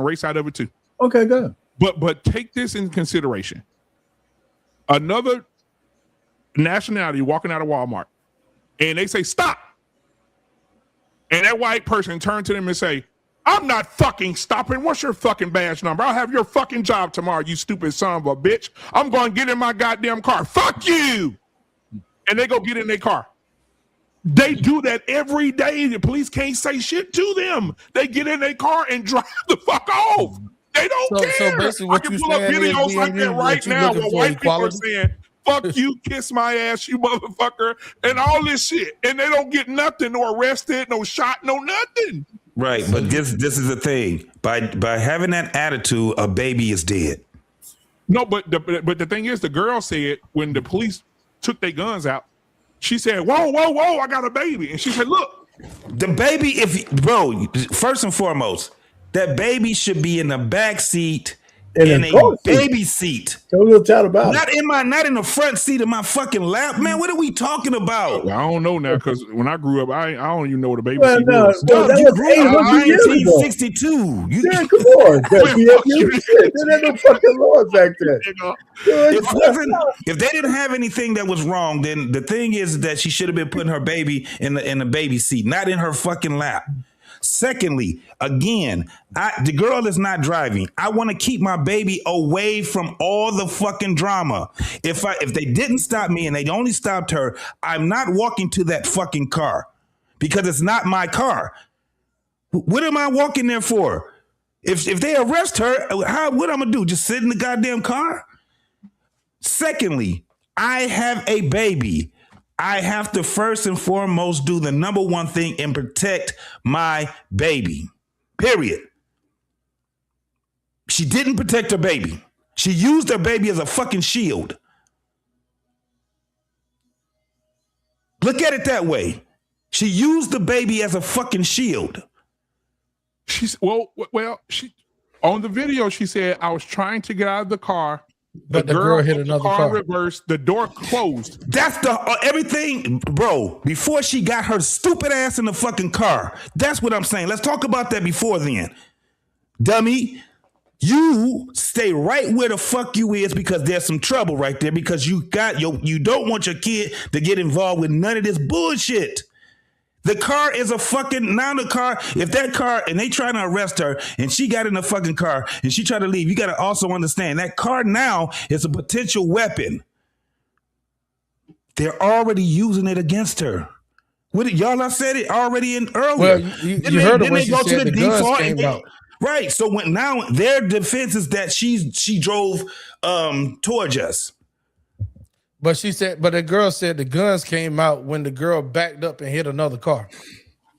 race out of it too. Okay, good. But take this in consideration. Another nationality walking out of Walmart, and they say stop, and that white person turn to them and say, I'm not fucking stopping. What's your fucking badge number? I'll have your fucking job tomorrow, you stupid son of a bitch. I'm going to get in my goddamn car. Fuck you. And they go get in their car. They do that every day. The police can't say shit to them. They get in their car and drive the fuck off. They don't care. So basically what I can you pull up videos like that right now where white people are saying, fuck you, kiss my ass, you motherfucker, and all this shit. And they don't get nothing, no arrested, no shot, no nothing. Right, but this is the thing. By having that attitude, a baby is dead. No, but the thing is, the girl said when the police took their guns out, she said, whoa, I got a baby. And she said, look. The baby, first and foremost, that baby should be in the back seat in a baby seat. Tell a little child about not in the front seat of my fucking lap, man. What are we talking about? I don't know now because when I grew up, I don't even know what a baby seat was. No, that was 1962. Yeah, come on. There ain't no fucking laws back then. If they didn't have anything that was wrong, then the thing is that she should have been putting her baby in the baby seat, not in her fucking lap. Secondly, again, the girl is not driving. I want to keep my baby away from all the fucking drama. If they didn't stop me and they only stopped her, I'm not walking to that fucking car because it's not my car. What am I walking there for? If they arrest her, what I'm gonna do? Just sit in the goddamn car? Secondly, I have a baby. I have to first and foremost do the number one thing and protect my baby. Period. She didn't protect her baby. She used her baby as a fucking shield. Look at it that way. She used the baby as a fucking shield. She on the video she said, I was trying to get out of the car. But the girl hit another car. Reversed. The door closed. That's everything, bro. Before she got her stupid ass in the fucking car. That's what I'm saying. Let's talk about that before then. Dummy, you stay right where the fuck you is because there's some trouble right there because you don't want your kid to get involved with none of this bullshit. The car is a fucking, now the car, if that car, and they trying to arrest her, and she got in the fucking car, and she tried to leave, you got to also understand, that car now is a potential weapon. They're already using it against her. Y'all, I said it already in earlier. Well, you heard it when she said the guns came out. Right, so now their defense is that she drove towards us. But the girl said the guns came out when the girl backed up and hit another car.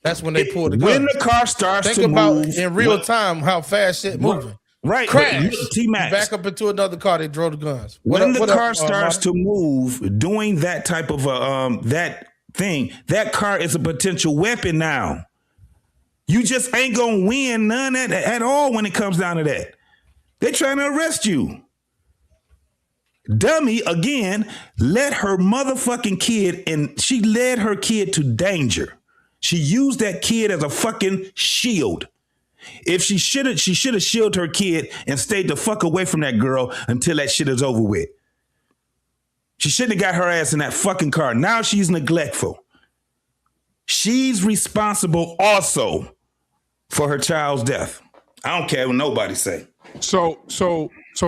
That's when they pulled the guns. When the car starts to move. Think about in real time how fast shit moving. Right. Crash. Back up into another car, they drove the guns. When the car starts to move, doing that type of that thing, that car is a potential weapon now. You just ain't gonna win none at all when it comes down to that. They're trying to arrest you. Dummy, again, let her motherfucking kid, and she led her kid to danger. She used that kid as a fucking shield. If she should have shielded her kid and stayed the fuck away from that girl until that shit is over with. She shouldn't have got her ass in that fucking car. Now she's neglectful. She's responsible also for her child's death. I don't care what nobody say. So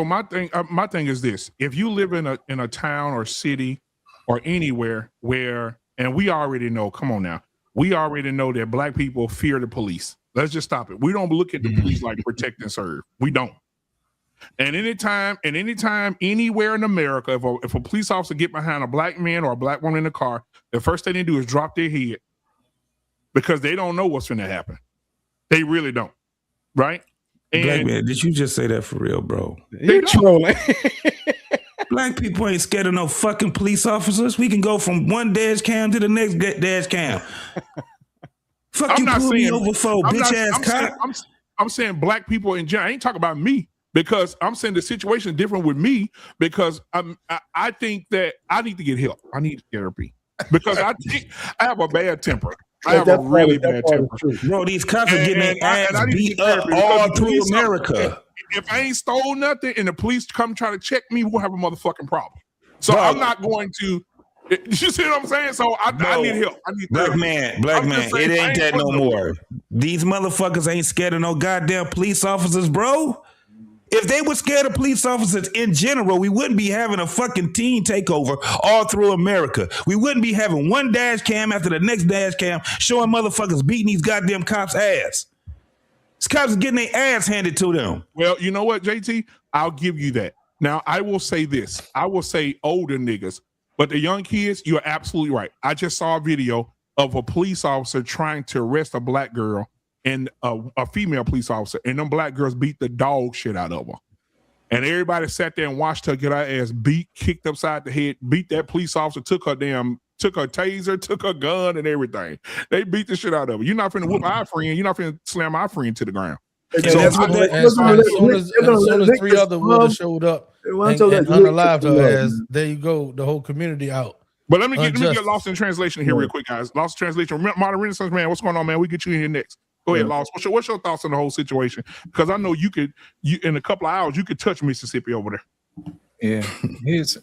my thing is this: if you live in a town or city or anywhere where, and we already know, come on now, we already know that black people fear the police. Let's just stop it. We don't look at the police like protect and serve. We don't. And anytime, anywhere in America, if a police officer get behind a black man or a black woman in the car, the first thing they do is drop their head because they don't know what's going to happen. They really don't, right? And black man, did you just say that for real, bro? You trolling. Black people ain't scared of no fucking police officers. We can go from one dash cam to the next dash cam. Fuck, you pull me over for bitch ass cop. I'm saying black people in general. I ain't talking about me because I'm saying the situation is different with me because I think that I need to get help. I need therapy because I think I have a bad temper. I have a really bad temper. Bro, these cops are getting their ass I need to beat get up therapy because all the through police America. If I ain't stole nothing and the police come try to check me, we'll have a motherfucking problem. So Bro. I'm not going to. You see what I'm saying? So I need help. I need black therapy. man, saying, it ain't that no more. These motherfuckers ain't scared of no goddamn police officers, bro. If they were scared of police officers in general, we wouldn't be having a fucking teen takeover all through America. We wouldn't be having one dash cam after the next dash cam showing motherfuckers beating these goddamn cops' ass. These cops are getting their ass handed to them. Well, you know what, JT? I'll give you that. Now, I will say this. I will say older niggas, but the young kids, you're absolutely right. I just saw a video of a police officer trying to arrest a black girl and a female police officer, and them black girls beat the dog shit out of her. And everybody sat there and watched her get her ass beat, kicked upside the head, beat that police officer, took her taser, took her gun and everything. They beat the shit out of her. You're not finna whoop our friend. You're not finna slam our friend to the ground. As soon as 3 others would have showed up and unalived her ass, there you go, the whole community out. But let me get lost in translation here real quick, guys. Lost in translation. Modern Renaissance man, what's going on, man? We get you in here next. Go ahead, Lost. What's your thoughts on the whole situation? Because I know you in a couple of hours you could touch Mississippi over there. Yeah, here's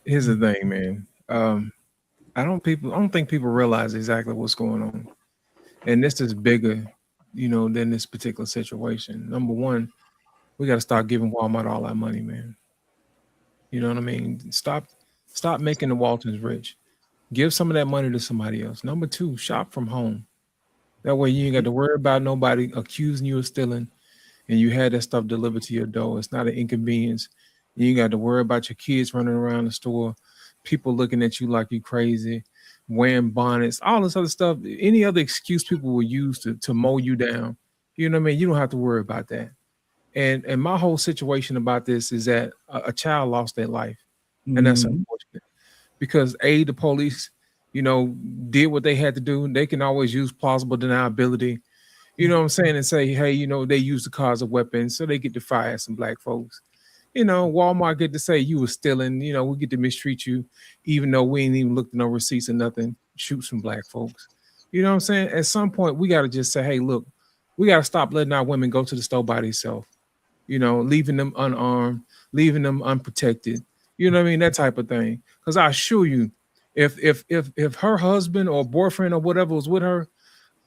the thing, man. I don't think people realize exactly what's going on, and this is bigger, than this particular situation. Number one, we got to start giving Walmart all our money, man. You know what I mean? Stop making the Waltons rich. Give some of that money to somebody else. Number two, shop from home. That way you ain't got to worry about nobody accusing you of stealing, and you had that stuff delivered to your door. It's not an inconvenience. You ain't got to worry about your kids running around the store, people looking at you like you crazy, wearing bonnets, all this other stuff. Any other excuse people will use to mow you down. You know what I mean? You don't have to worry about that. And my whole situation about this is that a child lost their life. And that's unfortunate because the police, did what they had to do. They can always use plausible deniability, you know what I'm saying? And say, hey, they use the car as a weapon. So they get to fire some black folks. Walmart get to say you were stealing, we get to mistreat you, even though we ain't even looked at no receipts or nothing, shoot some black folks. You know what I'm saying? At some point, we got to just say, hey, look, we got to stop letting our women go to the store by themselves, leaving them unarmed, leaving them unprotected. You know what I mean? That type of thing. Because I assure you, if her husband or boyfriend or whatever was with her,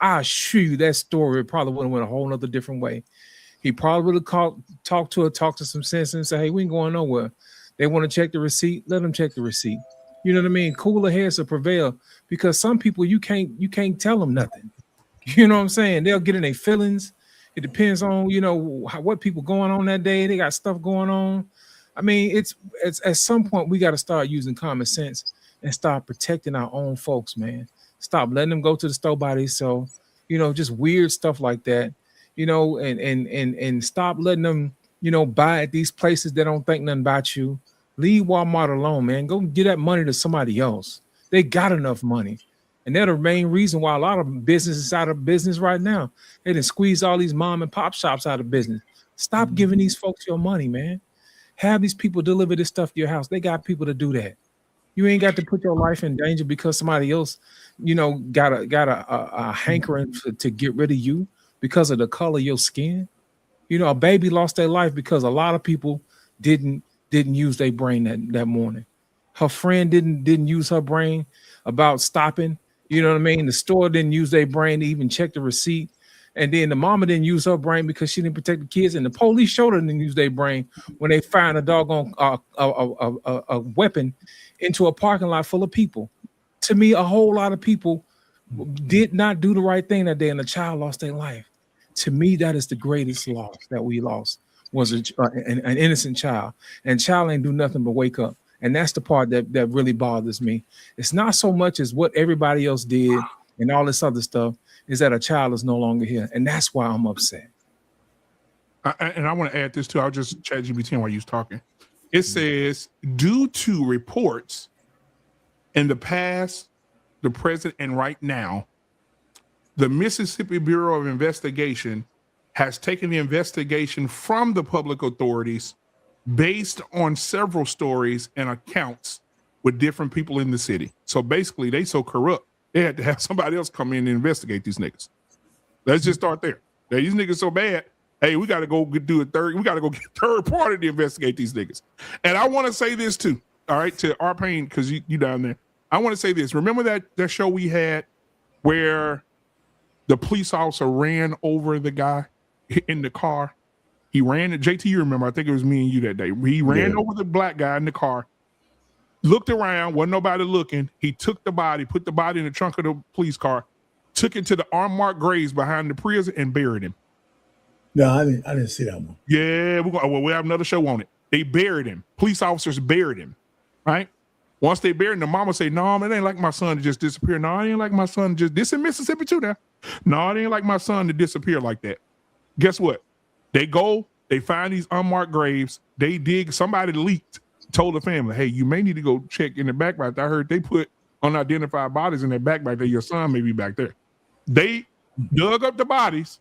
I assure you that story probably would have went a whole nother different way. He probably would have talked to some sense and say, hey, we ain't going nowhere. They want to check the receipt, let them check the receipt. You know what I mean? Cooler heads will prevail because some people you can't tell them nothing. You know what I'm saying? They'll get in their feelings. It depends on, what people going on that day. They got stuff going on. I mean, it's at some point we got to start using common sense and start protecting our own folks, man. Stop letting them go to the store by themselves, just weird stuff like that, and stop letting them, buy at these places that don't think nothing about you. Leave Walmart alone, man. Go get that money to somebody else. They got enough money. And they're the main reason why a lot of businesses is out of business right now. They done squeeze all these mom and pop shops out of business. Stop giving these folks your money, man. Have these people deliver this stuff to your house. They got people to do that. You ain't got to put your life in danger because somebody else, got a hankering to get rid of you because of the color of your skin. A baby lost their life because a lot of people didn't use their brain that morning. Her friend didn't use her brain about stopping. You know what I mean? The store didn't use their brain to even check the receipt. And then the mama didn't use her brain because she didn't protect the kids. And the police showed her didn't use their brain when they found a doggone a weapon into a parking lot full of people. To me, a whole lot of people did not do the right thing that day, and a child lost their life. To me, that is the greatest loss that we lost, was an innocent child. And child ain't do nothing but wake up. And that's the part that really bothers me. It's not so much as what everybody else did and all this other stuff, is that a child is no longer here. And that's why I'm upset. And I want to add this too. I'll just chat GPT while you was talking. It says, due to reports in the past, the present, and right now, the Mississippi Bureau of Investigation has taken the investigation from the public authorities based on several stories and accounts with different people in the city. So basically, they so corrupt They had to have somebody else come in and investigate these niggas. Let's just start there. Now, these niggas so bad. Hey, we got to go do a third. We got to go get third party to investigate these niggas. And I want to say this too. All right, to our pain, because you down there. I want to say this. Remember that show we had where the police officer ran over the guy in the car? He ran. JT, you remember? I think it was me and you that day. He ran over the black guy in the car. Looked around, wasn't nobody looking. He took the body, put the body in the trunk of the police car, took it to the unmarked graves behind the prison and buried him. No, I didn't see that one. Yeah, we have another show on it. They buried him. Police officers buried him, right? Once they buried him, the mama say, no, it ain't like my son to just disappear. No, it ain't like my son to just, this in Mississippi too now. No, it ain't like my son to disappear like that. Guess what? They go, they find these unmarked graves. They dig, somebody leaked, told the family, hey, you may need to go check in the back right there. I heard they put unidentified bodies in their back right there. Your son may be back there. They dug up the bodies.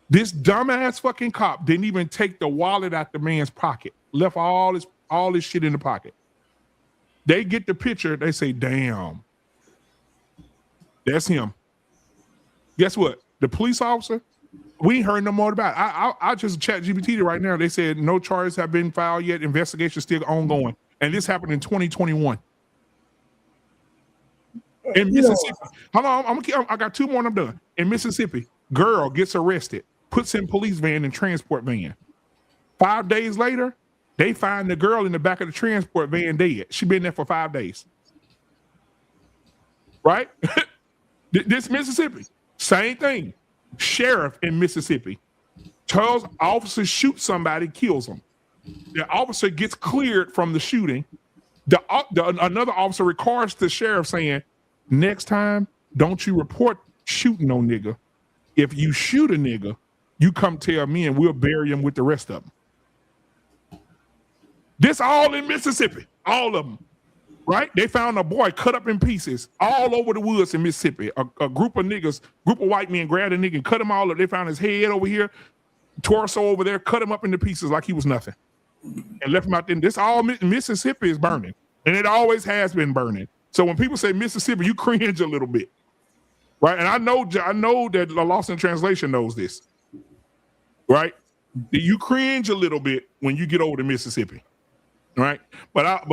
This dumbass fucking cop didn't even take the wallet out the man's pocket. Left all this shit in the pocket. They get the picture. They say, damn, that's him. Guess what? The police officer, we ain't heard no more about it. I just chat GPT right now. They said no charges have been filed yet. Investigation still ongoing. And this happened in 2021. In Mississippi. Hold on, I got two more and I'm done. In Mississippi, girl gets arrested, puts in police van and transport van. 5 days later, they find the girl in the back of the transport van dead. She been there for 5 days. Right? This Mississippi, same thing. Sheriff in Mississippi tells officer shoot somebody, kills them. The officer gets cleared from the shooting. Another officer records the sheriff saying, next time, don't you report shooting no nigga. If you shoot a nigga, you come tell me and we'll bury him with the rest of them. This all in Mississippi, all of them, right? They found a boy cut up in pieces all over the woods in Mississippi. A group of white men grabbed a nigga and cut him all up. They found his head over here, torso over there, cut him up into pieces like he was nothing and left him out there. This all Mississippi is burning, and it always has been burning. So when people say Mississippi, you cringe a little bit, right? And I know that the Lost in Translation knows this, right? You cringe a little bit when you get over to Mississippi. Right, but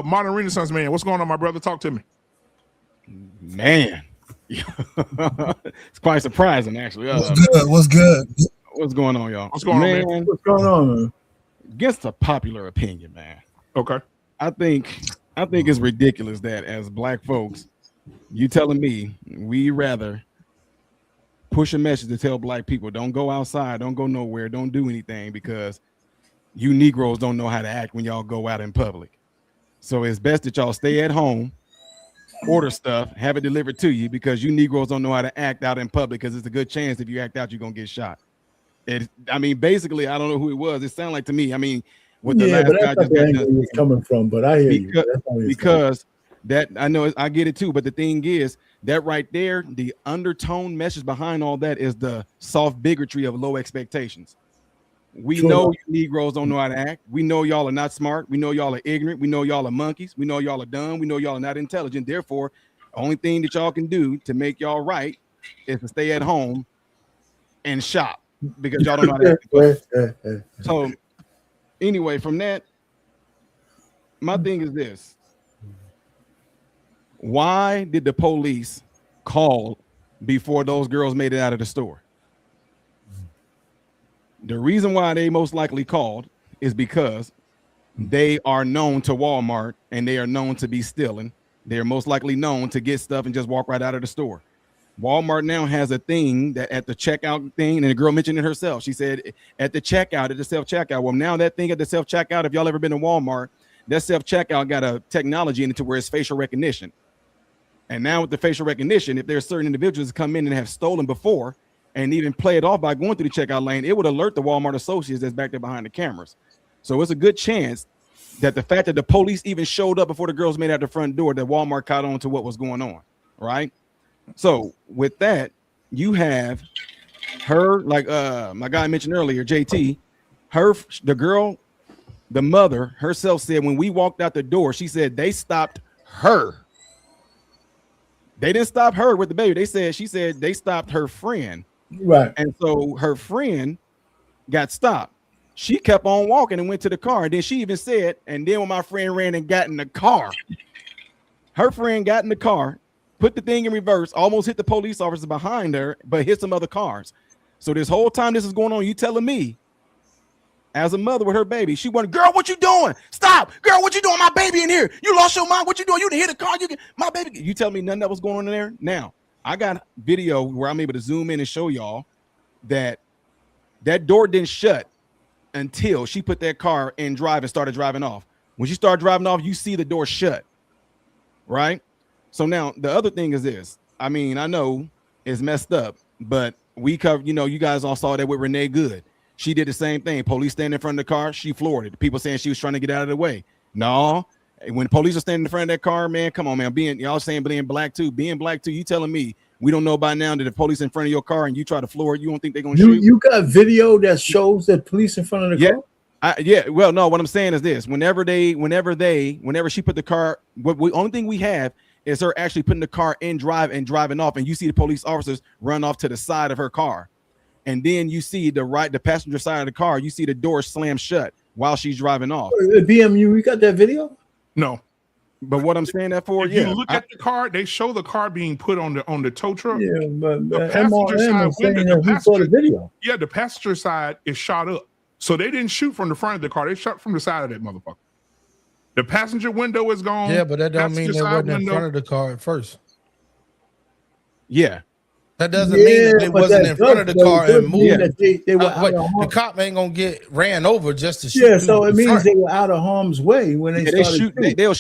Modern Renaissance man, what's going on, my brother? Talk to me, man. It's quite surprising, actually. What's good? What's going on, y'all? What's going on, man? What's going on, man? Against a popular opinion, man. Okay, I think it's ridiculous that as black folks, you telling me we rather push a message to tell black people don't go outside, don't go nowhere, don't do anything because you Negroes don't know how to act when y'all go out in public. So it's best that y'all stay at home, order stuff, have it delivered to you because you Negroes don't know how to act out in public because it's a good chance if you act out, you're going to get shot. Basically, I don't know who it was. It sounded like to me, what the last guy just got done. Was coming from, but I hear you. Because that, I know, I get it too, but the thing is that right there, the undertone message behind all that is the soft bigotry of low expectations. We know you Negroes don't know how to act. We know y'all are not smart. We know y'all are ignorant. We know y'all are monkeys. We know y'all are dumb. We know y'all are not intelligent. Therefore, the only thing that y'all can do to make y'all right is to stay at home and shop because y'all don't know how to act. So anyway, from that, my thing is this. Why did the police call before those girls made it out of the store? The reason why they most likely called is because they are known to Walmart and they are known to be stealing. They're most likely known to get stuff and just walk right out of the store. Walmart now has a thing that at the checkout thing, and the girl mentioned it herself. She said at the checkout, at the self-checkout. Well, now that thing at the self-checkout, if y'all ever been to Walmart, that self-checkout got a technology in it to where it's facial recognition. And now with the facial recognition, if there's certain individuals that come in and have stolen before, and even play it off by going through the checkout lane, it would alert the Walmart associates that's back there behind the cameras. So it's a good chance that the fact that the police even showed up before the girls made it out the front door, that Walmart caught on to what was going on, right? So with that, you have her, like my guy mentioned earlier, JT, the girl, the mother herself said when we walked out the door, she said they stopped her. They didn't stop her with the baby. She said they stopped her friend. Right. And so her friend got stopped. She kept on walking and went to the car. And then she even said, and then when my friend ran and got in the car, her friend got in the car, put the thing in reverse, almost hit the police officer behind her, but hit some other cars. So this whole time this is going on, you telling me, as a mother with her baby, she went, girl, what you doing? Stop. Girl, what you doing? My baby in here. You lost your mind. What you doing? You didn't hit the car. My baby. You tell me nothing that was going on in there? Now, I got video where I'm able to zoom in and show y'all that door didn't shut until she put that car in drive and started driving off. When she started driving off, you see the door shut, right? So now the other thing is this. I mean, I know it's messed up, but we covered, you guys all saw that with Renee Good. She did the same thing. Police standing in front of the car. She floored it. People saying she was trying to get out of the way. No, when police are standing in front of that car, man, come on, man. Y'all saying being black too. You telling me we don't know by now that the police in front of your car and you try to floor it, you don't think they're gonna shoot? You got video that shows the police in front of the car? Yeah. Well, no, what I'm saying is this: whenever she put the car, only thing we have is her actually putting the car in drive and driving off, and you see the police officers run off to the side of her car. And then you see the passenger side of the car, you see the door slam shut while she's driving off. BMU, you got that video? No. But what I'm saying that for, if you look at the car, they show the car being put on the tow truck. Yeah, but the passenger side window, the video. Yeah, the passenger side is shot up. So they didn't shoot from the front of the car, they shot from the side of that motherfucker. The passenger window is gone. Yeah, but that don't mean they wasn't in front of the car at first. Yeah. That doesn't mean that it wasn't in front of the car and moved. They were the cop ain't gonna get ran over just to shoot. Yeah, so it means they were out of harm's way when they shoot. They'll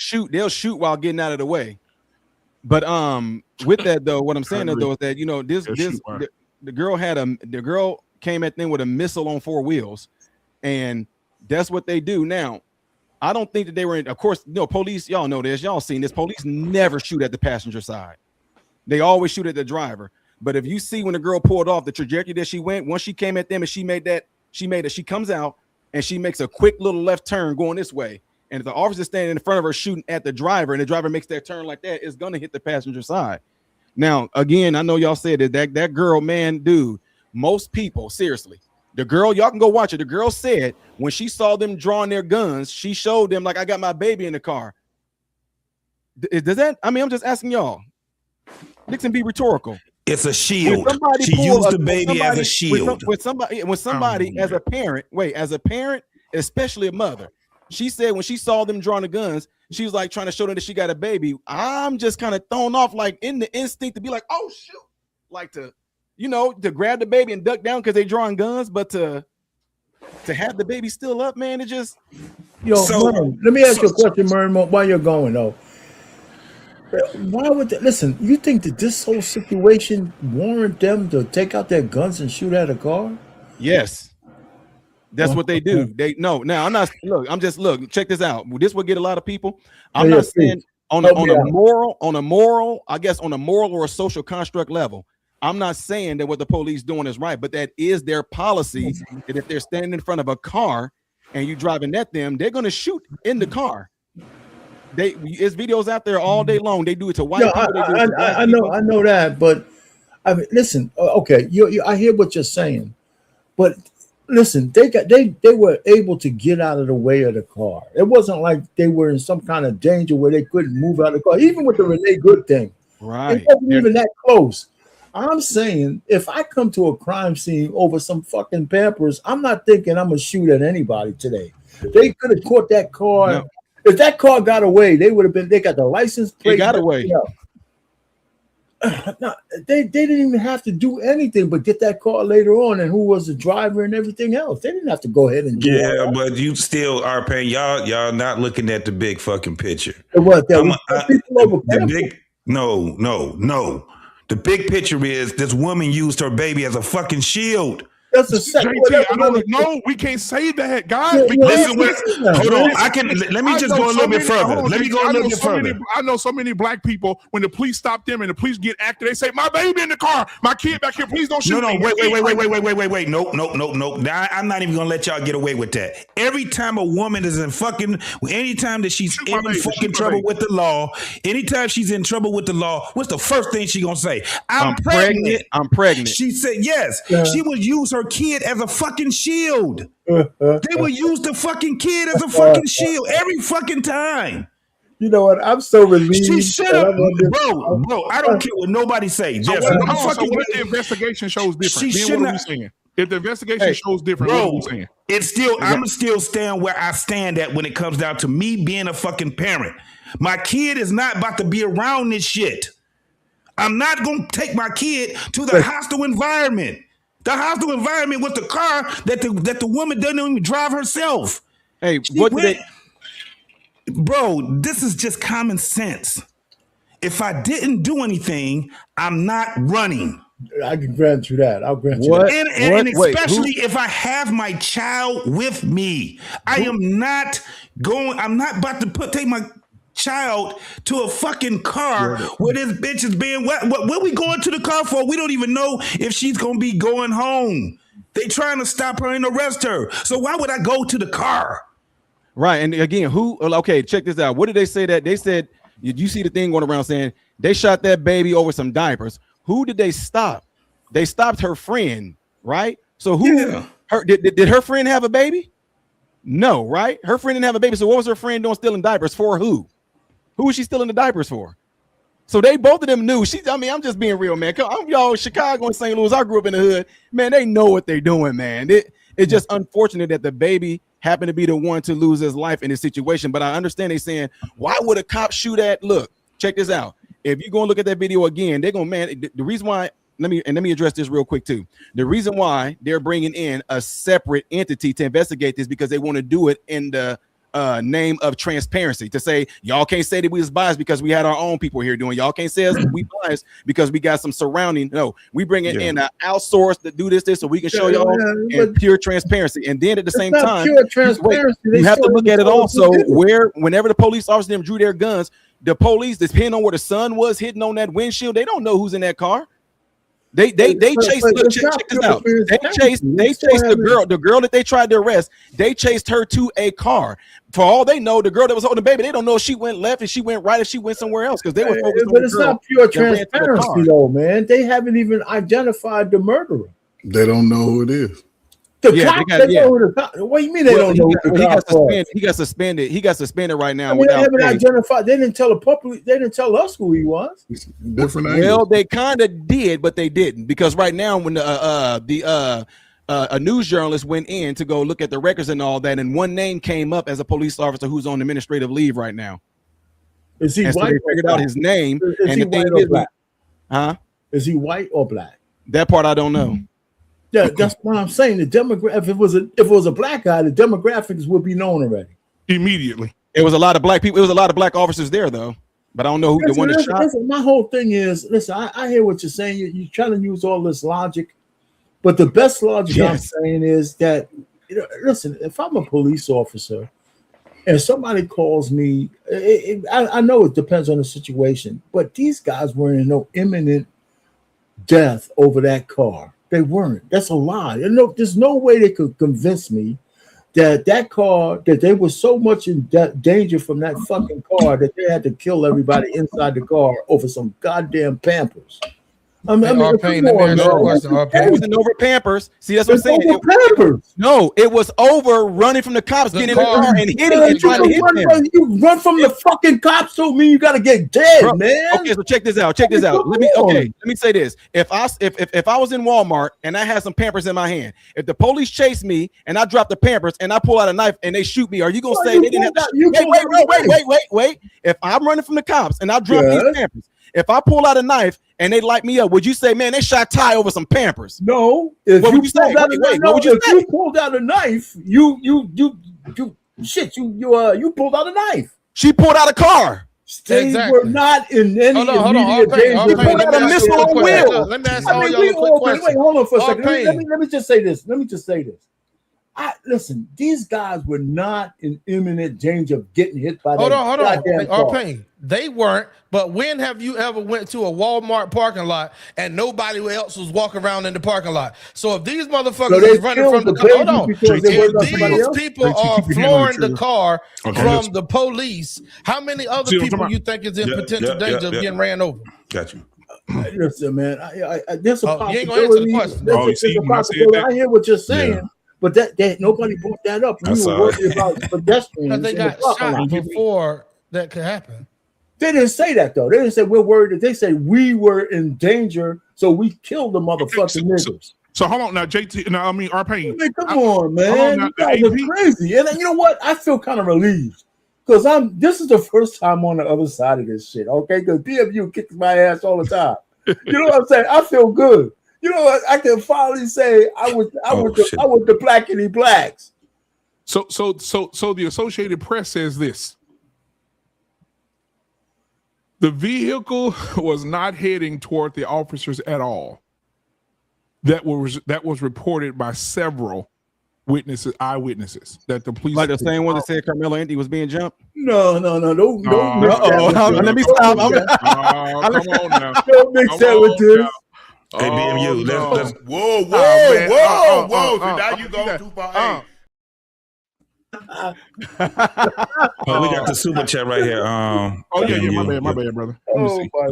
shoot while getting out of the way. But with that though, what I'm saying though is that the girl came at them with a missile on 4 wheels, and that's what they do now. I don't think that they were in. Of course, police. Y'all know this. Y'all seen this. Police never shoot at the passenger side. They always shoot at the driver. But if you see when the girl pulled off the trajectory that she went, once she came at them and she comes out and she makes a quick little left turn going this way. And if the officer standing in front of her shooting at the driver and the driver makes that turn like that, it's going to hit the passenger side. Now, again, I know y'all said that girl, man, dude, most people, seriously, the girl, y'all can go watch it. The girl said when she saw them drawing their guns, she showed them like, I got my baby in the car. Does that, I mean, I'm just asking y'all. Nixon be rhetorical. It's a shield. She used the baby as a shield. When somebody as a parent, especially a mother, she said when she saw them drawing the guns, she was like trying to show them that she got a baby. I'm just kind of thrown off, like in the instinct to be like, oh shoot, like to grab the baby and duck down because they drawing guns, but to have the baby still up, man, it just. Mern, let me ask you a question, Mern, while you're going though. Why would they, listen? You think that this whole situation warrant them to take out their guns and shoot at a car? Yes, that's what they do. Now I'm not. Check this out. This will get a lot of people. I'm not saying on a moral, I guess on a moral or a social construct level. I'm not saying that what the police doing is right, but that is their policy. That if they're standing in front of a car and you driving at them, they're going to shoot in the car. There's videos out there all day long. They do it to white people. I know that, but I mean, listen. Okay, I hear what you're saying, but listen, they were able to get out of the way of the car. It wasn't like they were in some kind of danger where they couldn't move out of the car. Even with the Renee Good thing, right? It wasn't even that close. I'm saying if I come to a crime scene over some fucking Pampers, I'm not thinking I'm gonna shoot at anybody today. They could have caught that car. No. If that car got away, they would have been. They got the license plate. They got away. No, they didn't even have to do anything but get that car later on, and who was the driver and everything else. They didn't have to go ahead and do all that. But you still are paying y'all not looking at the big fucking picture. What? No. The big picture is this woman used her baby as a fucking shield. That's a second. JT, I don't know. We can't say that, guys. Listen, hold on. Let me just go a little bit further. Let me go a little bit further. I know so many black people, when the police stop them and the police get active, they say, "My baby in the car, my kid back here, please don't shoot me." Wait. No. I'm not even gonna let y'all get away with that. Every time a woman is anytime that she's in fucking trouble with the law, anytime she's in trouble with the law, what's the first thing she gonna say? I'm pregnant. I'm pregnant. She said yes. She would use her kid as a fucking shield. They would use the fucking kid as a fucking shield every fucking time. You know what? I'm so relieved. She should have, bro. I don't care what nobody say. So what if the investigation shows different? Then what are we saying? If the investigation shows different, what are we saying? It's still, I'm still stand where I stand at when it comes down to me being a fucking parent. My kid is not about to be around this shit. I'm not gonna take my kid to the hostile environment. The hostile environment with the car that the woman doesn't even drive herself. Hey, what did they? Bro, this is just common sense. If I didn't do anything, I'm not running. I can grant you that. I'll grant you that. And especially if I have my child with me, I'm not about to take my child to a fucking car where this bitch is being what we going to the car for? We don't even know if she's gonna be going home. They trying to stop her and arrest her. So why would I go to the car? Right. And again, okay, check this out. What did they say that they said? You see the thing going around saying they shot that baby over some diapers. Who did they stop? They stopped her friend, right? So did her friend have a baby? No, right? Her friend didn't have a baby. So what was her friend doing stealing diapers for? Who was she stealing the diapers for? So they both of them knew. I'm just being real, man. Y'all, Chicago and St. Louis. I grew up in the hood, man. They know what they're doing, man. It's just unfortunate that the baby happened to be the one to lose his life in this situation. But I understand they saying, why would a cop shoot at? Look, check this out. If you're gonna look at that video again, they're gonna, man. The reason why, let me address this real quick too. The reason why they're bringing in a separate entity to investigate this because they want to do it in the name of transparency, to say y'all can't say that we was biased because we had our own people here doing. Y'all can't say us we biased because we got some surrounding. No, we bring it in an outsource to do this so we can show y'all in pure transparency. And then at the same time, pure transparency. You have to look at it also where whenever the police officers them drew their guns, the police, depending on where the sun was hitting on that windshield, they don't know who's in that car. They chased. Look, check this out. They chased the girl that they tried to arrest. They chased her to a car. For all they know, the girl that was holding the baby, they don't know if she went left, if she went right, if she went somewhere else because they were focused on the girl. But it's not pure transparency, though, man. They haven't even identified the murderer. They don't know who it is. What do you mean they don't know who the cop was? He got suspended. He got suspended right now. They haven't identified. They didn't tell the public. They didn't tell us who he was. Different. Well, they kind of did, but they didn't, because right now when a news journalist went in to go look at the records and all that, and one name came up as a police officer who's on administrative leave right now. Is he white? So they figured out his name. Is he white or black? Huh? Is he white or black? That part I don't know. Yeah, that's what I'm saying. The demographic. If it was a black guy, the demographics would be known already immediately. It was a lot of black people. It was a lot of black officers there, though. But I don't know who the one that shot. My whole thing is, listen. I hear what you're saying. You're trying to use all this logic, but the best logic I'm saying is that, listen. If I'm a police officer and somebody calls me, I know it depends on the situation, but these guys were in no imminent death over that car. They weren't. That's a lie. There's no way they could convince me that car, that they were so much in danger from that fucking car that they had to kill everybody inside the car over some goddamn Pampers. It wasn't over Pampers. See, that's what I'm saying. It was over running from the cops, getting in the car and hitting and trying to hit them. You run from the fucking cops, don't mean you gotta get dead, man. Okay, so check this out. Let me say this. If I was in Walmart and I had some Pampers in my hand, if the police chase me and I drop the Pampers and I pull out a knife and they shoot me, are you gonna say they didn't have to wait? If I'm running from the cops and I drop these Pampers, if I pull out a knife and they light me up, would you say, man, they shot Ty over some Pampers? No. What would you say? What would you say? If you pulled out a knife, you pulled out a knife. She pulled out a car. They were not in any immediate danger. They got a missile on wheels. Let me ask all y'all a quick question. Wait, hold on for a second. Let me just say this. Listen, these guys were not in imminent danger of getting hit by hold on. They weren't, but when have you ever went to a Walmart parking lot and nobody else was walking around in the parking lot? So if these motherfuckers is running from the car, hold on. If these people are flooring the car from the police, how many other people you think is in potential danger of getting ran over? Got you. Listen, man, there's a you ain't gonna answer the question. There's a possibility. I hear what you're saying. But that nobody brought that up. We were worried about pedestrians. They got shot before that could happen. They didn't say that though. They didn't say we're worried. They said we were in danger, so we killed the motherfucking niggas. So hold on now, JT. No, I mean Arpain. Come on, man. You guys are crazy. And you know what? I feel kind of relieved because this is the first time on the other side of this shit. Okay, because DMU kicks my ass all the time. You know what I'm saying? I feel good. You know what? I can finally say I was the blackity blacks. So the Associated Press says this. The vehicle was not heading toward the officers at all. That was reported by several eyewitnesses that the police, like the same one that said Carmelo Anthony was being jumped. No. Don't let me stop. Come on now. Don't mix that with this. Hey, BMU, let's whoa. So now you go too far. We got the super chat right here. My bad, brother. Oh my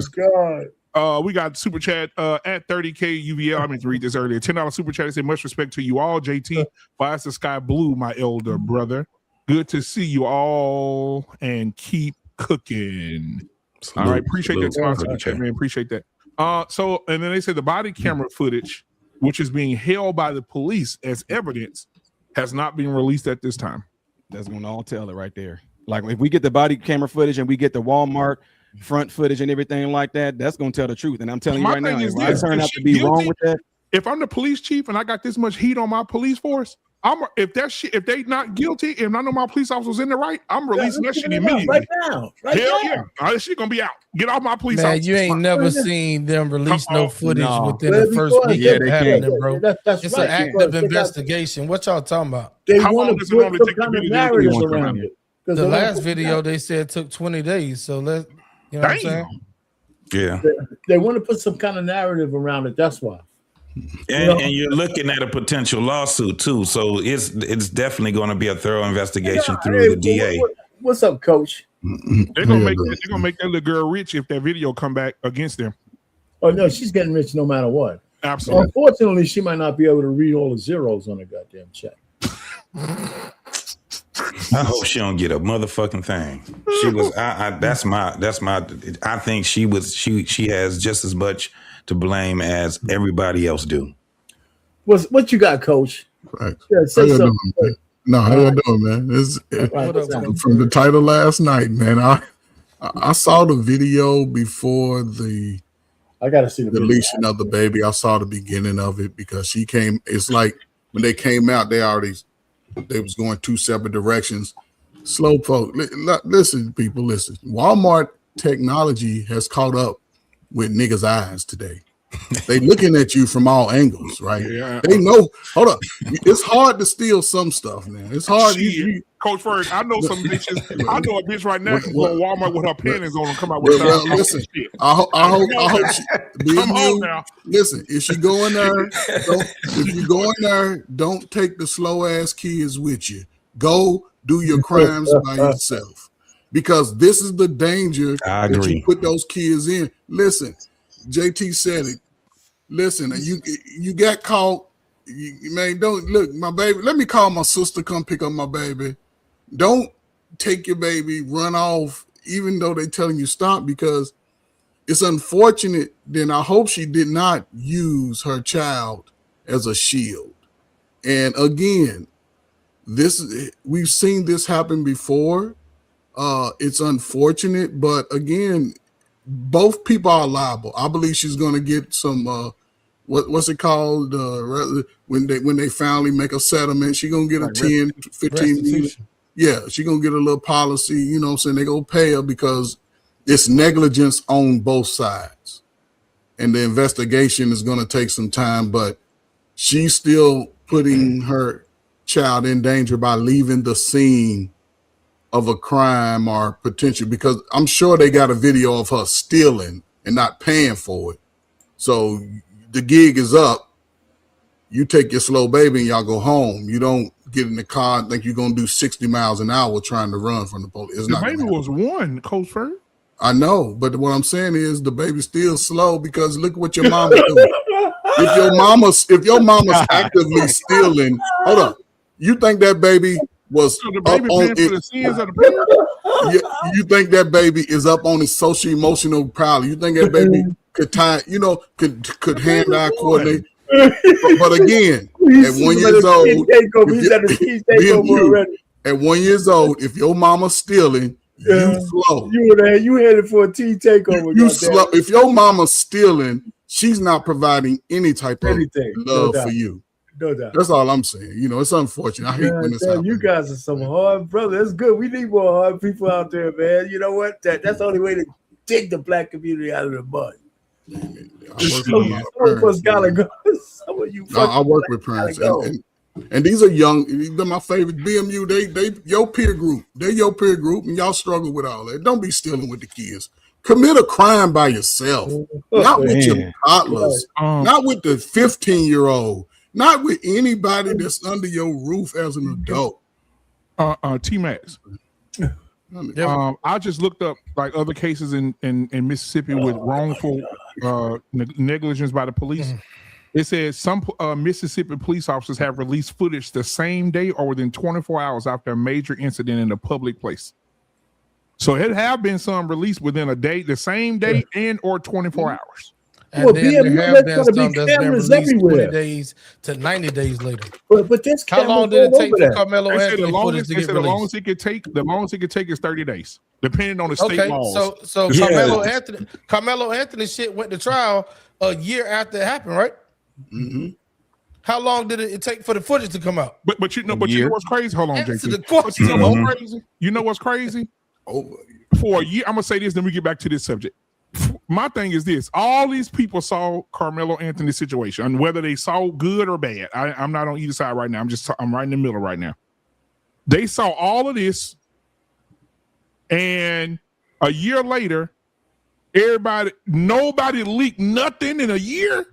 God. We got super chat at 30K UVL. I meant to read this earlier. $10 super chat. It said, much respect to you all. JT, why is the sky blue, my elder brother? Good to see you all and keep cooking. All right, appreciate that. Super chat, man. Appreciate that. So, and then they say the body camera footage, which is being held by the police as evidence, has not been released at this time. That's going to all tell it right there. Like if we get the body camera footage and we get the Walmart front footage and everything like that, that's going to tell the truth. And I'm telling you right now, if I turn out to be wrong with that, if I'm the police chief and I got this much heat on my police force, if they not guilty and I know my police officers in the right, I'm releasing that shit immediately. Right now. Hell yeah. That shit gonna be out. Get off my police officers. You ain't never seen them release no footage within the first week of happening, bro. It's an active investigation. What y'all talking about? They want to put some kind of narrative around it. The last video they said took 20 days. So you know what I'm saying? Yeah. They want to put some kind of narrative around it. That's why. And you're looking at a potential lawsuit too, so it's definitely going to be a thorough investigation through the DA. What's up, Coach? They're gonna make that little girl rich if that video come back against them. Oh no, she's getting rich no matter what. Absolutely. Unfortunately, she might not be able to read all the zeros on the goddamn check. I hope she don't get a motherfucking thing. She was. That's my. I think she was. She has just as much to blame as everybody else do. What you got, Coach? Right. Yeah, say something. How you doing, man? From the title last night, man. I saw the video before I gotta see the deletion of the baby. I saw the beginning of it because she came. It's like when they came out, they was going two separate directions. Slowpoke. Listen, people, listen. Walmart technology has caught up with niggas' eyes today. They looking at you from all angles, right? Yeah. They know. Hold up, it's hard to steal some stuff, man. It's hard. Coach Ferg, I know some bitches. I know a bitch right now can go to Walmart with her panties on and come out with listen, shit. I hope she, come on now. Listen, if you go in there, don't take the slow ass kids with you. Go do your crimes by yourself. Because this is the danger that you put those kids in. Listen, JT said it. Listen, you got caught. Man, don't look, my baby. Let me call my sister, come pick up my baby. Don't take your baby, run off, even though they're telling you stop, because it's unfortunate. Then I hope she did not use her child as a shield. And again, we've seen this happen before. It's unfortunate, but again, both people are liable. I believe she's going to get some what's it called when they finally make a settlement. She's going to get a 10, 15 million. Yeah, she's going to get a little policy, you know what I'm saying? They're going to pay her because it's negligence on both sides. And the investigation is going to take some time, but she's still putting her child in danger by leaving the scene of a crime or potential, because I'm sure they got a video of her stealing and not paying for it. So the gig is up. You take your slow baby and y'all go home. You don't get in the car and think you're going to do 60 miles an hour trying to run from the police. It's the not baby was one, Coach Fur. I know, but what I'm saying is the baby's still slow because look what your mama doing. If your mama's actively stealing, hold on. You think that baby was so the baby up on for the sins of the parent? You think that baby is up on his social emotional power? You think that baby could could hand-eye coordinate? But again, at 1 year old, at 1 year old, if your mama's stealing, you slow. You headed for a tea takeover. You slow. If your mama's stealing, she's not providing any type of love for you. No doubt. That's all I'm saying. It's unfortunate. I hate when this happens. You guys are some hard brothers. That's good. We need more hard people out there, man. You know what? That's the only way to dig the black community out of the mud. I work with parents, and these are young. They're my favorite. BMU. They your peer group. They're your peer group, and y'all struggle with all that. Don't be stealing with the kids. Commit a crime by yourself, not with your toddlers, not with the 15-year-old, not with anybody that's under your roof as an adult. T-Max. I just looked up like other cases in Mississippi with wrongful negligence by the police. It says some Mississippi police officers have released footage the same day or within 24 hours after a major incident in a public place. So it have been some released within a day, the same day, and or 24 hours. And then there have been some that's been released everywhere. 20 days to 90 days later. But this how long did it take for Carmelo Anthony the longest it could take is 30 days, depending on the state laws. So Carmelo Anthony shit went to trial a year after it happened, right? Mm-hmm. How long did it take for the footage to come out? But you know what's crazy? Hold on, JT. You know what's crazy? For a year, I'm gonna say this, then we get back to this subject. My thing is this: all these people saw Carmelo Anthony's situation, and whether they saw good or bad, I'm not on either side right now. I'm right in the middle right now. They saw all of this, and a year later, nobody leaked nothing in a year.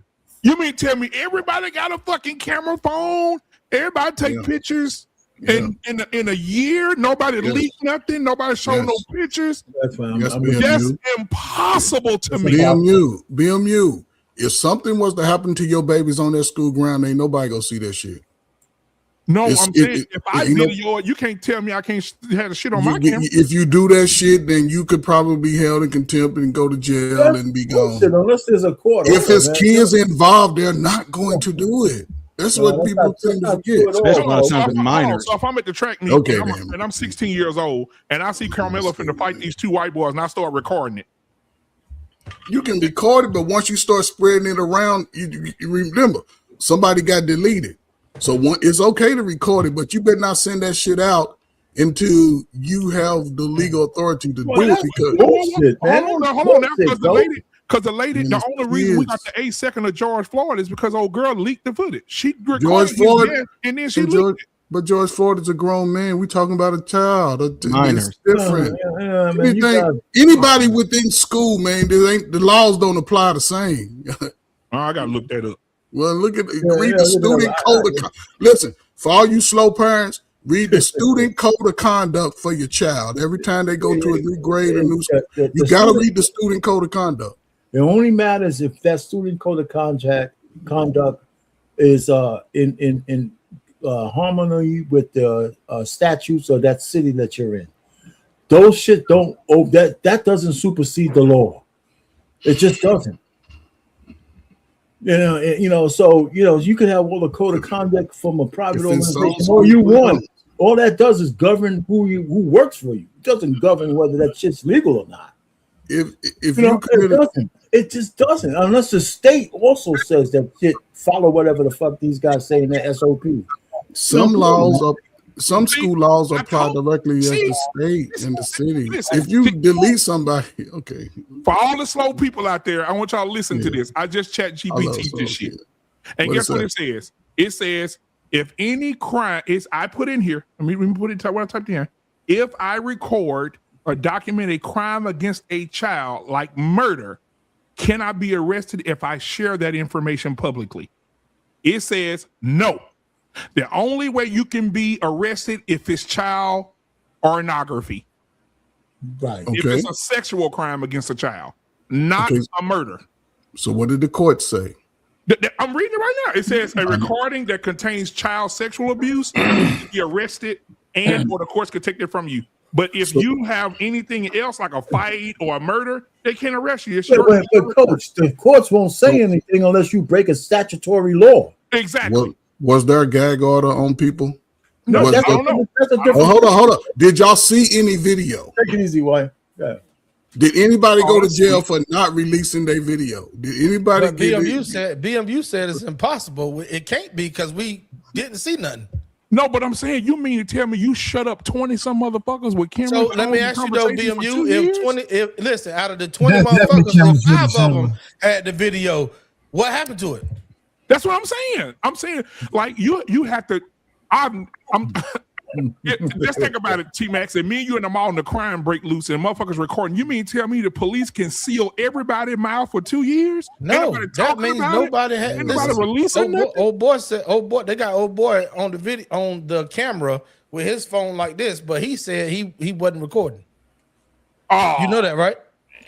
You mean tell me everybody got a fucking camera phone? Everybody take pictures. In a year, nobody leaked nothing. Nobody showed no pictures. That's fine. That's impossible to me. BMU. If something was to happen to your babies on that school ground, ain't nobody gonna see that shit. No, I'm saying if I video it, you can't tell me I can't have the shit on my camera. If you do that shit, then you could probably be held in contempt and go to jail and be gone. Unless there's a court. If his kids involved, they're not going to do it. That's what people tend to forget. So if I'm at the track meet and I'm 16 years old and I see Carmelo finna fight these two white boys and I start recording it. You can record it, but once you start spreading it around, you remember somebody got deleted. So it's okay to record it, but you better not send that shit out until you have the legal authority to do it. Because bullshit, man. Hold on now, because the lady, the only reason we got the 8 second of George Floyd is because old girl leaked the footage. She recorded it and then she leaked it. But George Floyd is a grown man. We're talking about a child. It's different. Anybody within school, man, the laws don't apply the same. I gotta look that up. Well, read the student code of listen, for all you slow parents, read the student code of conduct for your child. Every time they go to a new grade or new school, you gotta read the student code of conduct. It only matters if that student code of conduct is in harmony with the statutes of that city that you're in. Those shit that doesn't supersede the law. It just doesn't. So you could have all the code of conduct from a private organization all you want. All that does is govern who works for you. It doesn't govern whether that shit's legal or not. It just doesn't, unless the state also says that shit follow whatever the fuck these guys say in their SOP. Some laws some school laws apply directly at the state and the city. If you delete somebody, okay. For all the slow people out there, I want y'all to listen to this. I just chat GPT this shit. And guess what it says? It says, if any crime is, I put in here, let me put it, what I typed in. If I record or document a crime against a child like murder, can I be arrested if I share that information publicly? It says no. The only way you can be arrested if it's child pornography. Right. If it's a sexual crime against a child, not a murder. So what did the court say? I'm reading it right now. It says a recording that contains child sexual abuse can be arrested and or the courts could take it from you. But if you have anything else like a fight or a murder, they can't arrest you. But coach, the courts won't say anything unless you break a statutory law. Exactly. Was there a gag order on people? No, I don't know. Hold on. Did y'all see any video? Take it easy, why? Yeah. Did anybody go to jail for not releasing their video? Did anybody? BMU said it's impossible. It can't be because we didn't see nothing. No, but I'm saying, you mean to tell me you shut up 20 some motherfuckers with cameras? So let me ask you though, BMU, listen, out of the 20 motherfuckers, 5 of them had the video. What happened to it? That's what I'm saying. I'm saying, like, you have to. Just think about it, T-Max, and me and you in the mall and the crime break loose and motherfuckers recording. You mean tell me the police can seal everybody's mouth for 2 years? No, that means nobody had releasing nothing? Old boy said, they got old boy on the video on the camera with his phone like this, but he said he wasn't recording. Oh, you know that, right?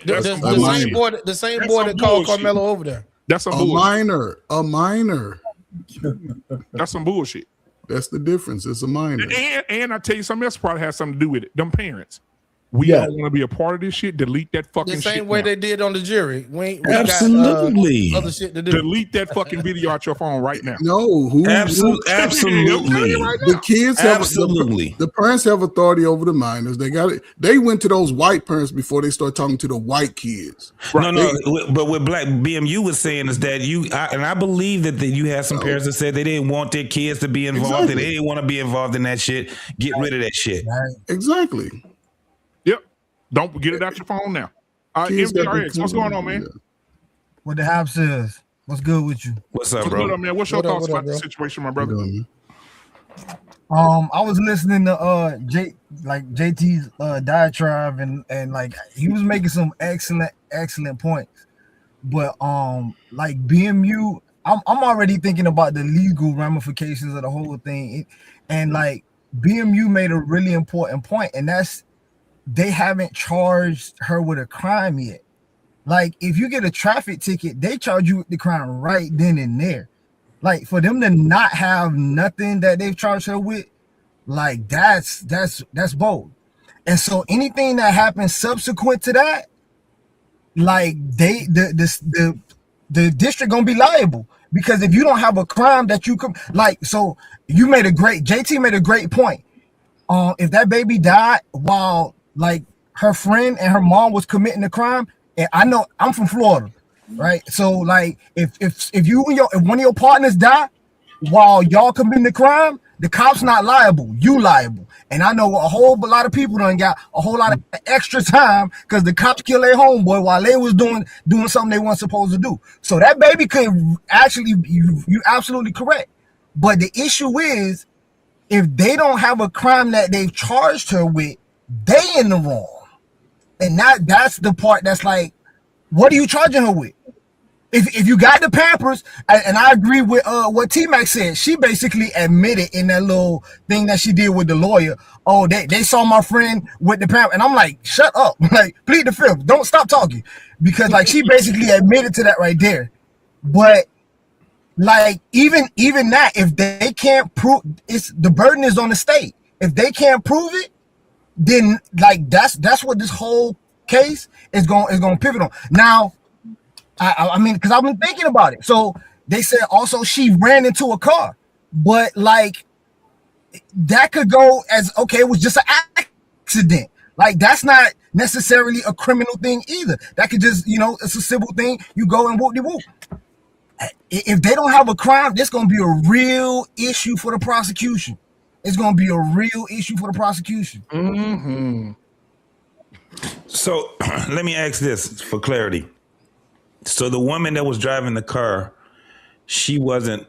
The same boy that called Carmelo over there. That's a minor. That's some bullshit. That's the difference. It's a minor. And I tell you something else probably has something to do with it. Them parents. We don't want to be a part of this shit. Delete that fucking shit. The same way they did on the jury. We absolutely. Got, other shit to do. Delete that fucking video out your phone right now. No. Absolutely. The kids have the parents have authority over the minors. They got it. They went to those white parents before they start talking to the white kids. Right. But what Black BMU was saying is that I believe that you had some parents that said they didn't want their kids to be involved and they didn't want to be involved in that shit. Get rid of that shit. Exactly. Don't get it out your phone now. MPRX, what's going on, man? What the house is? What's good with you? What's up, bro? Good on, man? What's your thoughts about the situation, my brother? I was listening to JT's diatribe and like he was making some excellent points. But like BMU, I'm already thinking about the legal ramifications of the whole thing. And like BMU made a really important point, and that's they haven't charged her with a crime yet. Like, if you get a traffic ticket, they charge you with the crime right then and there. Like, for them to not have nothing that they've charged her with, like, that's bold. And so anything that happens subsequent to that, like, the district gonna be liable. Because if you don't have a crime that you could, like, so JT made a great point. If that baby died while like her friend and her mom was committing the crime, and I know I'm from Florida, right? So like if one of your partners die while y'all committing the crime, the cop's not liable, you liable. And I know a whole lot of people done got a whole lot of extra time because the cops killed their homeboy while they was doing something they weren't supposed to do. So that baby could actually, you're absolutely correct. But the issue is, if they don't have a crime that they've charged her with, they in the wrong. And that's the part that's like, what are you charging her with? If you got the Pampers, and I agree with what T-Max said, she basically admitted in that little thing that she did with the lawyer, oh, they saw my friend with the Pampers. And I'm like, shut up. Like, plead the fifth. Don't stop talking. Because like she basically admitted to that right there. But like even that, if they can't prove, the burden is on the state. If they can't prove it, then like that's what this whole case is going to pivot on. Now, I mean, because I've been thinking about it. So they said also she ran into a car, but like that could go as okay, it was just an accident. Like that's not necessarily a criminal thing either. That could just, it's a civil thing. You go and whoop-de-whoop. If they don't have a crime, this gonna be a real issue for the prosecution. it's gonna be a real issue for the prosecution. Mm-hmm. So let me ask this for clarity. So the woman that was driving the car, she wasn't.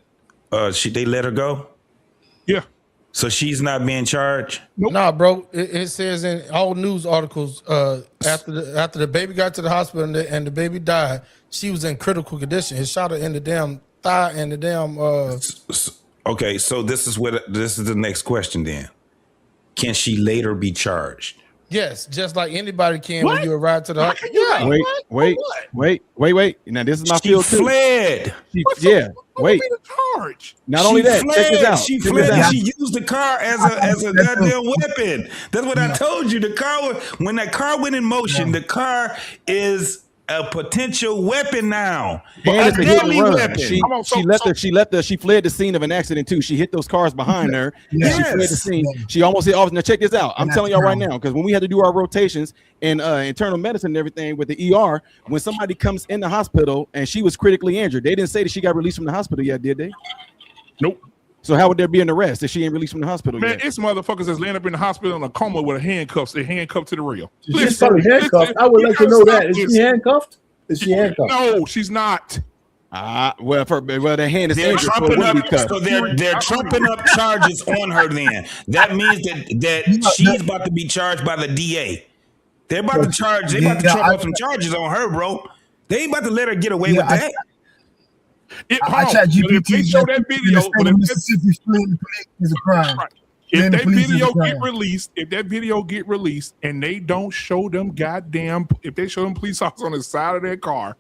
They let her go. Yeah. So she's not being charged. Nope. Nah, bro. It says in all news articles after the baby got to the hospital and the baby died, she was in critical condition. It shot her in the damn thigh and the damn. Okay, so this is the next question. Then, can she later be charged? Yes, just like anybody can when you arrive to the hospital. Yeah. Wait. Now this is my field too. Fled. Wait. Charge. Not only that, check this out. She fled and she used the car as a goddamn weapon. That's what I told you. The car, when that car went in motion, the car is a potential weapon now. A deadly weapon. She fled the scene of an accident too. She hit those cars behind her. Yes. She fled the scene. She almost hit officer. Now check this out. I'm telling y'all right now, because when we had to do our rotations in internal medicine and everything with the ER, when somebody comes in the hospital and she was critically injured, they didn't say that she got released from the hospital yet, did they? Nope. So how would there be an arrest if she ain't released from the hospital Man, yet? it's motherfuckers that's laying up in the hospital in a coma with handcuffs. They're handcuffed to the rail. She's probably handcuffed. I would like to know that. Is she handcuffed? Is she handcuffed? No, she's not. Well, the hand is they're injured. They're trumping up charges on her. Then that means that she's about to be charged by the DA. They're about to charge. They about to trump up some charges on her, bro. They ain't about to let her get away with that. If they show that video, is a crime. If that video get released, and they don't show them if they show them police officers on the side of their car,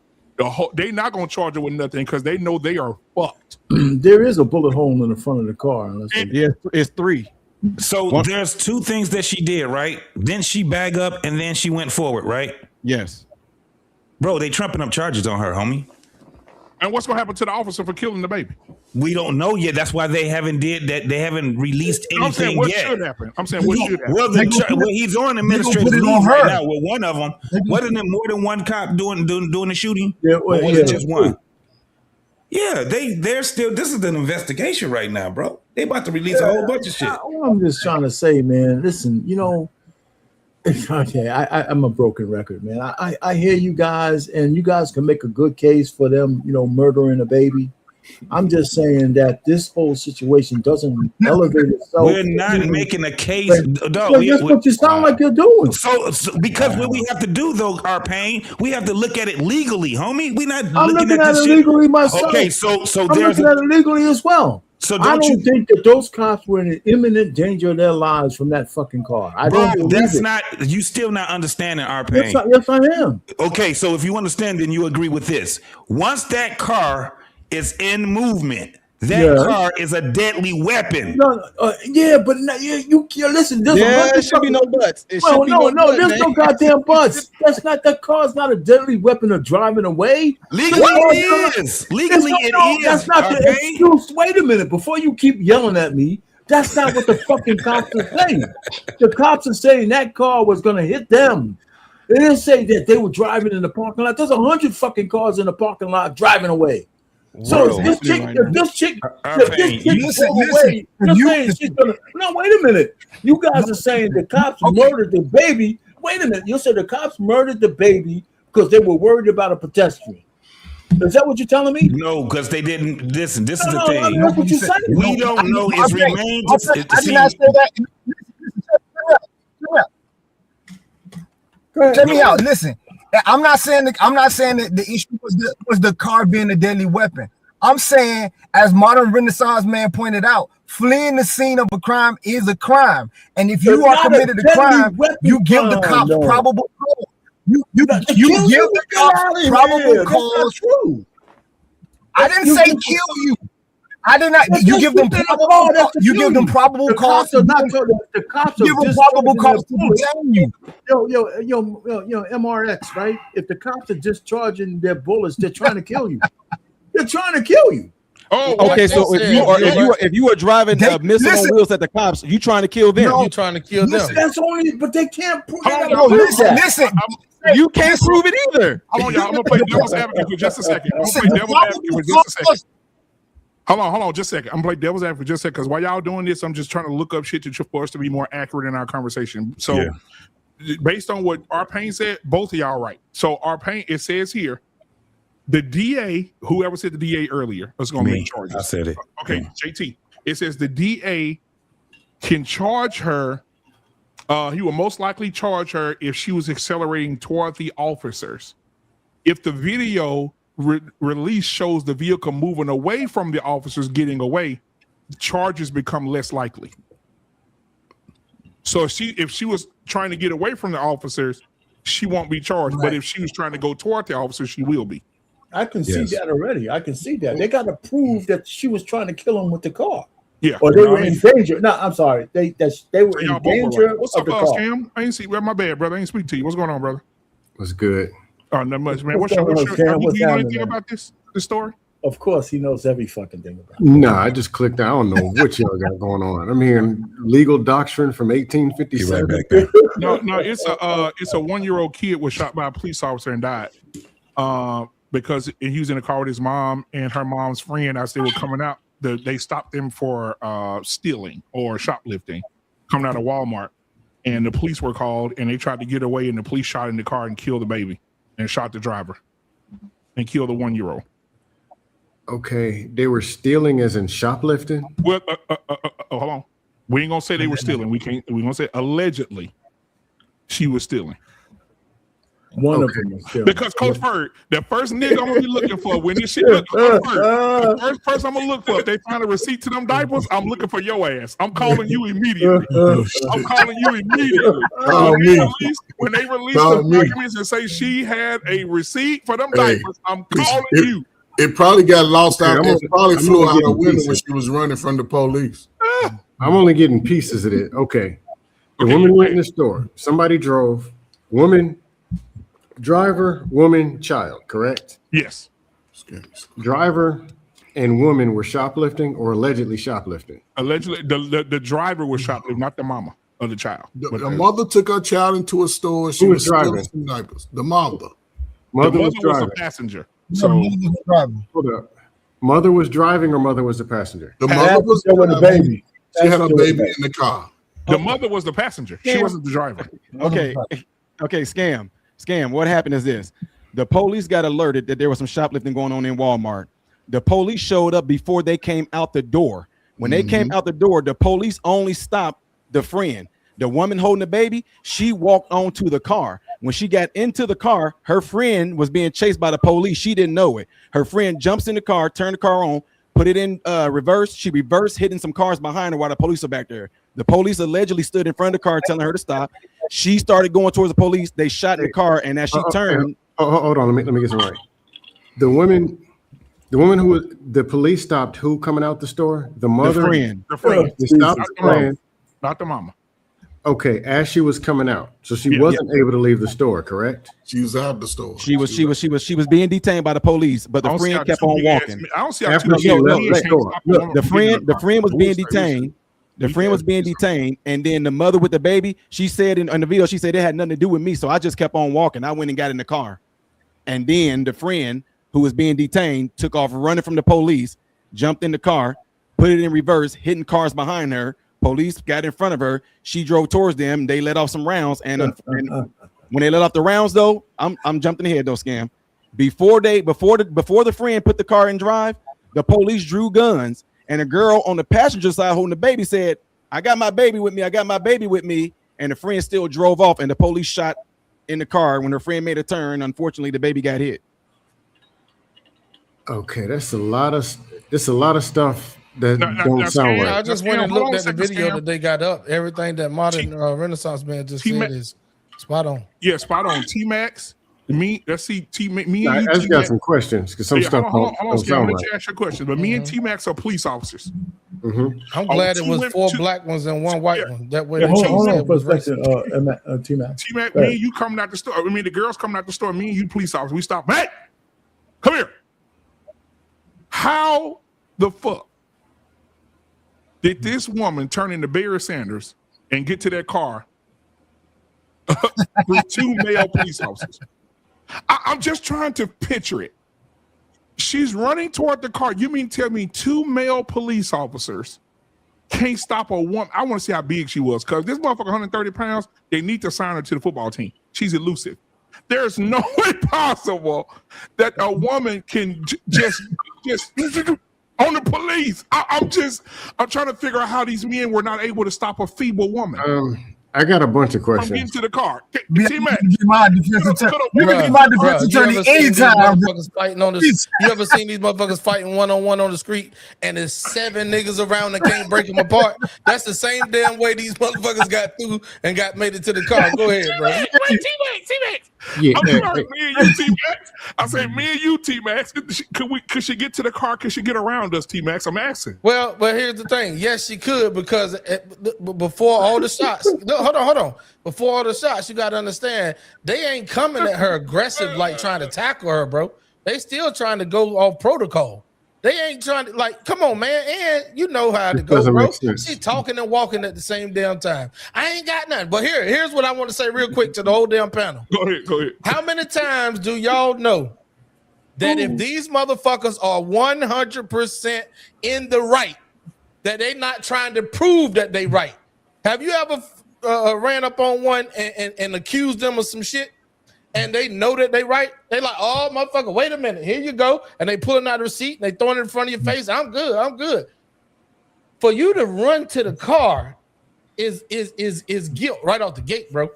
they not gonna charge her with nothing because they know they are fucked. There is a bullet hole in the front of the car. It's 3. So there's 2 things that she did, right? Then she back up and then she went forward, right? Yes. Bro, they trumping up charges on her, homie. And what's gonna happen to the officer for killing the baby? We don't know yet. That's why they haven't did that. They haven't released anything what yet. Should happen? I'm saying what should happen? Well, he's on administrative leave right now with one of them. Wasn't there more than one cop doing the shooting? Yeah, or was it just one? Yeah, they're still. This is an investigation right now, bro. They about to release a whole bunch of shit. I'm just trying to say, man. Listen, okay, I'm a broken record, man. I hear you guys, and you guys can make a good case for them, murdering a baby. I'm just saying that this whole situation doesn't elevate itself. We're not making a case. That's what you sound like you're doing. So because what we have to do, though, our pain, we have to look at it legally, homie. We're not. I'm looking at it legally myself. Okay, so I'm looking at it legally as well. So I don't think that those cops were in imminent danger of their lives from that fucking car. You still not understanding our pain. Yes, I am. Okay, so if you understand, then you agree with this. Once that car is in movement, that car is a deadly weapon. But you listen. There should be no buts. There's no goddamn buts. That's not. That car's not a deadly weapon of driving away. Legally, it is. That's not the excuse. Wait a minute. Before you keep yelling at me, that's not what the fucking cops are saying. The cops are saying that car was going to hit them. They didn't say that they were driving in the parking lot. There's 100 fucking cars in the parking lot driving away. So if this chick away, she's gonna. No, wait a minute. You guys are saying the cops murdered the baby. Wait a minute. You said the cops murdered the baby because they were worried about a pedestrian. Is that what you're telling me? No, because they didn't. Listen, this is the thing. I mean, that's what you're saying. We don't know. It's remained. I did not say that. Check me out. Listen. I'm not saying that the issue was the car being a deadly weapon. I'm saying, as modern Renaissance man pointed out, fleeing the scene of a crime is a crime. And if you are committed a crime, you give the cops probable cause. You give the cops probable cause. I didn't say kill you. I did not. You give them probable. You give them probable cause. The cops give them probable cause to detain you. Yo, MRX, right? If the cops are discharging their bullets, they're trying to kill you. They're trying to kill you. Oh, okay. So if you are driving missile on wheels at the cops, you trying to kill them? You trying to kill them? That's only, but they can't prove that. Listen. You can't prove it either. Hold on, y'all. I'm gonna play devil's advocate for just a second. Hold on, just a second. I'm playing devil's advocate for just a second because while y'all doing this, I'm just trying to look up shit for us to be more accurate in our conversation. So, based on what our pain said, both of y'all right. So, our pain, it says here, the DA, whoever said the DA earlier, was going to make charges. I said it. Okay, JT. It says the DA can charge her. He will most likely charge her if she was accelerating toward the officers. If the video release shows the vehicle moving away from the officers getting away, charges become less likely. So if she was trying to get away from the officers, she won't be charged. Right. But if she was trying to go toward the officers, she will be. I can see that already. I can see that. They got to prove that she was trying to kill him with the car. Yeah. Or they were in danger. No, I'm sorry. They were in danger. Right. What's up, Cam? I ain't see. My bad, brother. I ain't speak to you. What's going on, brother? What's good? Oh, not much, man. What's your do you know anything about this story? Of course, he knows every fucking thing about it. No, I just clicked. I don't know what y'all got going on. I'm hearing legal doctrine from 1857. Right back there. No, it's a 1-year-old kid was shot by a police officer and died. Because he was in a car with his mom and her mom's friend as they were coming out. They stopped them for stealing or shoplifting, coming out of Walmart, and the police were called and they tried to get away and the police shot in the car and killed the baby and shot the driver and killed the 1-year-old. Okay, they were stealing as in shoplifting? Well, hold on. We ain't gonna say they were stealing. We're gonna say allegedly she was stealing. One of them was stealing. Because Coach Bird, the first nigga I'm gonna be looking for when this shit the first person I'm gonna look for, if they find a receipt to them diapers, I'm looking for your ass. I'm calling you immediately. I'm calling you immediately. When they release the documents and say she had a receipt for them diapers, I'm calling you. It probably got lost out. It probably flew out the window when she was running from the police. I'm only getting pieces of it. Okay. The woman went in the store. Somebody drove. Woman, driver, woman, child, correct? Yes. Driver and woman were shoplifting or allegedly shoplifting? Allegedly, the driver was shoplifting, not the mama of the child. The mother took her child into a store. She was driving some diapers. The mother. Mother was a passenger. So hold up. Mother was driving or mother was the passenger? The mother was with the baby. She had a baby in the car. The mother was the passenger. She wasn't the driver. Okay, scam. What happened is this. The police got alerted that there was some shoplifting going on in Walmart. The police showed up before they came out the door. When they came out the door, the police only stopped the friend. The woman holding the baby, she walked onto the car. When she got into the car, her friend was being chased by the police. She didn't know it. Her friend jumps in the car, turned the car on, put it in reverse. She reversed, hitting some cars behind her while the police are back there. The police allegedly stood in front of the car, telling her to stop. She started going towards the police. They shot in the car, and as she turned, hold on, let me get some right. The woman who the police stopped, who coming out the store? The mother, the friend. They stopped the friend, not the mama. Okay, as she was coming out, so she wasn't able to leave the store, correct? She was out the store. She was being detained by the police, but the friend kept on walking. I don't see how the friend was being detained. The friend was being detained, and then the mother with the baby, she said in the video, she said it had nothing to do with me, so I just kept on walking. I went and got in the car, and then the friend who was being detained took off running from the police, jumped in the car, put it in reverse, hitting cars behind her. Police got in front of her. She drove towards them. They let off some rounds, and when they let off the rounds, though, I'm jumping ahead though, scam. Before the friend put the car in drive, the police drew guns, and a girl on the passenger side holding the baby said, "I got my baby with me. I got my baby with me." And the friend still drove off, and the police shot in the car. When her friend made a turn, unfortunately, the baby got hit. Okay, that's a lot of stuff. That don't sound right. I just went and looked at the video that they got up. Everything that modern Renaissance man just said is spot on. Yeah, spot on. T-Max, let's see. I just got some questions because some stuff don't sound right. Let you ask your question. But me and T-Max are police officers. I'm glad it was 4 black ones and 1 white one. That way, hold on for a second, T-Max. T-Max, me and you coming out the store. I mean, the girls coming out the store. Me and you, police officers. We stop. Hey, come here. How the fuck did this woman turn into Barry Sanders and get to that car with 2 male police officers? I'm just trying to picture it. She's running toward the car. You mean tell me 2 male police officers can't stop a woman? I want to see how big she was, because this motherfucker 130 pounds, they need to sign her to the football team. She's elusive. There's no way possible that a woman can just on the police. I'm trying to figure out how these men were not able to stop a feeble woman. I got a bunch of questions. I'm getting to the car. T-Mac. My defense attorney anytime. You ever seen these motherfuckers fighting one-on-one on the street and there's 7 niggas around that can't break them apart? That's the same damn way these motherfuckers got through and made it to the car. Go ahead, bro. T-Max. Yeah, I'm sorry, me and you, T-Max. I said, me and you, T-Max. Could she get to the car? Could she get around us, T-Max? I'm asking. Well, but here's the thing. Yes, she could, because before all the shots, hold on. Before all the shots, you got to understand, they ain't coming at her aggressive, like trying to tackle her, bro. They still trying to go off protocol. They ain't trying to, like, come on, man. And you know how to go, bro. She's talking and walking at the same damn time. I ain't got nothing. But here's what I want to say real quick to the whole damn panel. Go ahead. How many times do y'all know that if these motherfuckers are 100% in the right, that they not trying to prove that they right? Have you ever ran up on one and accused them of some shit, and they know that they right? They like, oh, motherfucker, wait a minute, here you go. And they pulling out a receipt, and they throwing it in front of your face. I'm good. For you to run to the car is guilt right off the gate, bro.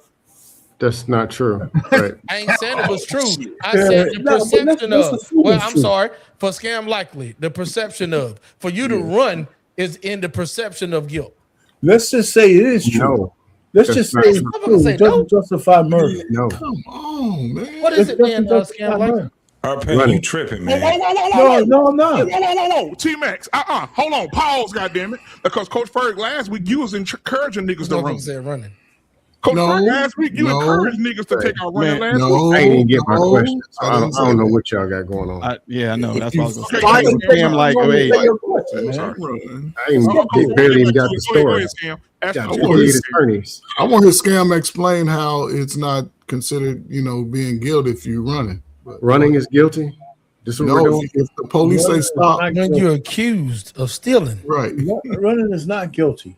That's not true. Right. I ain't saying it was true. I said the perception of. Well, I'm sorry. For scam likely, the perception of. For you to run is in the perception of guilt. Let's just say it is true. No, let's just say it's true. It doesn't justify murder. No. Come on, man. What is it then, scam likely? You tripping, man. No, I'm not. Whoa. T-Max, hold on. Pause, goddammit. Because Coach Ferg last week, you was encouraging niggas to run. Said running. Coach Ferg last week, you encouraged niggas to take out running last week. I didn't even get my question. So I don't know what y'all got going on. I know. That's what I was going to say. Scam like, wait. I barely even got the story. I want his scam explain how it's not considered, being guilty if you're running. Running is guilty? This is what we're doing? If the police say stop. When you're accused of stealing. Right. Running is not guilty.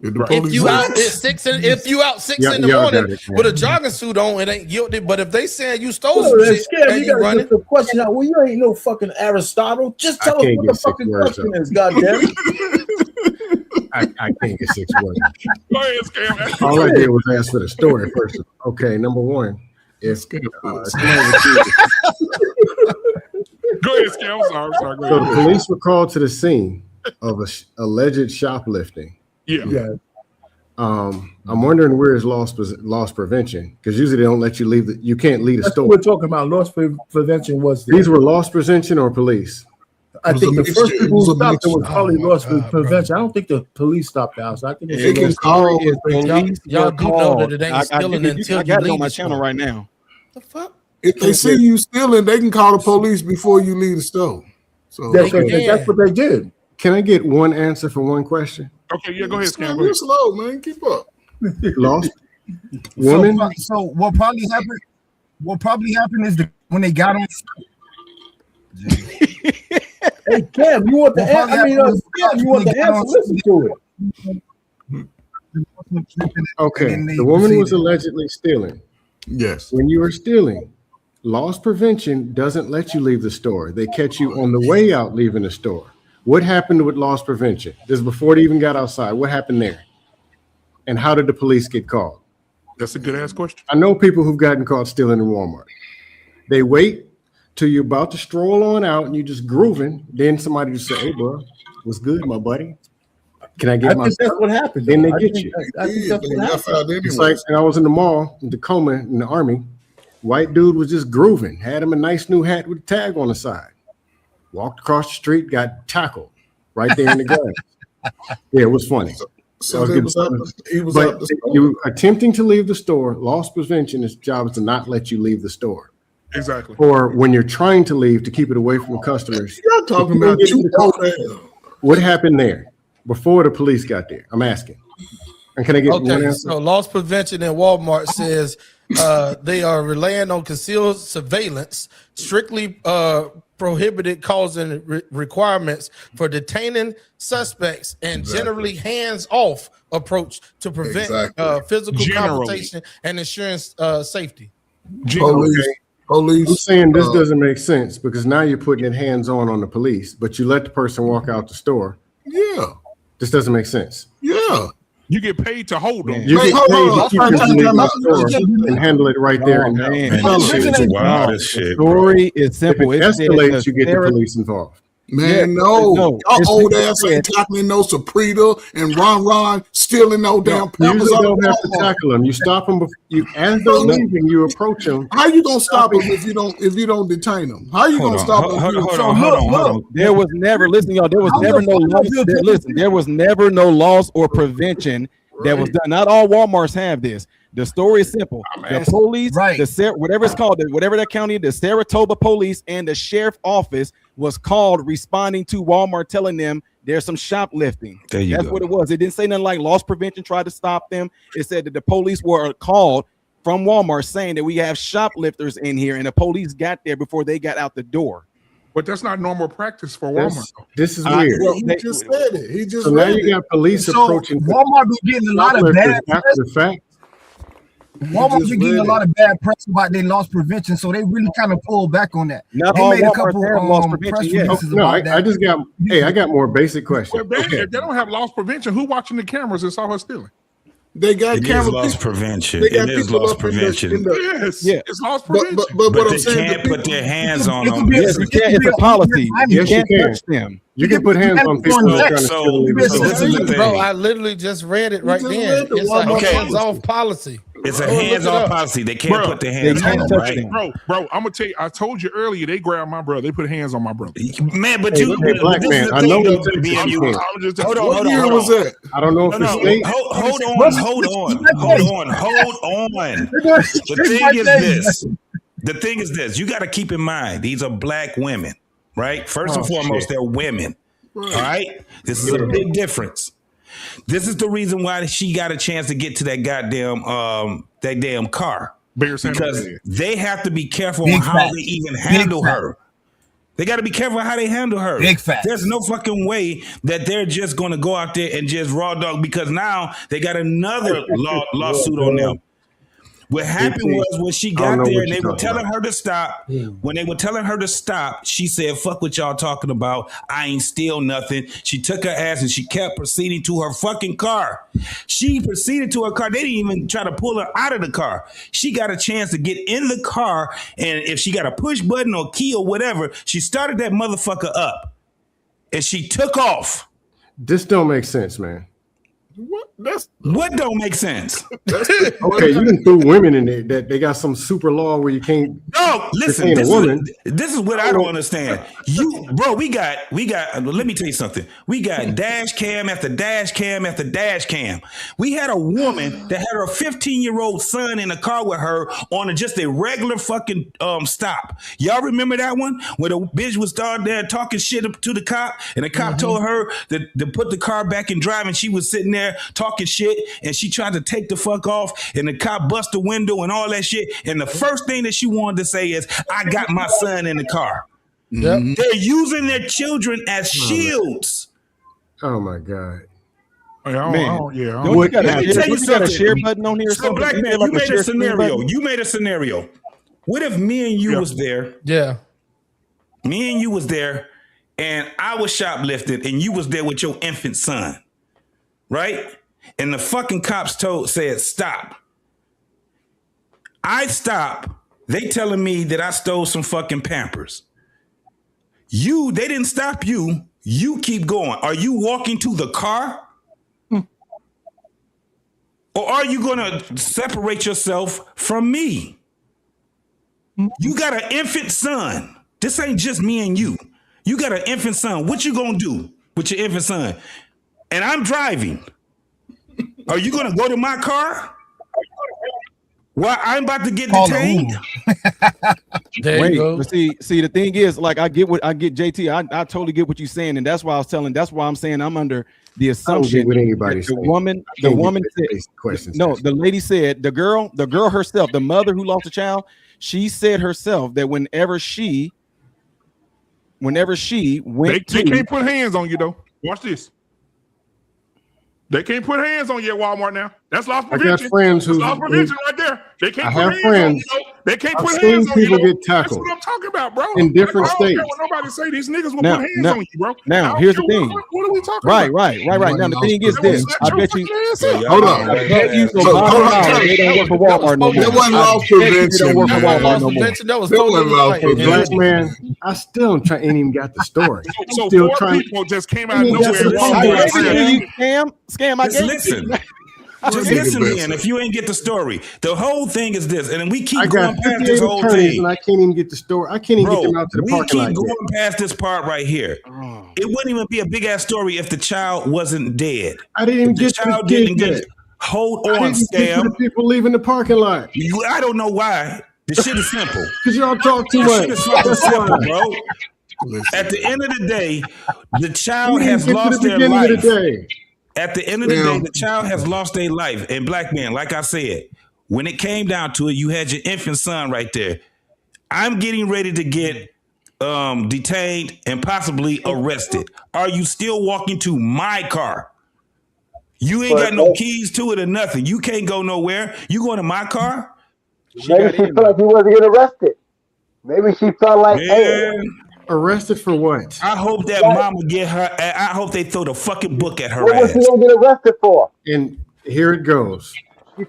If you out at 6 in the morning with a jogging suit on, it ain't guilty. But if they saying you stole some shit and you running, the question out. Well, you ain't no fucking Aristotle. Just tell us what the fucking question is. Goddamn it. I can't get 6 words. Go ahead, Scam. All I did was ask for the story first. Okay, number one. Go ahead, Scam. I'm sorry. So the police were called to the scene of alleged shoplifting. Yeah. I'm wondering where is loss prevention, because usually they don't let you leave. You can't leave a store. We're talking about loss prevention. These were loss prevention or police? I think the first people who stopped it was probably loss prevention. I don't think the police stopped the house. I think y'all do know that it ain't stealing until I got it on my channel right now. The fuck? If they see you stealing, they can call the police before you leave the store. So that's what they did. Can I get one answer for one question? Okay, yeah, go ahead, Scam. You're slow, man. Keep up. Lost woman. So what probably happened? What probably happened is when they got on. Hey, Cam, you want the answer? I mean, Cam, you want the answer? Listen to it. Okay, the woman was allegedly stealing. Yes. When you are stealing, loss prevention doesn't let you leave the store. They catch you on the way out leaving the store. What happened with loss prevention? This is before they even got outside. What happened there? And how did the police get called? That's a good ass question. I know people who've gotten caught stealing in Walmart. They wait till you're about to stroll on out and you're just grooving. Then somebody just say, "Hey, bro, what's good, my buddy? Can I get my stuff?" That's what happened. Then they get you. I think that's what happened. It's like, and I was in the mall in Tacoma in the Army. White dude was just grooving. Had him a nice new hat with a tag on the side. Walked across the street, got tackled right there in the grass. Yeah, it was funny. So he was out the store. You attempting to leave the store, loss prevention, its job is to not let you leave the store. Exactly. Or when you're trying to leave, to keep it away from customers. You're talking about what happened there before the police got there? I'm asking. And can I get one answer? So loss prevention in Walmart says They are relying on concealed surveillance, strictly prohibited causing requirements for detaining suspects, and generally hands-off approach to prevent physical confrontation and ensuring safety. Police. I'm saying this doesn't make sense because now you're putting it hands-on the police, but you let the person walk out the store. Yeah. This doesn't make sense. Yeah. You get paid to hold them. You get paid to keep them in the store and handle it right there. The story is simple. If it escalates, you get the police involved. Man, no. Your old ass ain't tackling no Saprita and Ron stealing no damn peppers. You don't have to tackle them. You stop them. As they're leaving, you approach them. How you gonna stop them if you don't detain them? How you gonna stop them? Hold on. There was never, listen, y'all. There was never no loss. Listen, there was never no loss or prevention that was done. Not all Walmarts have this. The story is simple. The police, whatever it's called, whatever that county, the Senatobia police and the sheriff office was called responding to Walmart telling them there's some shoplifting. That's what it was. It didn't say nothing like loss prevention tried to stop them. It said that the police were called from Walmart saying that we have shoplifters in here, and the police got there before they got out the door. But that's not normal practice for Walmart. This is weird. He just said it. He just now you got police approaching. Walmart be getting a lot of bad after the fact. Walmart be getting a lot of bad press about their loss prevention, so they really kind of pulled back on that. Not they all made a Walmart couple have loss prevention. No, I just got. Hey, I got more basic questions. Well, if they don't have loss prevention, who watching the cameras and saw her stealing? They got cameras. Loss prevention. It is loss prevention. Yes, it's loss prevention. But what they I'm saying, can't put their hands on them. Yes, you can. It's a policy. You can't touch them. You can put hands on people. Bro, I literally just read it right then. It's a hands-off policy. It's a hands-off policy. They can't put their hands on them, right? Bro, I'm gonna tell you. I told you earlier. They grabbed my brother. They put hands on my brother. Man, but you, black man. I know what Hold on. I don't know if it's state. Hold on. The thing is this. You got to keep in mind these are black women, right? First and foremost, they're women. All right. This is a big difference. This is the reason why she got a chance to get to that goddamn damn car. Because they have to be careful on how they even handle her. They got to be careful how they handle her. There's no fucking way that they're just going to go out there and just raw dog because now they got another lawsuit on them. What happened was when she got there and they were telling her to stop, when they were telling her to stop, she said, fuck what y'all talking about. I ain't steal nothing. She took her ass and she kept proceeding to her fucking car. She proceeded to her car. They didn't even try to pull her out of the car. She got a chance to get in the car. And if she got a push button or key or whatever, she started that motherfucker up and she took off. This don't make sense, man. What don't make sense? Okay, you can throw women in there that they got some super law where you can't. No, listen. This is what I don't understand. We got. Let me tell you something. We got dash cam after dash cam after dash cam. We had a woman that had her 15-year-old son in the car with her on just a regular fucking stop. Y'all remember that one where the bitch was down there talking shit to the cop, and the cop told her to put the car back in drive, and she was sitting there talking shit, and she tried to take the fuck off, and the cop bust the window and all that shit, and the first thing that she wanted to say is, I got my son in the car. Yep. They're using their children as shields. Oh my God. Don't you got a share button on here? So black man, you made a scenario. You made a scenario. What if me and you was there? Yeah. Me and you was there, and I was shoplifting, and you was there with your infant son. Right? And the fucking cops said, stop. I stop. They telling me that I stole some fucking Pampers. They didn't stop you. You keep going. Are you walking to the car? Or are you going to separate yourself from me? You got an infant son. This ain't just me and you. You got an infant son. What you going to do with your infant son? And I'm driving. Are you going to go to my car? Well, I'm about to get detained. There you go. See, the thing is, like, I get JT. I totally get what you're saying, and that's why I'm saying I'm under the assumption what anybody the woman said, no, the lady said, the girl herself, the mother who lost the child, she said herself that whenever she went they can't put hands on you though. Watch this. They can't put hands on you at Walmart now. That's loss prevention. I got friends who loss prevention right there. They can't put hands on you. They can't I've put seen hands on people you. get tackled. That's what I'm talking about, bro. In different I don't states. care what nobody say. These niggas will put hands on you, bro. Now, here's the thing. What are we talking Right. about? Now, the thing is this. I bet you. Hold on. I bet you they don't work for Walmart no more. That wasn't loss prevention. They don't work for Walmart no more. That was totally Black man, I still ain't even got the story. So Still four trying. people just came out of Scam, I Just gave listen. Just listen, man. If you ain't get the story, the whole thing is this, and we keep I going got past 58 this whole attorneys thing. and I can't even get the story. I can't even get them out to the parking lot. We keep yet. going past this part right here. It wouldn't even be a big ass story if the child wasn't dead. I didn't even get the child to the didn't kid get. Hold I on, didn't get to Scam. the people leaving the parking lot. I don't know why. The shit is simple. Because y'all talk too The much. shit is fucking That's simple, why. bro. At the end of the day, the We child didn't has get to lost the their beginning life. of the day. At the end of the day, the child has lost their life. And black man, like I said, when it came down to it, you had your infant son right there. I'm getting ready to get detained and possibly arrested. Are you still walking to my car? You ain't got no keys to it or nothing. You can't go nowhere. You going to my car? Maybe she felt like he wasn't getting arrested. Maybe she felt like, hey. Arrested for what? I hope that mama get her. I hope they throw the fucking book at her What was ass. he gonna get arrested for? And here it goes.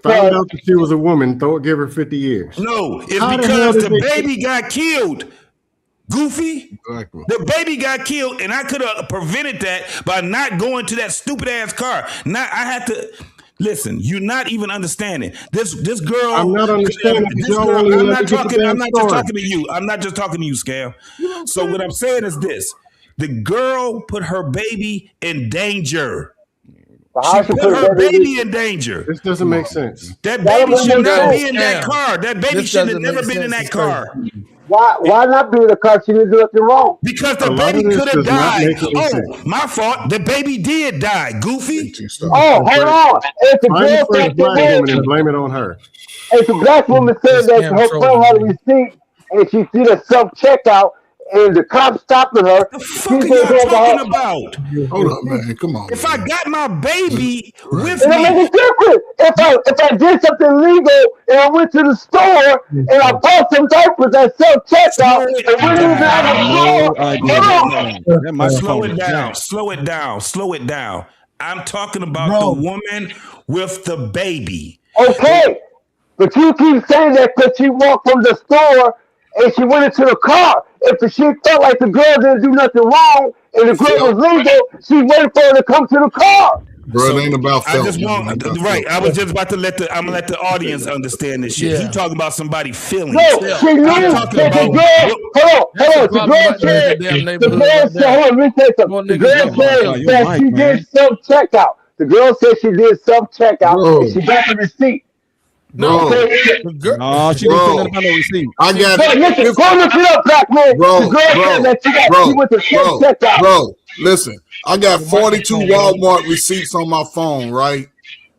Found out that she was a woman, give her 50 years. No, it's How the because hell the did they- baby got killed. Goofy. Exactly. The baby got killed, and I could have prevented that by not going to that stupid ass car. Not I had to listen. You're not even understanding this girl. I'm not understanding. This Y'all girl, only I'm let not me get the talking. damn I'm not just story. talking to you. I'm not just talking to you, Scam. So what I'm saying is this: the girl put her baby in danger. She put her baby in danger. This doesn't make sense. That baby should not be in that car. That baby should have never been in that car. Why not be in the car? She didn't do nothing wrong. Because the baby could have died. Oh, my fault. The baby did die. Goofy. Oh, hold on. If the Find girl the said first black woman and blame it on her. if the black woman said that her friend had a receipt and she did a self-checkout and the cop stopped her, what the fuck are y'all talking about? Hold up, man. Come on. If I got my baby with it don't me, make a difference. If I did something legal and I went to the store and I bought some diapers at self-checkout and went in the store, slow it down. I'm talking about the woman with the baby. okay. But you keep saying that because she walked from the store and she went into the car. If she felt like the girl didn't do nothing wrong and the girl was legal, she waited for her to come to the car. Bro, it ain't about I just want I was just about to let the audience understand this shit. Yeah. He talking about somebody feeling. No, she knew that the girl. Hold on. The girl said, hold on, let me say something. The girl said that she did self-checkout. The girl said she did self-checkout and she got the receipt. No, she didn't say nothing about no receipt. I got Listen, go look it up, black man. The girl said that she went to self-checkout. Bro, listen, I got 42 Walmart receipts on my phone, right?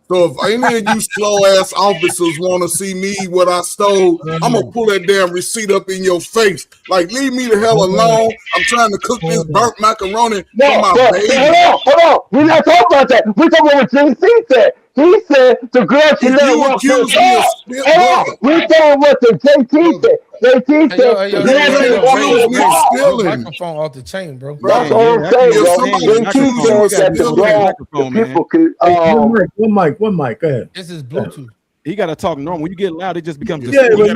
So if any of you slow ass officers want to see me what I stole, I'm gonna pull that damn receipt up in your face. Like, leave me the hell alone. I'm trying to cook this burnt macaroni for my baby. Hold on. We're not talking about that. We're talking about what JC said. He said the girl should If let you walk accuse to me of the spit, car. brother. We're saying what the JT said. JT said the girl should walk to the car. stealing. Microphone off the chain, bro. That's all I'm saying, bro. JT said that the people could. One mic. Go ahead. This is Bluetooth. He got to talk normal. When you get loud, it just becomes. Yeah, Take that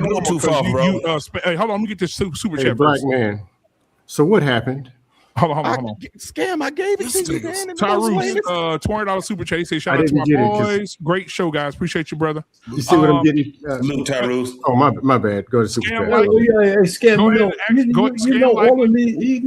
Bluetooth off, bro. Hey, hold on. Let me get this super chat. Black man. So what happened? Hold on. Scam, I gave it to you, man. Tyrese, $20 super chat. He said, shout out to my boys. Great show, guys. Appreciate you, brher. You see what I'm getting? Tyrese. Oh, my bad. Go to super chat. Scam. You know all of me. He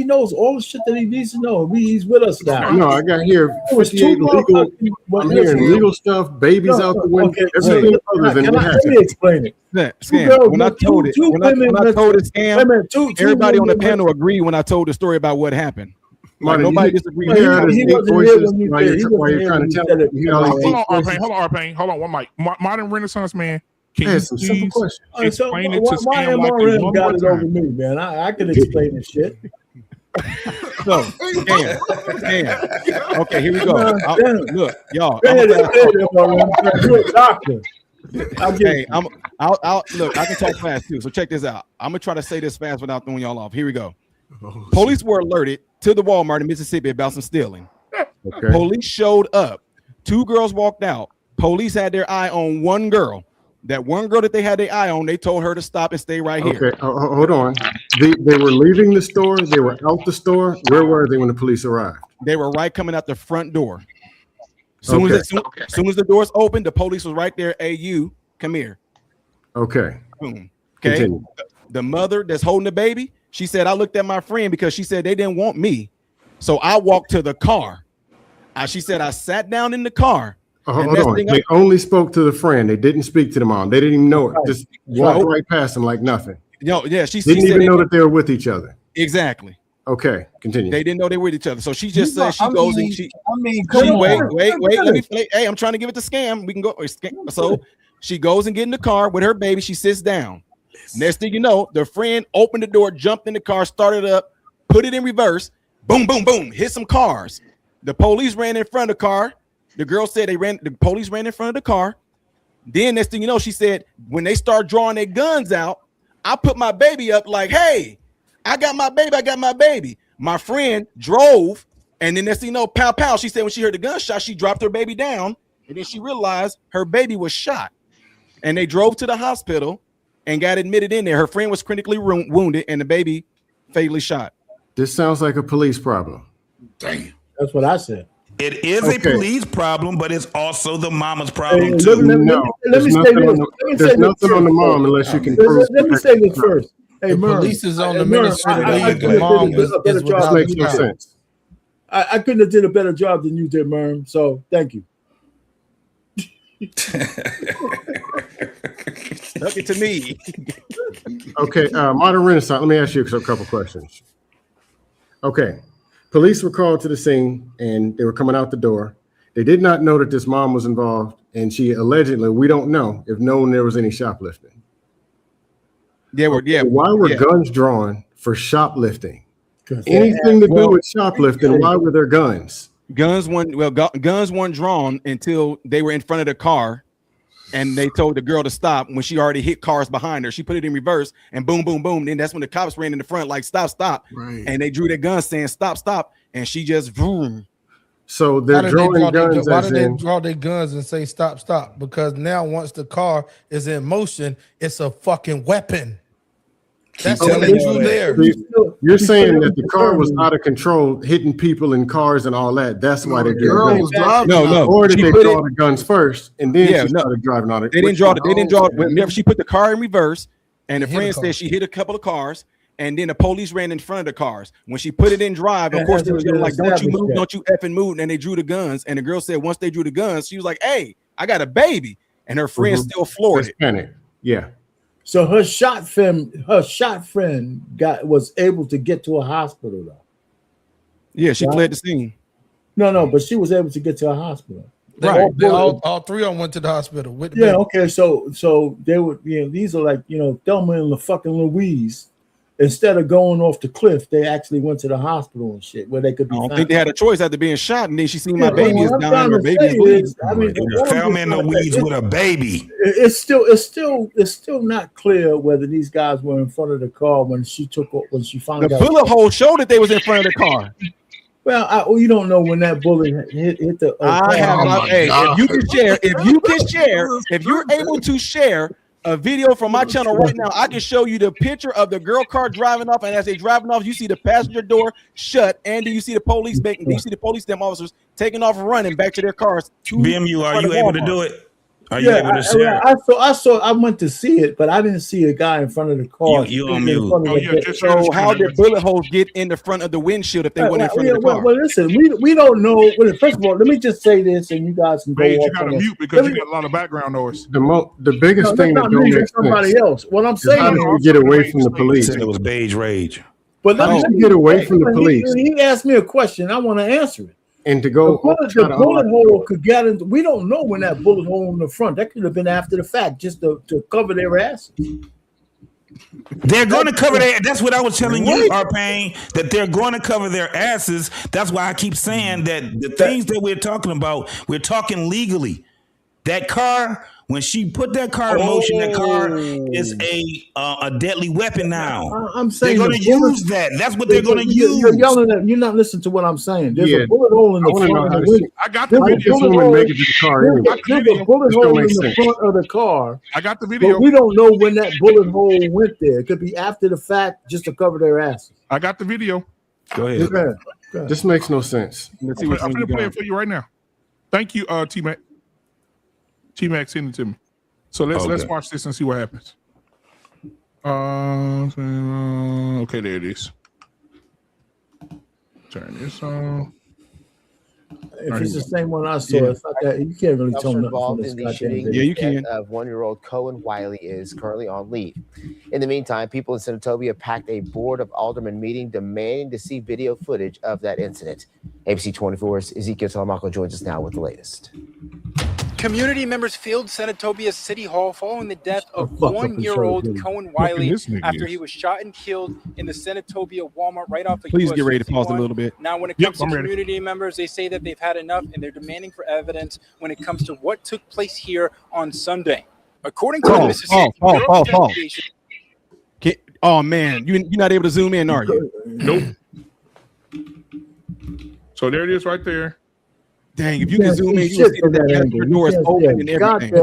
knows all the shit that he needs to know. He's with us now. No, I got here 58 legal. I'm hearing legal stuff, babies out the window, everything other than what let me happened. explain it. Scam. When I told it, Scam, everybody on the panel agreed when I told the story about what happened. Like, nobody disagrees. He wasn't here when you said it. Hold on, Arpain. Hold on, one mic. Modern Renaissance man. Can you some simple question. Explain it to why Scam like MRM one got more it time? over me, man? I can explain this shit. So, Scam. Okay, here we go. Look, y'all. You're a doctor. Hey, look, I can talk fast too. So check this out. I'm gonna try to say this fast without throwing y'all off. Here we go. Police were alerted to the Walmart in Mississippi about some stealing. Okay. Police showed up. 2 girls walked out. Police had their eye on one girl. That one girl that they had their eye on, they told her to stop and stay right here. Okay, hold on. They were leaving the store. They were out the store. Where were they when the police arrived? They were right coming out the front door. Soon as the doors opened, the police was right there. Hey, you, come here. Okay. Boom. Okay. Continue. The mother that's holding the baby, she said, I looked at my friend because she said they didn't want me. So I walked to the car. She said, I sat down in the car. Hold on. They only spoke to the friend. They didn't speak to the mom. They didn't even know it. Just walked right past them like nothing. Yeah, she didn't even know that they were with each other. Exactly. Okay, continue. They didn't know they were with each other. So she just said wait, let me play. Hey, I'm trying to give it to Scam. We can go. So she goes and get in the car with her baby. She sits down. Next thing you know, the friend opened the door, jumped in the car, started up, put it in reverse. Boom, boom, boom. Hit some cars. The police ran in front of the car. The girl said the police ran in front of the car. Then next thing you know, she said, when they start drawing their guns out, I put my baby up like, hey, I got my baby. My friend drove, and then next thing you know, pow, pow. She said when she heard the gunshot, she dropped her baby down, and then she realized her baby was shot. And they drove to the hospital and got admitted in there. Her friend was critically wounded, and the baby fatally shot. This sounds like a police problem. Damn. That's what I said. It is a police problem, but it's also the mama's problem Hey, too. Let me say this. There's nothing on the mom unless you can prove. Let me say this first. Hey, The police is on the ministry to leave. The mom is without Makes no a child. sense. I couldn't have did a better job than you did, Merm. So thank you. Look it to me. Okay, Modern Renaissance. Let me ask you a couple questions. Okay, police were called to the scene and they were coming out the door. They did not know that this mom was involved, and she allegedly, we don't know if known there was any shoplifting. Why were guns drawn for shoplifting? Anything to do with shoplifting? Why were there guns? Guns weren't drawn until they were in front of the car, and they told the girl to stop when she already hit cars behind her. She put it in reverse, and boom, boom, boom. Then that's when the cops ran in the front, like stop, stop, and they drew their guns saying stop, stop, and she just boom. So they're drawing guns. Why did they draw their guns and say stop, stop? Because now once the car is in motion, it's a fucking weapon. That's what they drew there. You're saying that the car was out of control, hitting people in cars and all that. That's why they did it. No. Or did they draw the guns first and then she started driving on it? They didn't draw it. They didn't draw it. Whenever she put the car in reverse, and the friend said she hit a couple of cars, and then the police ran in front of the cars. When she put it in drive, of course, they were like, don't you move, don't you effing move. And they drew the guns. And the girl said once they drew the guns, she was like, hey, I got a baby. And her friend still floored it. Yeah. So her shot friend was able to get to a hospital though. Yeah, she fled the scene. No, but she was able to get to a hospital. Right. All three of them went to the hospital with the baby. Okay. So they were, these are like, Thelma and fucking Louise. Instead of going off the cliff, they actually went to the hospital and shit where they could be. I don't think they had a choice after being shot, and then she seen my baby is dying. Her baby is bleeding. I mean, Thelma in the weeds with a baby. It's still not clear whether these guys were in front of the car when she found out. The bullet hole showed that they was in front of the car. Well, you don't know when that bullet hit the. If you're able to share a video from my channel right now, I can show you the picture of the girl car driving off, and as they driving off, you see the passenger door shut, and then you see the police them officers taking off and running back to their cars. BMU, are you able to do it? Are you able to share? I went to see it, but I didn't see a guy in front of the car. You on mute. So how did bullet holes get in the front of the windshield if they went in front of the car? Well, listen, we don't know. Well, first of all, let me just say this, and you guys can go. You got to mute because you got a lot of background noise. The biggest thing that don't make somebody sense. What I'm saying is how do you get away from the police? It was beige rage. But let me get away from the police. He asked me a question. I want to answer it. And to go, the bullet hole could get into. We don't know when that bullet hole in the front. That could have been after the fact, just to cover their asses. They're going to cover their. That's what I was telling you, Arpain, that they're going to cover their asses. That's why I keep saying that the things that we're talking about, we're talking legally. That car, when she put that car in motion, that car is a deadly weapon now. I'm saying they're going to use that. That's what they're going to use. You're yelling at. You're not listening to what I'm saying. There's a bullet hole in the front. I got the video. There's a bullet hole in the front of the car. I got the video. But we don't know when that bullet hole went there. It could be after the fact, just to cover their asses. I got the video. Go ahead. Go ahead. This makes no sense. Let's see I'm going to play it for you right now. Thank you, T-Mac. T-Mac sent it to me. So let's watch this and see what happens. Okay, there it is. Turn this on. If it's the same one I saw, it's not that you can't really tell nothing from this goddamn. Yeah, you can. Of 1-year-old Kohen Wiley is currently on leave. In the meantime, people in Senatobia packed a board of aldermen meeting demanding to see video footage of that incident. ABC 24's Ezekiel Telemaco joins us now with the latest. Community members filled Senatobia's City Hall following the death of 1-year-old Kohen Wiley after he was shot and killed in the Senatobia Walmart right off the Please get ready to pause a little bit. Now, when it comes to community members, they say that they've had enough and they're demanding for evidence when it comes to what took place here on Sunday. According to the Mississippi Bureau of Investigation. Oh, man. You're not able to zoom in, are you? Nope. So there it is right there. Dang, if you can zoom in, you will see that the door is open and everything.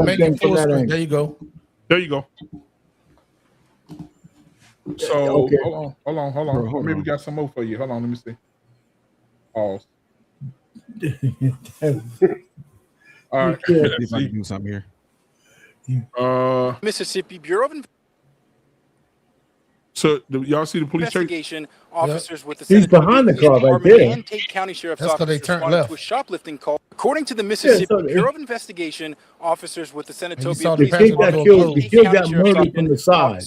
There you go. There you go. So hold on. Maybe we got some more for you. Hold on, let me see. Pause. All right. See if I can do something here. Mississippi Bureau of Investigation. So y'all see the police investigation officers with the He's behind the car right there. And Tate County Sheriff's Office responded to a shoplifting call. According to the Mississippi Bureau of Investigation, officers with the Senatobia the kid got murdered from the side.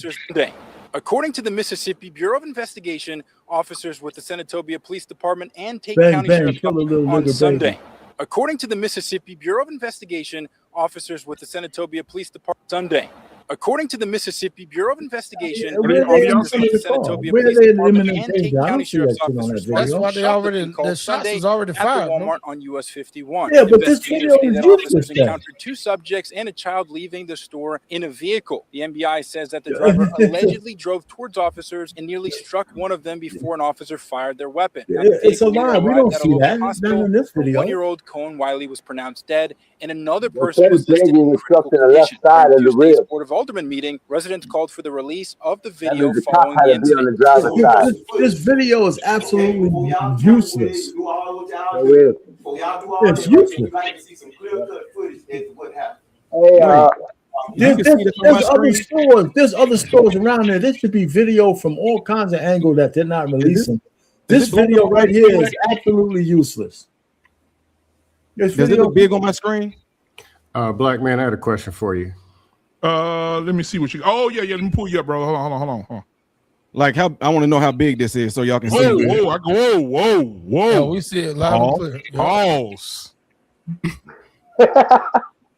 According to the Mississippi Bureau of Investigation, officers with the Senatobia Police Department and Tate County Sheriff's Office on Sunday. According to the Mississippi Bureau of Investigation, officers with the Senatobia Police Department Sunday. According to the Mississippi Bureau of Investigation, officers with the Senatobia Police Department and Tate County Sheriff's Office. That's why they already the shots is already fired. At the Walmart on US 51. Yeah, but this video is officers encountered 2 subjects and a child leaving the store in a vehicle. The MBI says that the driver allegedly drove towards officers and nearly struck one of them before an officer fired their weapon. It's a lie. We don't see that. It's not in this video. 1-year-old Kohen Wiley was pronounced dead, and another person was listed in critical condition. Side of the rib. Board of Alderman meeting. Residents called for the release of the video following the incident. This video is absolutely useless. It's useless. There's other stores around there. There should be video from all kinds of angles that they're not releasing. This video right here is absolutely useless. Does it look big on my screen? Black man, I had a question for you. Let me see what you. Oh yeah. Let me pull you up, bro. Hold on. Like how I want to know how big this is, so y'all can see. Whoa! Yeah, we see it live and clear. Pause.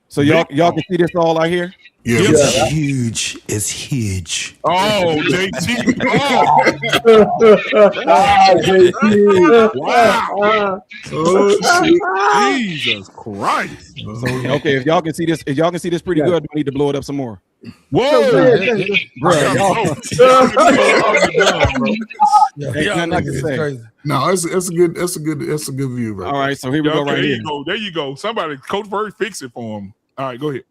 So y'all can see this all out here. Yeah, it's huge. It's huge. Oh, JT. Wow. Oh, Jesus Christ. Okay, if y'all can see this pretty good, we need to blow it up some more. Whoa, No, that's a good view, right? All right, so here we go. Right here. There you go. Somebody, Coach Bird, fix it for him. All right, go ahead.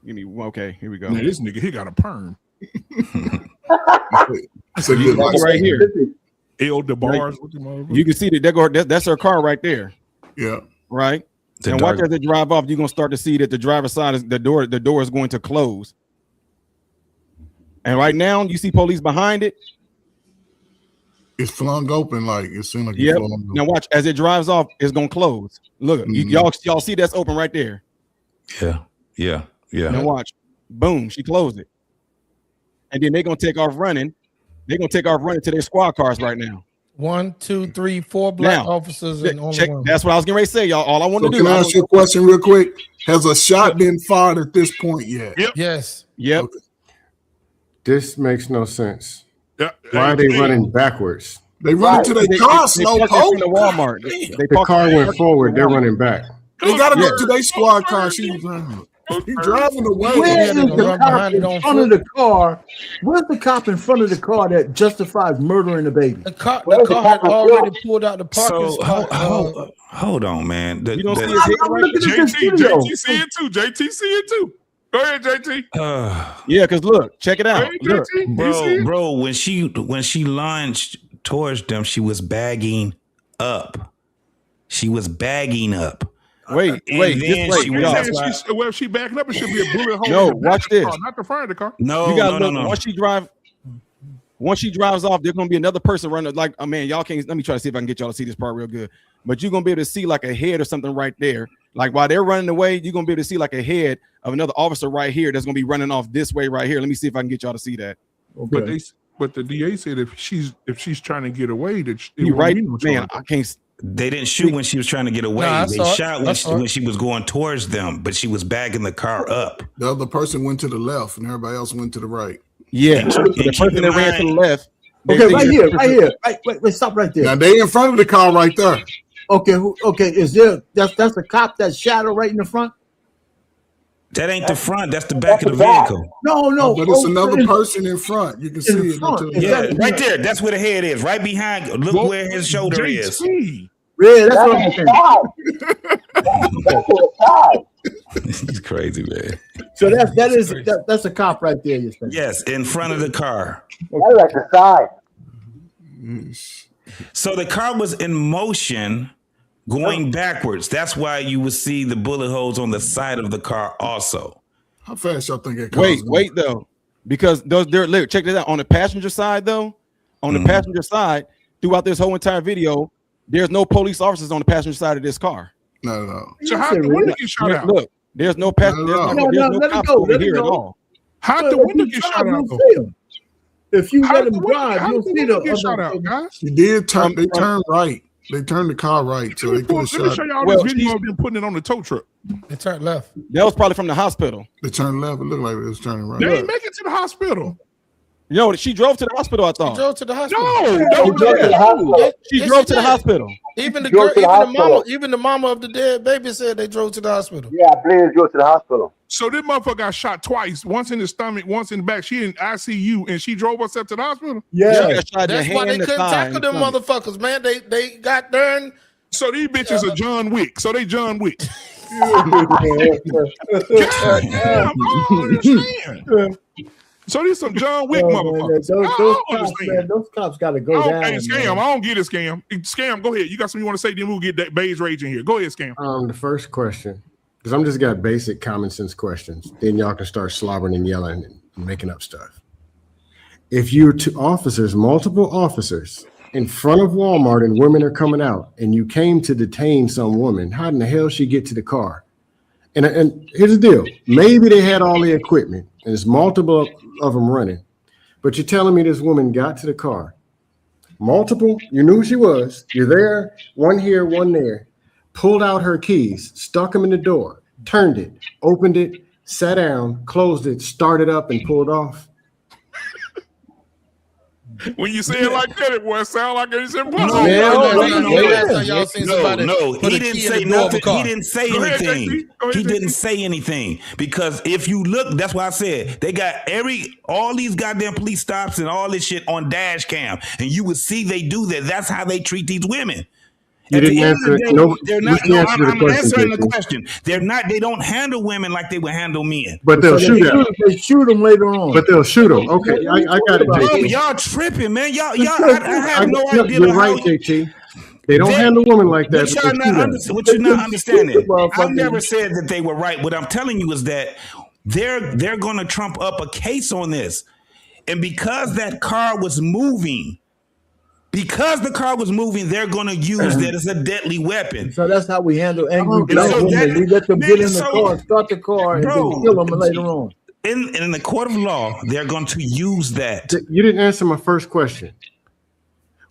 Okay, here we go. Man, this nigga, he got a perm. That's a good right here. El DeBars. You can see that that's her car right there. Yeah. Right. And watch as they drive off, you're gonna start to see that the driver's side is the door is going to close. And right now, you see police behind it. It's flung open, like it seems like. Yep. Now watch as it drives off, it's gonna close. Look, y'all see that's open right there. Yeah. Now watch, boom, she closed it. and then they're gonna take off running. They're gonna take off running to their squad cars right now. 1, 2, 3, 4 black Now, officers and only check. one. That's what I was getting ready to say, y'all. All I want to do. Can I ask you a question real quick? Has a shot been fired at this point yet? Yep. Yes. Yep. Okay. This makes no sense. Yeah. Why are they running backwards? They run into their car, slow parked in the Walmart. The car went forward. They're running back. They got to go to their squad car. She's driving. He's driving away. Where is the cop in front of the car? Where's the cop in front of the car that justifies murdering the baby? The car had already pulled out the parking spot. Hold on, man. You don't see his head right? JT see it too. JT see it too. Go ahead, JT. Yeah, because look, check it out. Hey, Look. Bro, when she lunged towards them, she was bagging up. She was bagging up. Wait. Well, she backing up, it should be a bullet hole. No, in the back watch of the this. car, not the front of the car. No. Once she drives off, there's gonna be another person running. Like, oh man, y'all can't. Let me try to see if I can get y'all to see this part real good. But you're gonna be able to see like a head or something right there. Like while they're running away, you're gonna be able to see like a head of another officer right here that's gonna be running off this way right here. Let me see if I can get y'all to see that. Okay. But the DA said if she's trying to get away, that you're right, man. I can't. They didn't shoot when she was trying to get away. No, they shot when she was going towards them, but she was bagging the car up. The other person went to the left, and everybody else went to the right. Yeah, the person that ran to the left. Okay, right here. Wait, stop right there. Now they in front of the car right there. Okay, is there? That's a cop that's shadow right in the front. That ain't the front. That's the back of the vehicle. No. But it's another person in front. You can see it. Yeah, right there. That's where the head is. Right behind. Look where his shoulder is. Yeah, that's what I'm saying. He's crazy, man. So that's a cop right there. You're saying? Yes, in front of the car. That's like the side. So the car was in motion, going backwards. That's why you would see the bullet holes on the side of the car also. How fast y'all think it goes? Wait though, because check this out. On the passenger side though, the passenger side, throughout this whole entire video, there's no police officers on the passenger side of this car. No. So how the window get shot out? Look, there's no passenger. There's no cops over here at all. How the window get shot out? If you let him drive, you'll see the get shot out, guys. She did turn. They turned right. They turned the car right, so they could have shot. Let me show y'all this video of them putting it on the tow truck. They turned left. That was probably from the hospital. They turned left. It looked like it was turning right. They didn't make it to the hospital. No, she drove to the hospital. I thought. She drove to the hospital. She drove to the hospital. Even the girl, even the mama of the dead baby said they drove to the hospital. Yeah, I believe they drove to the hospital. So this motherfucker got shot twice, once in the stomach, once in the back. She in ICU, and she drove herself to the hospital. Yeah, that's why they couldn't tackle them motherfuckers, man. They got done. So these bitches are John Wick. So they John Wick. So these some John Wick motherfuckers. Those cops got to go down. Hey, Scam, I don't get it, Scam. Scam, go ahead. You got something you want to say? Then we'll get that beige rage in here. Go ahead, Scam. The first question, because I'm just got basic common sense questions. Then y'all can start slobbering and yelling and making up stuff. If you're two officers, multiple officers in front of Walmart and women are coming out, and you came to detain some woman, how in the hell she get to the car? And here's the deal. Maybe they had all the equipment and there's multiple of them running, but you're telling me this woman got to the car. Multiple, you knew who she was. You're there, one here, one there. Pulled out her keys, stuck them in the door, turned it, opened it, sat down, closed it, started up and pulled off. When you say it like that, it boy sound like it's impossible. No, he didn't say nothing. He didn't say anything. He didn't say anything because if you look, that's why I said they got all these goddamn police stops and all this shit on dash cam, and you would see they do that. That's how they treat these women. You didn't answer. I'm answering the question. They're not. They don't handle women like they would handle men. But they'll shoot them. They shoot them later on. But they'll shoot them. Okay, I got it. Bro, y'all tripping, man. Y'all. I have no idea. You're right, JT. They don't handle women like that. What you're not understanding. I never said that they were right. What I'm telling you is that they're going to trump up a case on this, and because that car was moving. Because the car was moving, they're going to use that as a deadly weapon. So that's how we handle angry black women. We let them get in the car, start the car, and then kill them later on. in the court of law, they're going to use that. You didn't answer my first question.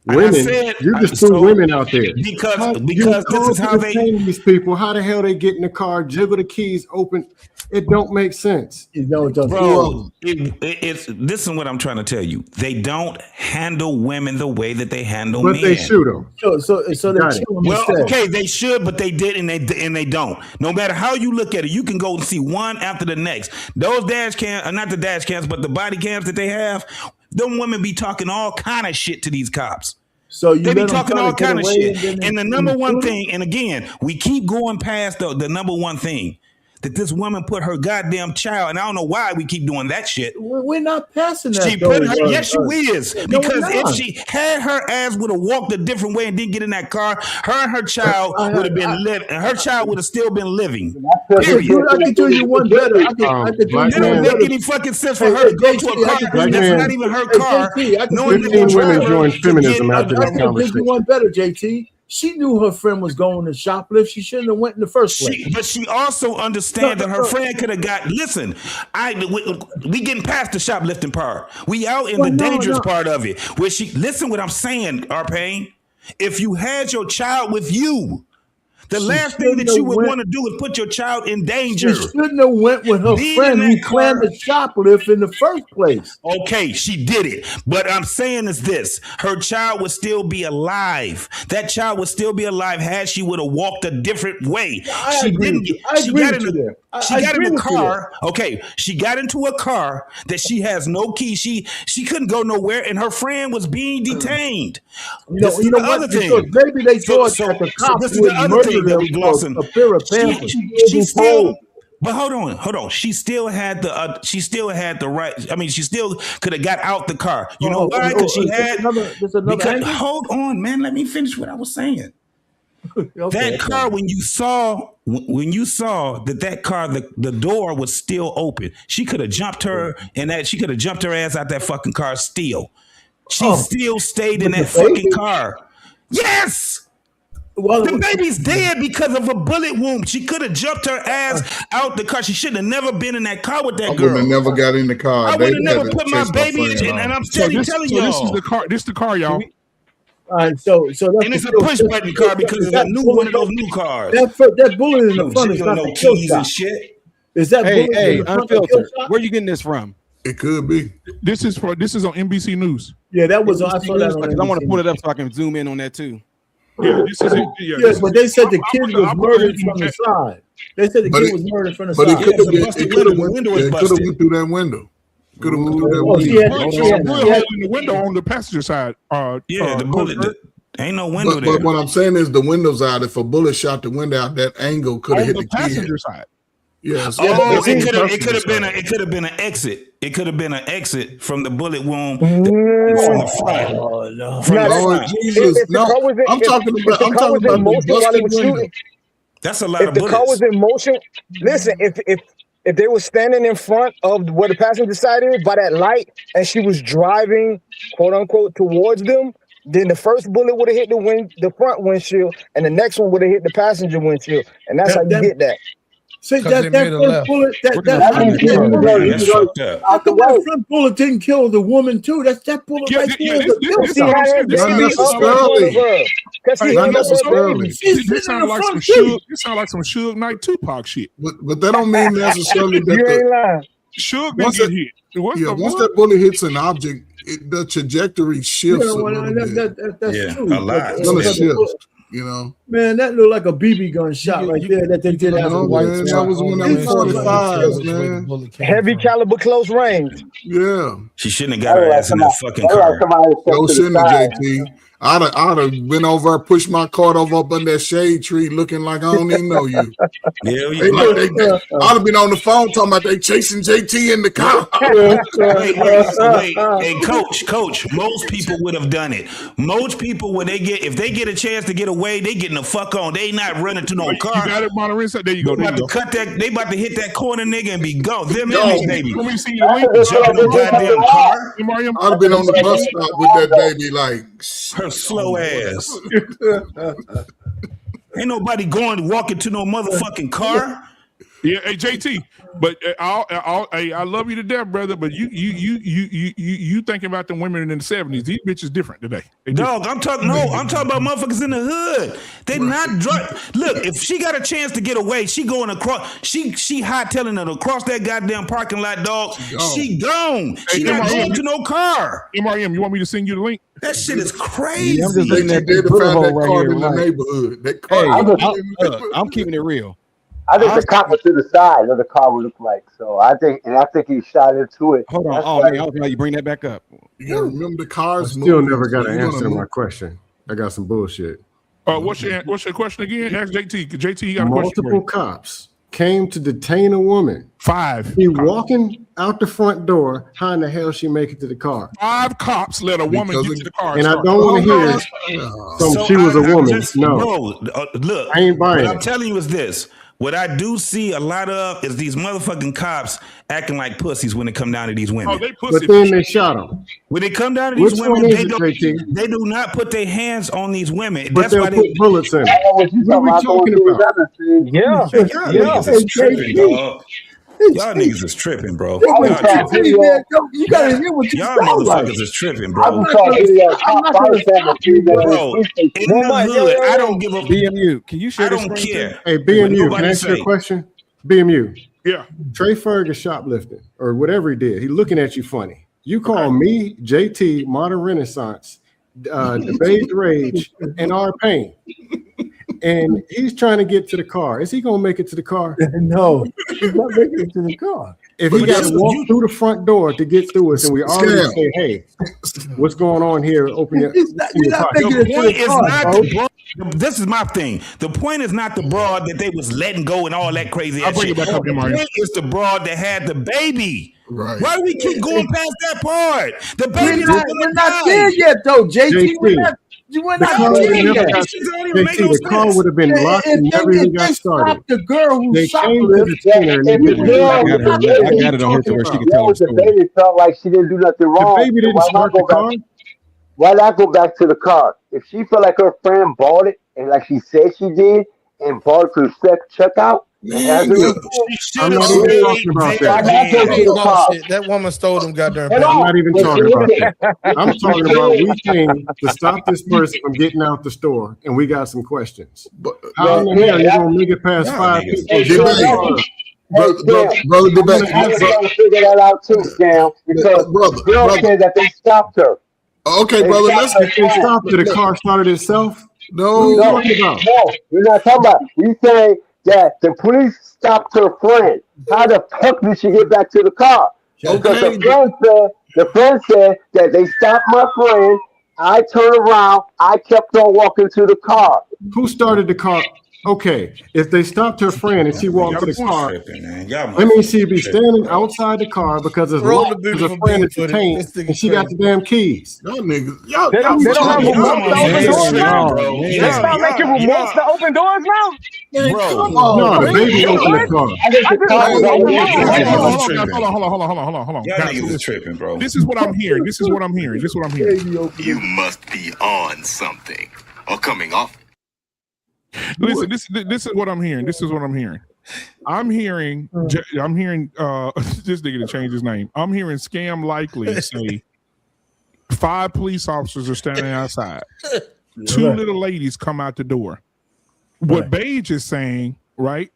And Women, said, you just threw women out there because this is how they these people. How the hell they get in the car, jiggle the keys, open? It don't make sense. Bro, it's this is what I'm trying to tell you. They don't handle women the way that they handle men. But they shoot them. So they shoot them. Well, okay, they should, but they did, and they don't. No matter how you look at it, you can go and see one after the next. Those dash cams, not the dash cams, but the body cams that they have. Them women be talking all kind of shit to these cops. So they be talking all kind of shit. And the number one thing, and again, we keep going past the number one thing. That this woman put her goddamn child, and I don't know why we keep doing that shit. We're not passing that. She put her, yes, you is. Because if she had her ass would have walked a different way and didn't get in that car, her and her child would have been living. Her child would have still been living. Period. I can do you one better. It don't make any fucking sense for her to go to a car that's not even her car. 15 women joined feminism after this conversation. I can do you one better, JT. She knew her friend was going to shoplift. She shouldn't have went in the first place. But she also understands that her friend could have got. Listen, we getting past the shoplifting part. We out in the dangerous part of it. Where she listen, what I'm saying, Arpain. If you had your child with you, the last thing that you would want to do is put your child in danger. She shouldn't have went with her friend who planned the shoplift in the first place. Okay, she did it. But I'm saying is this. Her child would still be alive. That child would still be alive had she would have walked a different way. She didn't. She got in a car. Okay, she got into a car that she has no key. She couldn't go nowhere, and her friend was being detained. You know what? Maybe they thought that the cops would murder them for a pair of pampers. She still. But hold on. She still had the right. I mean, she still could have got out the car. You know why? Because she had. Hold on, man. Let me finish what I was saying. That car, when you saw that car, the door was still open. She could have jumped her, and she could have jumped her ass out that fucking car. Still, she still stayed in that fucking car. Yes. The baby's dead because of a bullet wound. She could have jumped her ass out the car. She should have never been in that car with that girl. I would have never got in the car. I would have never put my baby in, and I'm telling y'all. This is the car. This is the car, y'all. All right, so that's and it's a push button car because it's a new one of those new cars. That bullet in the front is not the kill shot. Shit. Is that hey, unfiltered? Where you getting this from? It could be. This is on NBC News. Yeah, that was. I saw that. I want to pull it up so I can zoom in on that too. Yeah, this is it. Yeah, but they said the kid was murdered from the side. They said the kid was murdered from the side. But it could have went through that window. Could have went through that window. She had in the window on the passenger side. The bullet. Ain't no window there. But what I'm saying is the window's out. If a bullet shot the window out, that angle could have hit the passenger side. Yes. It could have been an exit. It could have been an exit from the bullet wound from the front. Oh no! Lord Jesus! No, I'm talking about the window. That's a lot of bullets. If the car was in motion, listen. If they were standing in front of where the passenger side is by that light, and she was driving, quote unquote, towards them, then the first bullet would have hit the front windshield, and the next one would have hit the passenger windshield, and that's how you get that. See, that first bullet, that front bullet didn't kill the woman too. That's that bullet right there. This sounds like some Suge Knight Tupac shit. But that don't mean necessarily that you ain't lying. Suge didn't get hit. Once that bullet hits an object, the trajectory shifts a little bit. That's true. A lot. It's gonna shift. You know, man, that looked like a BB gun shot right there. That they did have a white. That was one of them 45s, man. Heavy caliber, close range. Yeah, she shouldn't have got her ass in that fucking car. No, shouldn't have, JT. I'd have been over, pushed my cart over up under that shade tree, looking like I don't even know you. I'd have been on the phone talking about they chasing JT in the car. Wait. Hey, coach. Most people would have done it. Most people, if they get a chance to get away, they getting the fuck on. They not running to no car. You got it, Monterey. There you go. They about to hit that corner, nigga, and be gone. Them in baby. Let me see you jumping the goddamn car. I'd have been on the bus stop with that baby, like her slow ass. Ain't nobody walking to no motherfucking car. Yeah, hey JT, but I love you to death, brother. But you thinking about the women in the 70s? These bitches different today. Dog, I'm talking about motherfuckers in the hood. They not drunk. Look, if she got a chance to get away, she going across. She hightailing it across that goddamn parking lot, dog. She gone. She not going to no car. MRM, you want me to send you the link? That shit is crazy. I'm just looking at that right car here. in the neighborhood. That car. I'm keeping it real. I think the cop was to the side of the car would look like. So I think he shot into it. Hold on. Oh, man, I was glad you bring that back up. You gotta remember the cars. Still never got an answer to my question. I got some bullshit. What's your question again? Ask JT. JT, he got a question. Multiple cops came to detain a woman. 5. She walking out the front door. How in the hell she make it to the car? 5 cops let a woman get to the car. And I don't want to hear she was a woman. No, look, I ain't buying what it. I'm telling you is this. What I do see a lot of is these motherfucking cops acting like pussies when it come down to these women. Oh, they pussy. But then they shot them. When they come down to these women, they do not put their hands on these women. But That's why they put bullets in. What are we talking about? Y'all niggas is tripping, dog. Y'all niggas is tripping, bro. You gotta hear what you y'all sound motherfuckers like. is tripping, bro. I'm not Bro, gonna- in the hood, I don't give a BMU. Can you share I this don't screen care. too? Hey, BMU, can I Nobody ask you a say. question? BMU. Yeah. Trey Ferg is shoplifting or whatever he did. He looking at you funny. You call me, JT, Modern Renaissance, Debate Rage, and R Pain. And he's trying to get to the car. Is he gonna make it to the car? No, he's not making it to the car. If he got to walk through the front door to get through us, and we already say, "Hey, what's going on here?" Open your. The point is not the broad. This is my thing. The point is not the broad that they was letting go and all that crazy I'll ass bring shit. it back up, The Mario. point is the broad that had the baby. Right. Why do we keep going past that part? The baby We're not there yet, though, JT. We're not there yet. The car would have been locked and never even got started. The girl who They shot came to the detainer and they did I got it on here to where she can tell her The story. baby felt like she didn't do nothing wrong. baby didn't Why not start the go back- car? Why not go back to the car? If she felt like her friend bought it and like she said she did and bought it to the checkout, I'm not even talking about that. That woman stole them goddamn. I'm not even talking about that. I'm talking about we came to stop this person from getting out the store, and we got some questions. How in the hell you gonna make it past 5 people? Brother, I'm trying to figure that out too, Sam, because the girl said that they stopped her. Okay, brother, let's If they stopped her, the car started itself. No, No, we're not talking about. We say that the police stopped her friend. How the fuck did she get back to the car? Because the friend said that they stopped my friend. I turned around. I kept on walking to the car. Who started the car? Okay, if they stopped her friend and she walked to the car, let me see, be standing outside the car because it's Roll the locked because beautiful her friend is footage. detained This thing and she got the damn keys. Y'all niggas, y'all They don't have remotes to open doors now? They start making remotes to open doors now? No, the baby opened the car. Hold on. Y'all niggas is tripping, bro. This is what I'm hearing. You must be on something or coming off. Listen, this is what I'm hearing. I'm hearing this nigga to change his name. I'm hearing Scam Likely say 5 police officers are standing outside. 2 little ladies come out the door. What Beige is saying, right?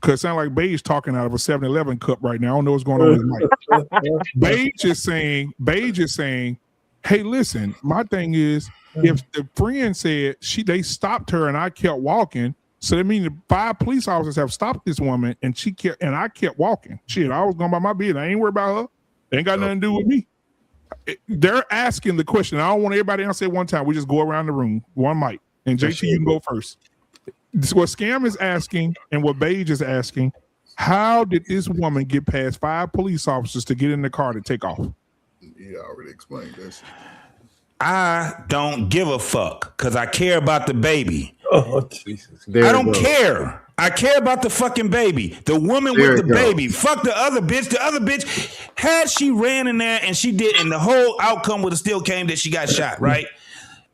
Because it sounds like Beige talking out of a 7-Eleven cup right now. I don't know what's going on with his mic. Beige is saying, hey, listen, my thing is, if the friend said they stopped her and I kept walking, so that means 5 police officers have stopped this woman and I kept walking. Shit, I was going by my business. I ain't worried about her. They ain't got nothing to do with me. They're asking the question. I don't want everybody to answer at one time. We just go around the room, one mic. And JT, you can go first. This is what Scam is asking and what Beige is asking. How did this woman get past 5 police officers to get in the car to take off? Yeah, I already explained this. I don't give a fuck because I care about the baby. Oh, Jesus. I don't care. I care about the fucking baby. The woman with the baby. Fuck the other bitch. The other bitch, had she ran in there and she did, and the whole outcome would have still came that she got shot, right?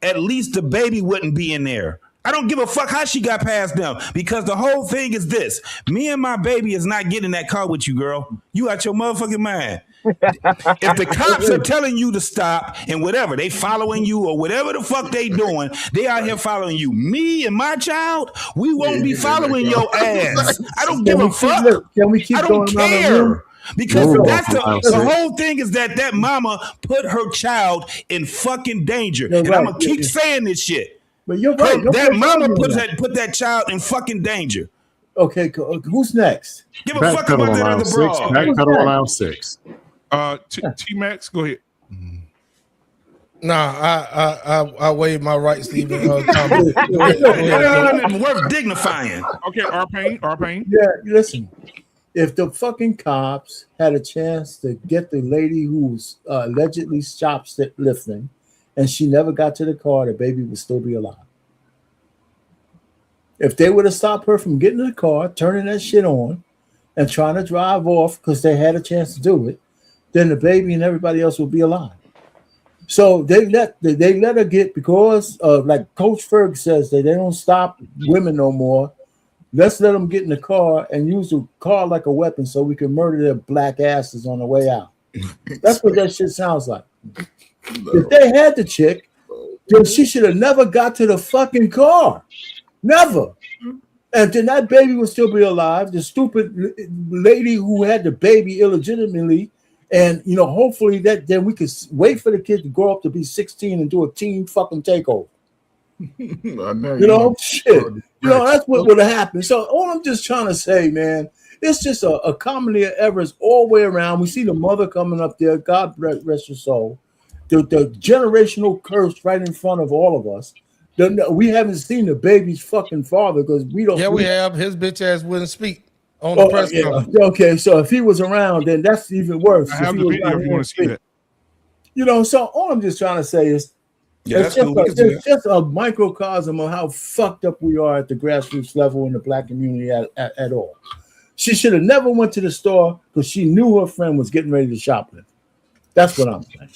At least the baby wouldn't be in there. I don't give a fuck how she got past them, because the whole thing is this. Me and my baby is not getting in that car with you, girl. You out your motherfucking mind. If the cops are telling you to stop and whatever, they following you or whatever the fuck they doing, they out here following you. Me and my child, we won't be following your ass. I don't give a fuck. Can we keep I don't going care. Because that's the whole thing is that mama put her child in fucking danger. And I'm going to keep saying this shit. But you're right. That mama put that child in fucking danger. Okay, who's next? Give a fuck about that other broad. Backpedal aisle 6. T-Max, go ahead. Nah, I waive my rights to even worth dignifying. Okay, R-Pain. Yeah, listen. If the fucking cops had a chance to get the lady who was allegedly shoplifting, and she never got to the car, the baby would still be alive. If they would have stopped her from getting in the car, turning that shit on, and trying to drive off because they had a chance to do it, then the baby and everybody else would be alive. So they let her get, because like Coach Ferg says, they don't stop women no more. Let's let them get in the car and use the car like a weapon so we can murder their black asses on the way out. That's what that shit sounds like. If they had the chick, then she should have never got to the fucking car. Never. And then that baby would still be alive. The stupid lady who had the baby illegitimately, and hopefully then we could wait for the kid to grow up to be 16 and do a team fucking takeover. Shit. That's what would have happened. So all I'm just trying to say, man, it's just a comedy of errors all the way around. We see the mother coming up there. God rest her soul. The generational curse right in front of all of us. We haven't seen the baby's fucking father because we don't. Yeah, we have. His bitch ass wouldn't speak on the press conference. Okay, so if he was around, then that's even worse. I have the video if you want to see that. So all I'm just trying to say is, it's just a microcosm of how fucked up we are at the grassroots level in the black community at all. She should have never went to the store because she knew her friend was getting ready to shoplift. That's what I'm saying.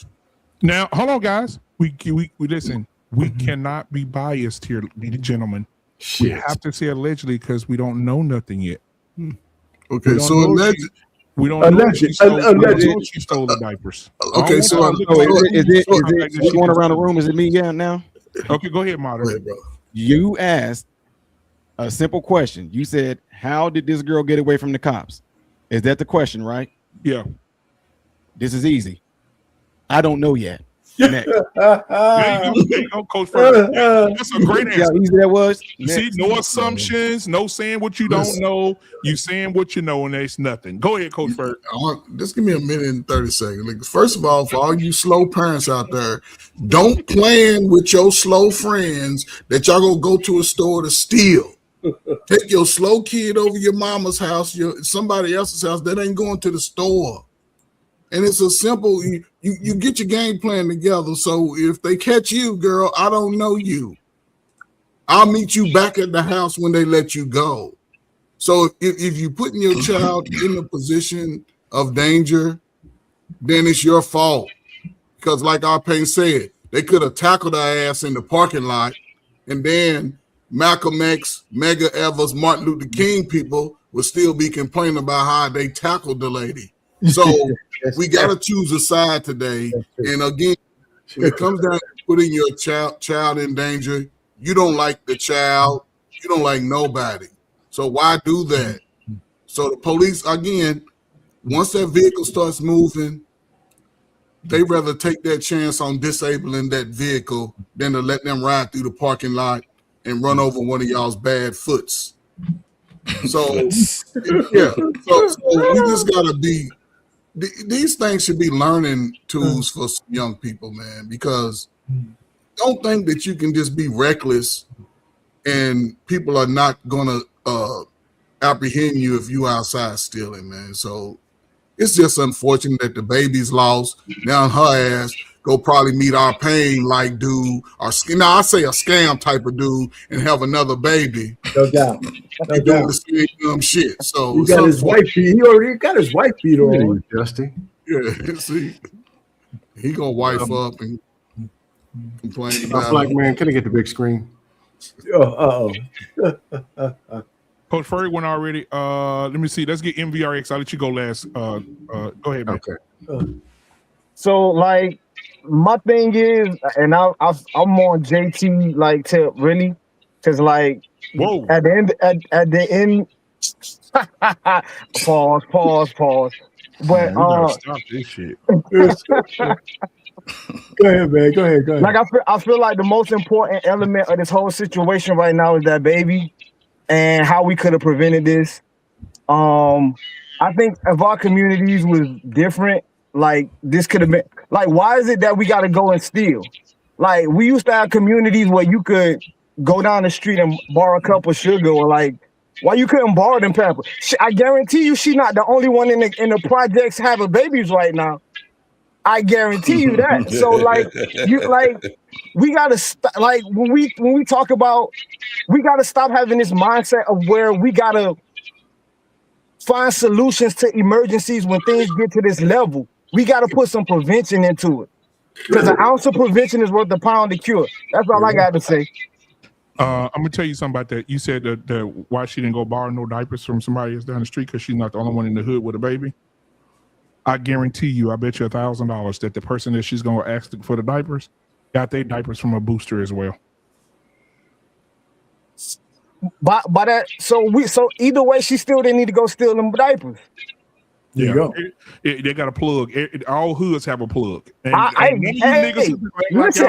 Now, hold on, guys. We listen. We cannot be biased here, ladies and gentlemen. We have to say allegedly because we don't know nothing yet. Okay, so allegedly. We don't know she stole the diapers. Okay, so is it going around the room? Is it me now? Okay, go ahead, moderator. You asked a simple question. You said, how did this girl get away from the cops? Is that the question, right? Yeah. This is easy. I don't know yet. Next. There you go, Coach Ferg. That's a great answer. Yeah, easy that was. See, no assumptions, no saying what you don't know. You saying what you know, and there's nothing. Go ahead, Coach Ferg. Just give me a minute and 30 seconds. Like, first of all, for all you slow parents out there, don't plan with your slow friends that y'all gonna go to a store to steal. Take your slow kid over your mama's house, somebody else's house that ain't going to the store. And it's a simple, you get your game plan together. So if they catch you, girl, I don't know you. I'll meet you back at the house when they let you go. So if you're putting your child in a position of danger, then it's your fault. Because like R-Pain said, they could have tackled her ass in the parking lot, and then Malcolm X, Medgar Evers, Martin Luther King people would still be complaining about how they tackled the lady. So we got to choose a side today. And again, when it comes down to putting your child in danger, you don't like the child. You don't like nobody. So why do that? So the police, again, once that vehicle starts moving, they rather take that chance on disabling that vehicle than to let them ride through the parking lot and run over one of y'all's bad foots. So, yeah. So we just got to be, these things should be learning tools for young people, man, because don't think that you can just be reckless and people are not going to apprehend you if you outside stealing, man. So it's just unfortunate that the baby's lost. Now her ass go probably meet R-Pain like dude, or I say a scam type of dude, and have another baby. No doubt. No doing the same dumb shit. So he got his wife beat. He already got his wife beat on. Dusty. Yeah, see, he gonna wife up and complain about. Black man, can I get the big screen? Coach Furry went already. Let me see. Let's get MVRX. I'll let you go last. Go ahead, man. Okay. So like my thing is, and I'm on JT like tip really, because like whoa at the end pause. But stop this shit. Go ahead, man. Go ahead. Like I feel like the most important element of this whole situation right now is that baby and how we could have prevented this. I think if our communities was different, like this could have been like, why is it that we got to go and steal? Like we used to have communities where you could go down the street and borrow a cup of sugar, or like why you couldn't borrow them Pampers. I guarantee you, she's not the only one in the projects having babies right now. I guarantee you that. So like we gotta like when we talk about, we gotta stop having this mindset of where we gotta find solutions to emergencies when things get to this level. We gotta put some prevention into it, because an ounce of prevention is worth a pound of cure. That's all I got to say. I'm gonna tell you something about that. You said that why she didn't go borrow no diapers from somebody else down the street because she's not the only one in the hood with a baby. I guarantee you, I bet you $1,000 that the person that she's gonna ask for the diapers got their diapers from a booster as well. By that, so either way, she still didn't need to go steal them diapers. There you go. They got a plug. All hoods have a plug. Listen,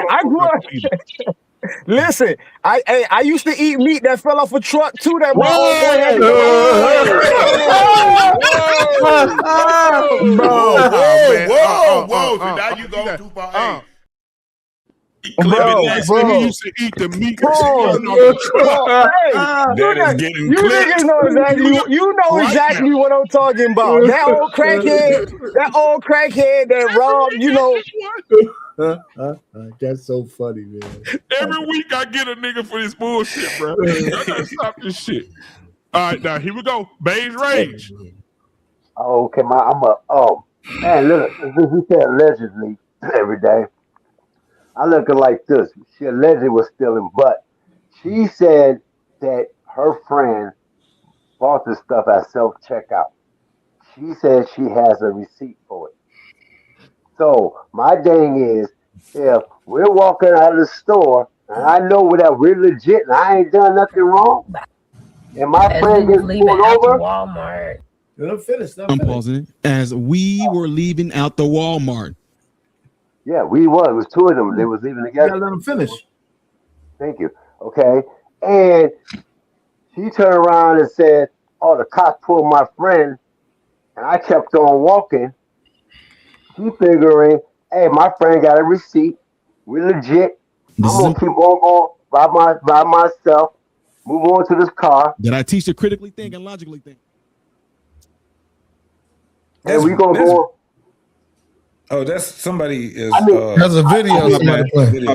I grew up. Listen, I used to eat meat that fell off a truck too. That whoa! Now you go too far. Bro, he used to eat the meat. You know exactly what I'm talking about. That old crackhead that robbed, you know. That's so funny, man. Every week I get a nigga for this bullshit, bro. I gotta stop this shit. All right, now here we go. Beige Rage. Okay, man, look, he said allegedly every day. I look at it like this. She allegedly was stealing, but she said that her friend bought this stuff at self-checkout. She said she has a receipt for it. So my thing is, if we're walking out of the store and I know that we're legit and I ain't done nothing wrong, and my friend gets pulled over, Walmart. I'm pausing it. As we were leaving out the Walmart. Yeah, we was. It was two of them. They was leaving together. You gotta let them finish. Thank you. Okay. And she turned around and said, "Oh, the cops pulled my friend," and I kept on walking. She figuring, "Hey, my friend got a receipt. We're legit. I'm gonna keep on going by myself. Move on to this car." Did I teach her critically think and logically think? And we gonna go. Oh, that's somebody is. That's a video. My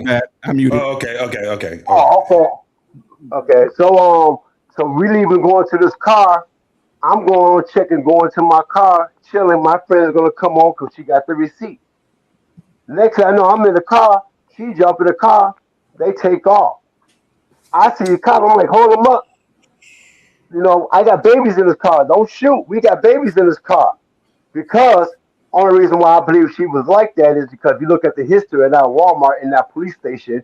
bad. I'm muted. Oh, okay. Oh, okay. So we leaving, going to this car. I'm going to check and going to my car, chilling. My friend is gonna come on because she got the receipt. Next thing I know, I'm in the car. She jump in the car. They take off. I see the cop. I'm like, hold them up. You know, I got babies in this car. Don't shoot. We got babies in this car. Because only reason why I believe she was like that is because if you look at the history of that Walmart in that police station,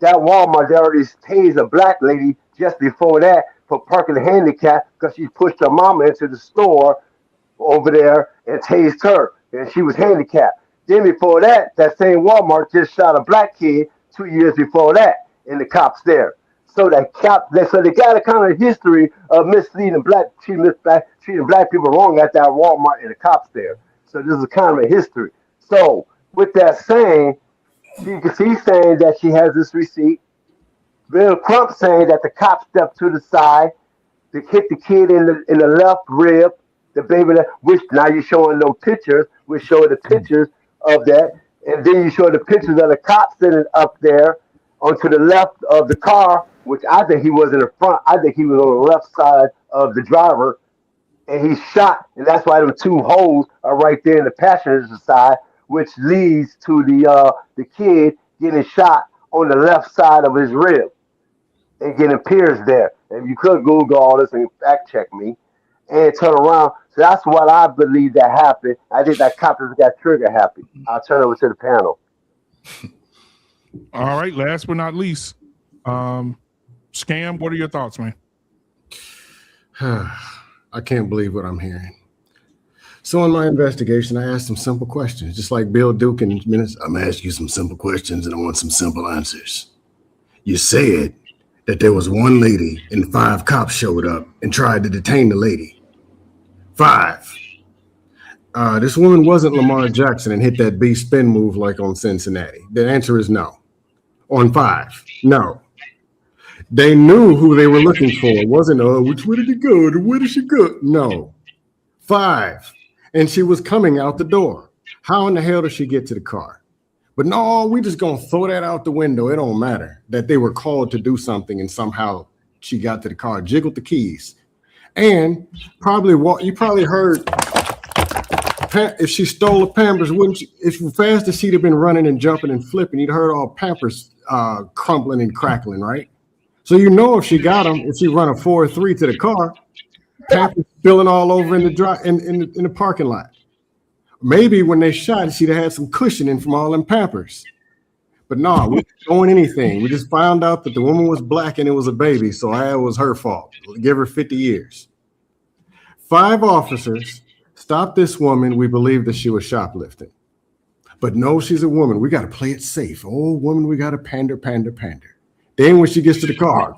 that Walmart, they already tased a black lady just before that for parking the handicap because she pushed her mama into the store over there and tased her, and she was handicapped. Then before that, that same Walmart just shot a black kid 2 years before that, and the cops there. So they got a kind of history of treating black people wrong at that Walmart and the cops there. So this is kind of a history. So with that saying, she's saying that she has this receipt. Ben Crump saying that the cop stepped to the side to hit the kid in the left rib, the baby, which now you're showing them pictures. We're showing the pictures of that. And then you show the pictures of the cop sitting up there onto the left of the car, which I think he was in the front. I think he was on the left side of the driver. And he's shot, and that's why them two holes are right there in the passenger side, which leads to the kid getting shot on the left side of his rib. and it appears there. And you could Google all this and fact check me and turn around. So that's what I believe that happened. I think that cop just got trigger happy. I'll turn over to the panel. All right, last but not least, Scam, what are your thoughts, man? I can't believe what I'm hearing. So in my investigation, I asked some simple questions, just like Bill Duke in minutes. I'm gonna ask you some simple questions and I want some simple answers. You said that there was one lady and 5 cops showed up and tried to detain the lady. 5. This woman wasn't Lamar Jackson and hit that B spin move like on Cincinnati. The answer is no. On 5, no. They knew who they were looking for. It wasn't, which way did it go? Where did she go? No. 5. And she was coming out the door. How in the hell did she get to the car? But no, we just gonna throw that out the window. It don't matter that they were called to do something and somehow she got to the car, jiggled the keys. And you probably heard if she stole the Pampers, wouldn't she? If fast as she'd have been running and jumping and flipping, you'd heard all Pampers crumbling and crackling, right? So you know if she got them, if she run a 4-3 to the car, Pampers spilling all over in the parking lot. Maybe when they shot, she'd have had some cushioning from all them Pampers. But no, we didn't doing anything. We just found out that the woman was black and it was a baby, so it was her fault. Give her 50 years. 5 officers stopped this woman. We believe that she was shoplifting. But no, she's a woman. We got to play it safe. Oh, woman, we got to pander. Then when she gets to the car,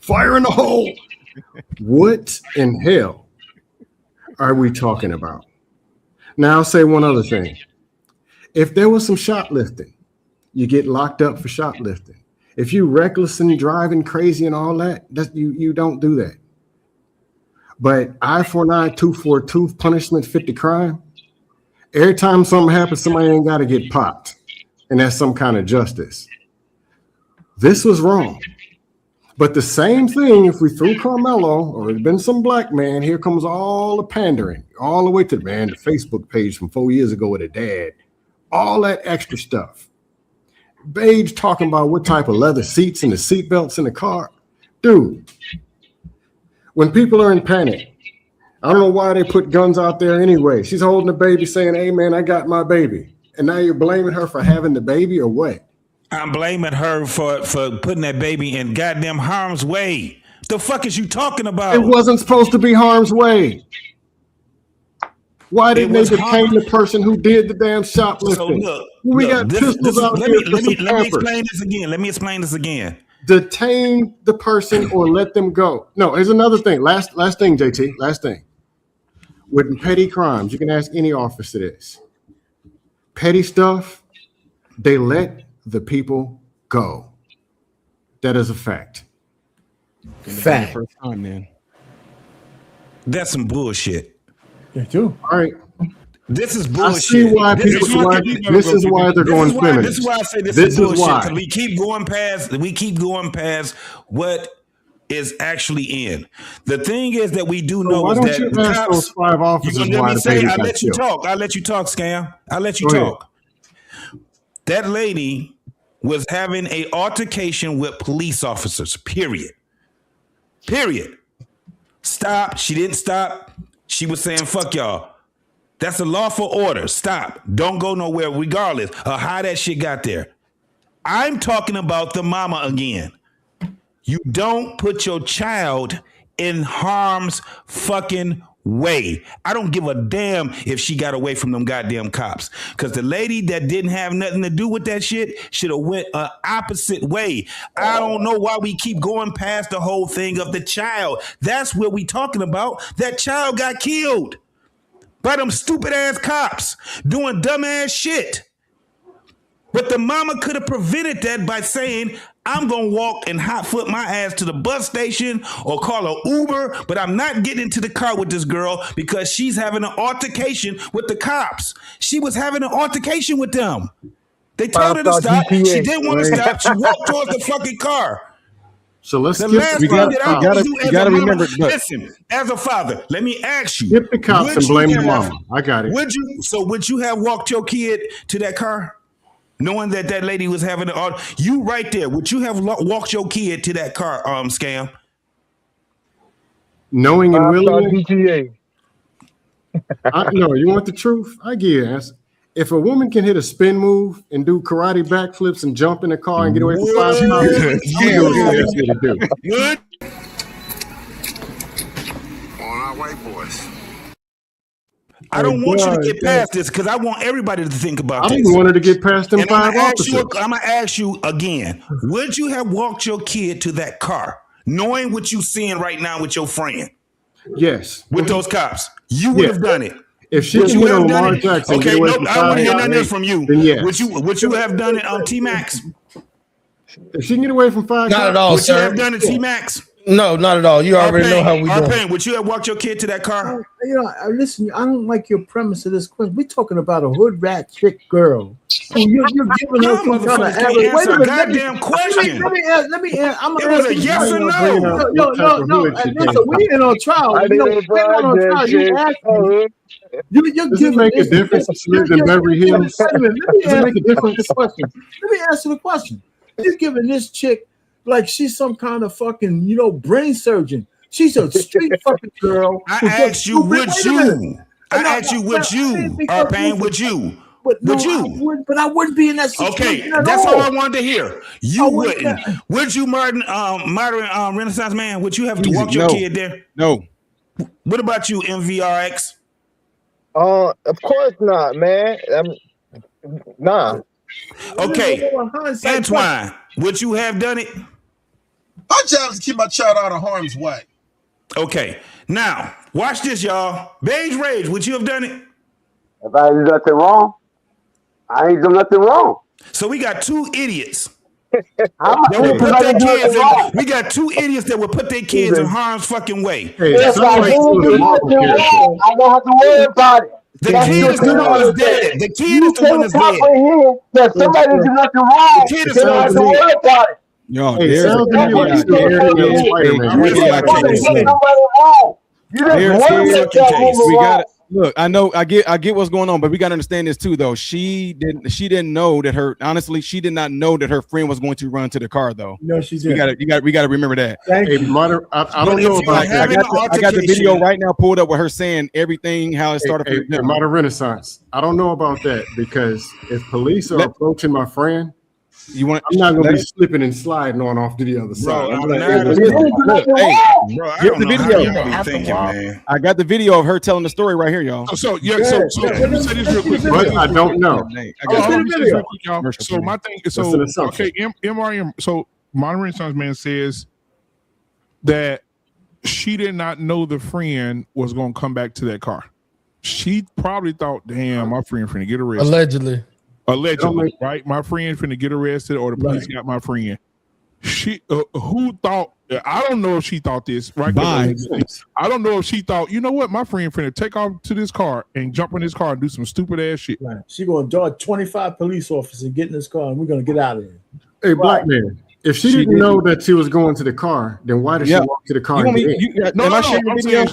fire in the hole. What in hell are we talking about? Now I'll say one other thing. If there was some shoplifting, you get locked up for shoplifting. If you reckless and driving crazy and all that, you don't do that. But eye for an eye, tooth for a tooth, punishment fit the crime. Every time something happens, somebody ain't got to get popped. And that's some kind of justice. This was wrong. But the same thing, if we threw Carmelo or there'd been some black man, here comes all the pandering, all the way to the Facebook page from 4 years ago with a dad, all that extra stuff. Beige talking about what type of leather seats and the seat belts in the car. Dude, when people are in panic, I don't know why they put guns out there anyway. She's holding the baby saying, hey man, I got my baby. And now you're blaming her for having the baby or what? I'm blaming her for putting that baby in goddamn harm's way. The fuck is you talking about? It wasn't supposed to be harm's way. Why didn't they detain the person who did the damn shoplifting? So got pistols out here. Let me explain this again. Let me explain this again. Detain the person or let them go. No, here's another thing. Last thing, JT. Last thing. With petty crimes, you can ask any officer this. Petty stuff, they let the people go. That is a fact. Fact. First time, man. That's some bullshit. Yeah, too. All right. This is bullshit. I see why this is why they're going feminist. This is why I say this is bullshit. Because we keep going past what is actually in. The thing is that we do know is that the cops, those 5 officers why the baby got killed? I'll let you talk, Scam. I'll let you talk. That lady was having an altercation with police officers, period. Stop. She didn't stop. She was saying, fuck y'all. That's a lawful order. Stop. Don't go nowhere regardless of how that shit got there. I'm talking about the mama again. You don't put your child in harm's fucking way. I don't give a damn if she got away from them goddamn cops. Because the lady that didn't have nothing to do with that shit should have went an opposite way. I don't know why we keep going past the whole thing of the child. That's what we talking about. That child got killed by them stupid ass cops doing dumb ass shit. But the mama could have prevented that by saying, I'm going to walk and hot foot my ass to the bus station or call an Uber, but I'm not getting into the car with this girl because she's having an altercation with the cops. She was having an altercation with them. They told her to stop. She didn't want to stop. She walked towards the fucking car. So let's skip. We got to remember. Listen, as a father, let me ask you. Skip the cops and blame the mama. I got it. Would you have walked your kid to that car? knowing that that lady was having you right there? Would you have walked your kid to that car scam? Knowing and willing. No, you want the truth? I give you an answer. If a woman can hit a spin move and do karate backflips and jump in a car and get away from 5 miles, Good. On our white boys. I don't want you to get past this because I want everybody to think about this. I didn't want her to get past them and 5 officers. I'm going to ask you again. Would you have walked your kid to that car knowing what you're seeing right now with your friend? Yes. With those cops? You would have done it. If she can hit on Lamar Jackson, okay, nope, I don't want to hear nothing else from you. Then yes. Would you have done it on T-Max? If she can get away from 5 not at all, would sir. you have done it T-Max? No, not at all. You already know how we do. Would you have walked your kid to that car? Listen, I don't like your premise of this question. We're talking about a hood rat chick girl. You're giving her some kind of average. Wait a minute, goddamn question. Let me answer. I'm it was a yes or no. No. Listen, we ain't on trial. We're not on trial. You asked me. You're Does it make a difference if she lives in Beverly Hills? Let me answer the question. You're giving this chick like she's some kind of fucking, brain surgeon. She's a street fucking girl. I asked you, would you? Arpain, would you? But I wouldn't be in that situation. Okay, that's all I wanted to hear. You wouldn't. Would you, modern Renaissance man? Would you have to walk your kid there? No. What about you, MVRX? Of course not, man. Nah. Okay, Antoine, would you have done it? My job is to keep my child out of harm's way. Okay, now watch this, y'all. Beige Rage, would you have done it? If I did nothing wrong, I ain't done nothing wrong. So we got 2 idiots. We got 2 idiots that would put their kids in harm's fucking way. If I don't have to worry about it. The kid is the one that's dead. The kid is the one that's dead. That somebody did nothing wrong. The kid is they don't have to worry about it. Yo, we got it. Look, I know, I get what's going on, but we got to understand this too, though. She didn't know that honestly, she did not know that her friend was going to run to the car, though. No, she did. We got to remember that. I don't know about I got the video right now pulled up with her saying everything, how it started. Modern Renaissance. I don't know about that because if police are approaching my friend, I'm not gonna be slipping and sliding on off to the other side. Get the video. I got the video of her telling the story right here, y'all. So let me say this real quick. But I don't know. So my thing is okay. MRM. So Modern Renaissance man says that she did not know the friend was gonna come back to that car. She probably thought, "Damn, my friend finna get arrested." Allegedly, right? My friend finna get arrested, or the police got my friend. She, who thought? I don't know if she thought this, right? I don't know if she thought, you know what? My friend finna take off to this car and jump in this car and do some stupid ass shit. Right. She gonna dodge 25 police officers and get in this car, and we're gonna get out of here. Hey, black man. If she didn't know that she was going to the car, then why did she walk to the car? Am I sharing the video?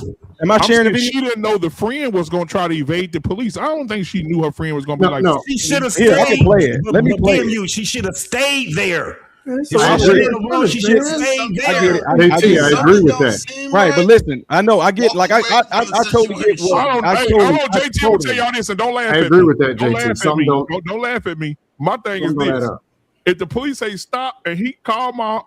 Am I sharing the video? She didn't know the friend was going to try to evade the police. I don't think she knew her friend was going to be like. No. She should have stayed. I can play it. Let me play it. She should have stayed there. She should have stayed there. I agree with that. Right, but listen, I know I get I totally get what I want JT to tell y'all this, and don't laugh at me. I agree with that, JT. Don't laugh at me. My thing is this. If the police say stop and he called my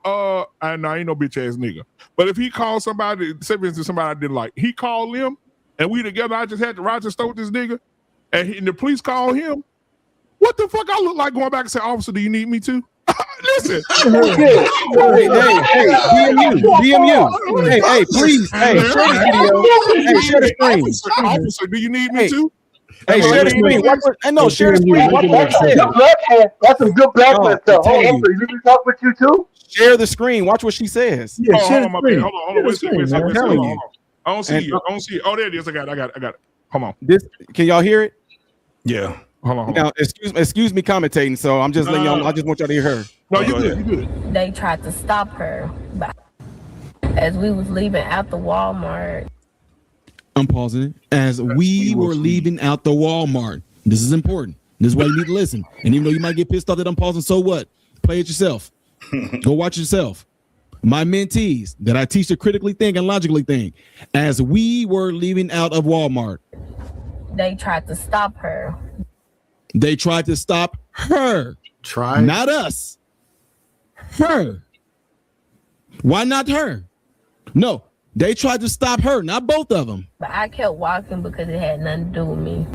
I ain't no bitch ass nigga, but if he called somebody, say for instance somebody I didn't like, he called them and we together, I just had to ride to stole this nigga, and the police called him. What the fuck I look like going back and say, officer, do you need me to? Listen. Hey, DMU. Hey, please. Hey, share the video. Hey, share the screen. Officer, do you need me to? Hey, share the screen. Share the screen. That's some good black stuff. Hold on, you talk with you too? Share the screen. Watch what she says. Yeah, share the screen. Hold on. Wait, I'm telling you. I don't see you. I don't see it. Oh, there it is. I got it. Hold on. Can y'all hear it? Yeah. Hold on. Now, excuse me commentating, so I'm just letting y'all. I just want y'all to hear her. No, you good. They tried to stop her as we was leaving out the Walmart. I'm pausing it. As we were leaving out the Walmart, this is important. This is why you need to listen. And even though you might get pissed off that I'm pausing, so what? Play it yourself. Go watch it yourself. My mentees that I teach to critically think and logically think, as we were leaving out of Walmart, they tried to stop her. They tried to stop her. Try, not us. Her. Why not her? No, they tried to stop her, not both of them. But I kept walking because it had nothing to do with me.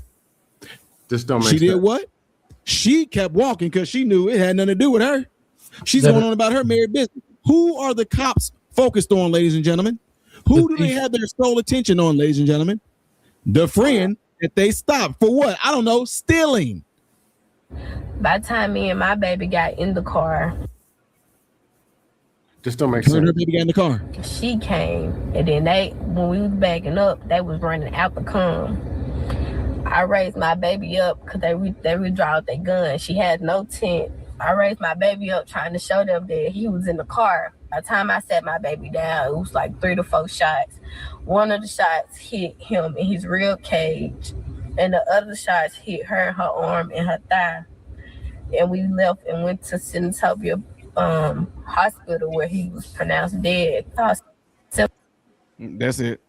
Just don't make She did what? She kept walking because she knew it had nothing to do with her. She's going on about her married business. Who are the cops focused on, ladies and gentlemen? Who do they have their sole attention on, ladies and gentlemen? The friend that they stopped for what? I don't know, stealing. By the time me and my baby got in the car, just don't make sense. Her baby got in the car. She came, and then when we was backing up, they was running out the come. I raised my baby up because they withdrew their gun. She had no tent. I raised my baby up trying to show them that he was in the car. By the time I set my baby down, it was like 3 to 4 shots. One of the shots hit him in his rib cage, and the other shots hit her in her arm and her thigh. And we left and went to Senatobia hospital where he was pronounced dead. That's it.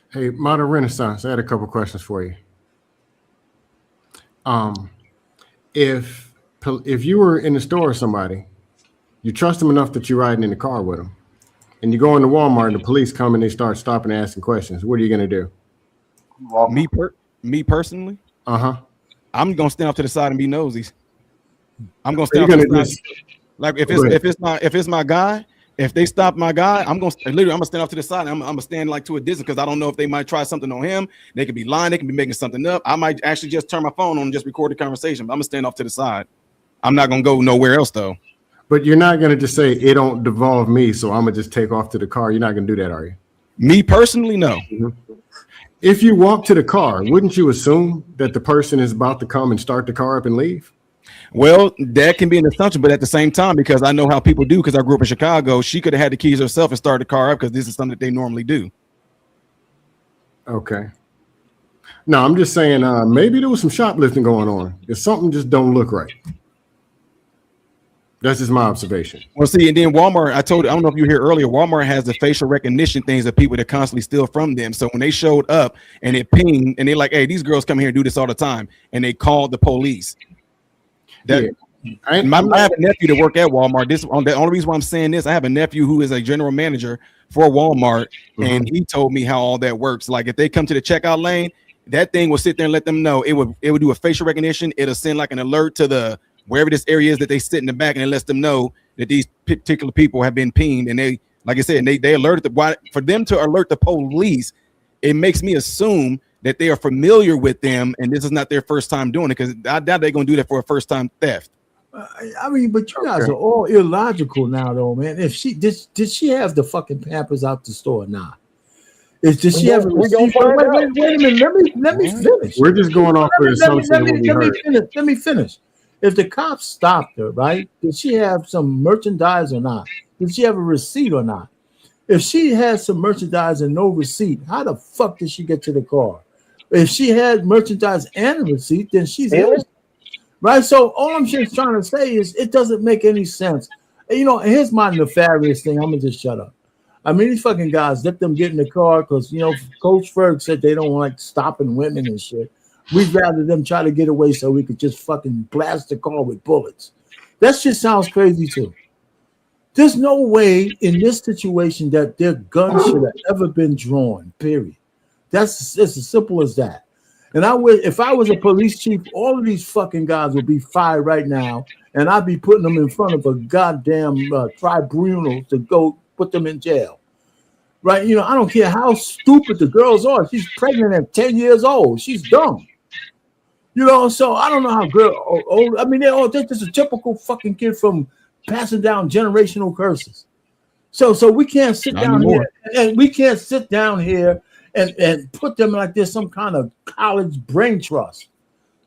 Hey, Modern Renaissance, I had a couple questions for you. If you were in the store with somebody, you trust them enough that you're riding in the car with them, and you go into Walmart and the police come and they start stopping and asking questions, what are you going to do? Me personally? Uh-huh. I'm going to stand up to the side and be nosy. I'm going to stand up to the side. Like if it's my guy, if they stop my guy, I'm gonna stand off to the side. I'm gonna stand like to a distance because I don't know if they might try something on him. They could be lying. They can be making something up. I might actually just turn my phone on and just record the conversation. But I'm gonna stand off to the side. I'm not gonna go nowhere else though. But you're not gonna just say it don't devolve me, so I'm gonna just take off to the car. You're not gonna do that, are you? Me personally, no. Mm-hmm. If you walk to the car, wouldn't you assume that the person is about to come and start the car up and leave? Well, that can be an assumption, but at the same time, because I know how people do, because I grew up in Chicago, she could have had the keys herself and started the car up because this is something that they normally do. Okay. No, I'm just saying maybe there was some shoplifting going on. If something just don't look right. That's just my observation. Well, see, and then Walmart, I don't know if you were here earlier, Walmart has the facial recognition things of people that constantly steal from them. So when they showed up and it pinged and they're like, hey, these girls come here and do this all the time. And they called the police. I have a nephew that work at Walmart. The only reason why I'm saying this, I have a nephew who is a general manager for Walmart, and he told me how all that works. Like if they come to the checkout lane, that thing will sit there and let them know. It would do a facial recognition. It'll send like an alert to the wherever this area is that they sit in the back, and it lets them know that these particular people have been pinged. And they, like I said, they alerted for them to alert the police. It makes me assume that they are familiar with them, and this is not their first time doing it, because I doubt they're going to do that for a first-time theft. I mean, but you guys are all illogical now, though, man. If she did she have the fucking Pampers out the store or not? Did she have a receipt? Wait a minute. Let me finish. We're just going off the assumption. Let me finish. If the cops stopped her, right? Did she have some merchandise or not? Did she have a receipt or not? If she had some merchandise and no receipt, how the fuck did she get to the car? If she had merchandise and a receipt, then she's innocent, right? So all I'm just trying to say is it doesn't make any sense. You know, here's my nefarious thing. I'm gonna just shut up. I mean, these fucking guys, let them get in the car because, you know, Coach Ferg said they don't like stopping women and shit. We'd rather them try to get away so we could just fucking blast the car with bullets. That shit sounds crazy too. There's no way in this situation that their gun should have ever been drawn, period. It's as simple as that. And if I was a police chief, all of these fucking guys would be fired right now, and I'd be putting them in front of a goddamn tribunal to go put them in jail. Right? You know, I don't care how stupid the girls are. She's pregnant at 10 years old. She's dumb. You know, so I don't know how I mean, they're just a typical fucking kid from passing down generational curses. So we can't sit down here and we can't sit down here and put them like there's some kind of college brain trust.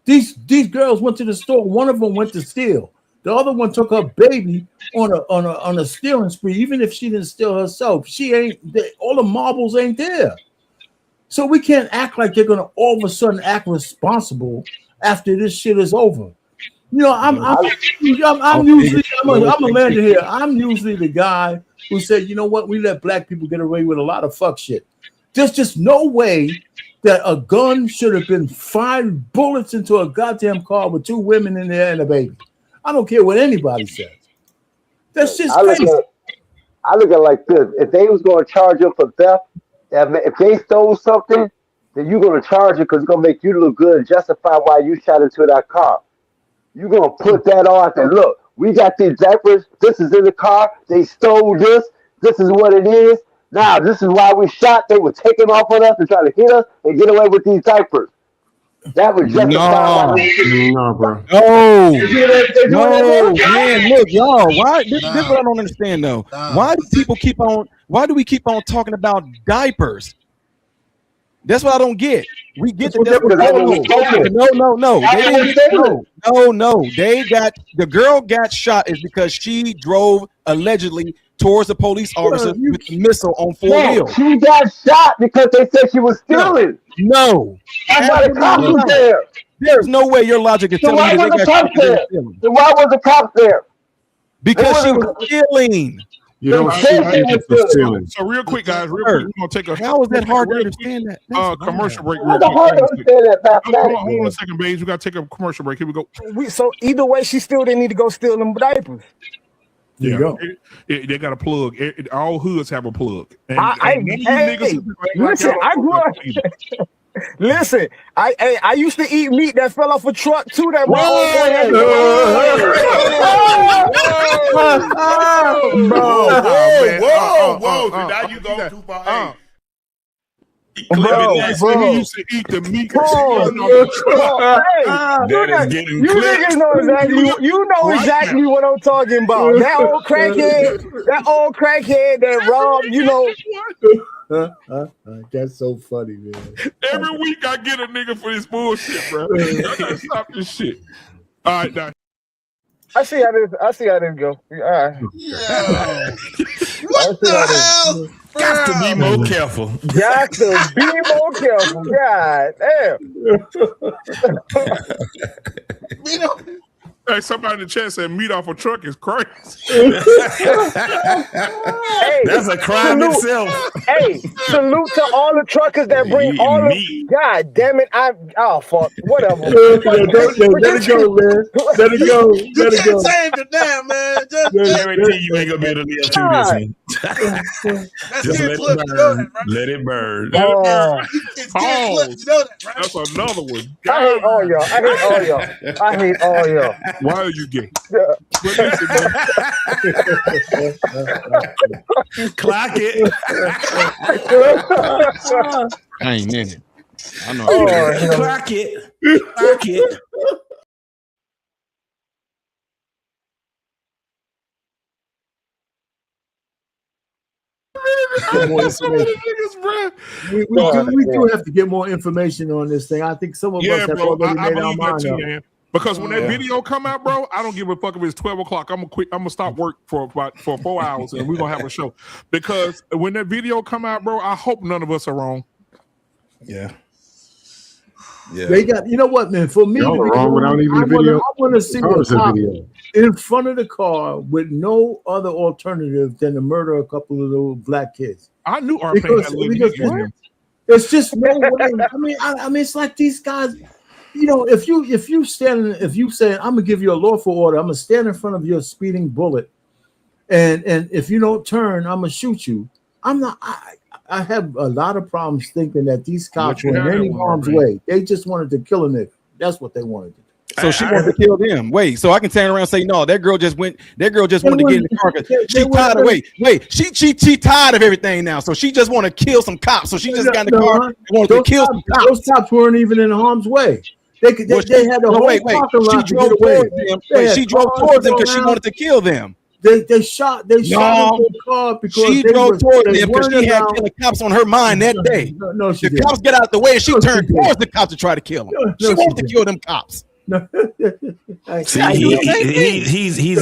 These girls went to the store. One of them went to steal. The other one took her baby on a stealing spree. Even if she didn't steal herself, all the marbles ain't there. So we can't act like they're gonna all of a sudden act responsible after this shit is over. You know, I'm usually I'm Amanda here. I'm usually the guy who said, you know what, we let black people get away with a lot of fuck shit. There's just no way that a gun should have been firing bullets into a goddamn car with 2 women in there and a baby. I don't care what anybody says. That's just crazy. I look at it like this: if they was going to charge them for theft, if they stole something, then you're going to charge it because it's going to make you look good and justify why you shot into that car. You're going to put that on and look, we got these diapers. This is in the car. They stole this. This is what it is. Now, this is why we shot. They were taking off on us and trying to hit us and get away with these diapers. That was justify. No, bro. Oh, no, man. Look, y'all. Why? This is what I don't understand, though. Why do people keep on? Why do we keep on talking about diapers? That's what I don't get. We get that. No. They got the girl got shot is because she drove allegedly towards the police officer with a missile on 4 wheels. She got shot because they said she was stealing. No. That's why the cops was there. There's no way your logic is telling me that they got shot. Then why was the cops there? Because she was stealing. You don't see people for stealing. So real quick, guys, we're gonna take a how is that hard to understand that? Commercial break. Hard to understand that. Hold on a second, babes. We gotta take a commercial break. Here we go. So either way, she still didn't need to go steal them diapers. There you go. They got a plug. All hoods have a plug. And, listen, I grew up. Listen, I used to eat meat that fell off a truck too. That whoa! Now you go too far. He used to eat the meat. You know exactly what I'm talking about. That old crackhead that robbed, you know. That's so funny, man. Every week I get a nigga for this bullshit, bro. I gotta stop this shit. All right, now. I see how this go. All right. Yeah. What the hell? Got to be more careful. Got to be more careful. God damn. You know. Hey, somebody in the chat said meat off a truck is crazy. That's a crime itself. Hey, salute to all the truckers that bring all the. God damn it! Fuck. Whatever. Let it go, man. Let it go. Let it go. Save it now, man. Guarantee you ain't gonna be able to live through this one. Just let it burn. Let it burn. That's another one. I hate all y'all. I hate all y'all. Why are you gay? Clock it. I ain't in it. I know. Clock it. Clock it. We do have to get more information on this thing. I think some of us have already made our mind up. Man. Because when that video come out, bro, I don't give a fuck if it's 12 o'clock. I'm gonna quit. I'm gonna stop work for 4 hours, and we're gonna have a show. Because when that video come out, bro, I hope none of us are wrong. Yeah. They got. You know what, man? For me, wrong without even the video. I want to see a cop in front of the car with no other alternative than to murder a couple of little black kids. I knew our because it's just no way. I mean, it's like these guys. You know, if you say I'm gonna give you a lawful order, I'm gonna stand in front of your speeding bullet, and if you don't turn, I'm gonna shoot you. I'm not. I have a lot of problems thinking that these cops were in any harm's way. They just wanted to kill a nigga. That's what they wanted to do. So she wanted to kill them. Wait, so I can turn around and say, no, that girl just wanted to get in the car. She tired of she tired of everything now. So she just want to kill some cops. So she just got in the car and wanted to kill some cops. Those cops weren't even in harm's way. They had the whole parking lot to get away. She drove towards them because she wanted to kill them. They shot the car because she drove towards them because she had killing cops on her mind that day. No, the cops get out the way and she turned towards the cops to try to kill them. She wanted to kill them cops. he's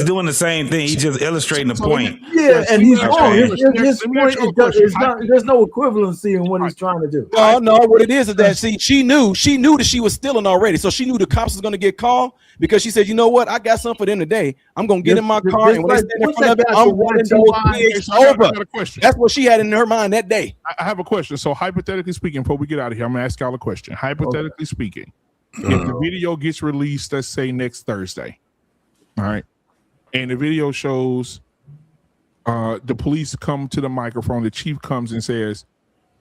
doing the same thing. He's just illustrating the point. Yeah, and he's wrong. His point is not. There's no equivalency in what he's trying to do. No. What it is that she knew that she was stealing already, so she knew the cops was going to get called because she said, "You know what? I got something for them today. I'm going to get in my car and when they stand in front of it, I'm running those kids over." That's what she had in her mind that day. I have a question. So hypothetically speaking, before we get out of here, I'm going to ask y'all a question. Hypothetically speaking. If the video gets released, let's say next Thursday, all right, and the video shows the police come to the microphone, the chief comes and says,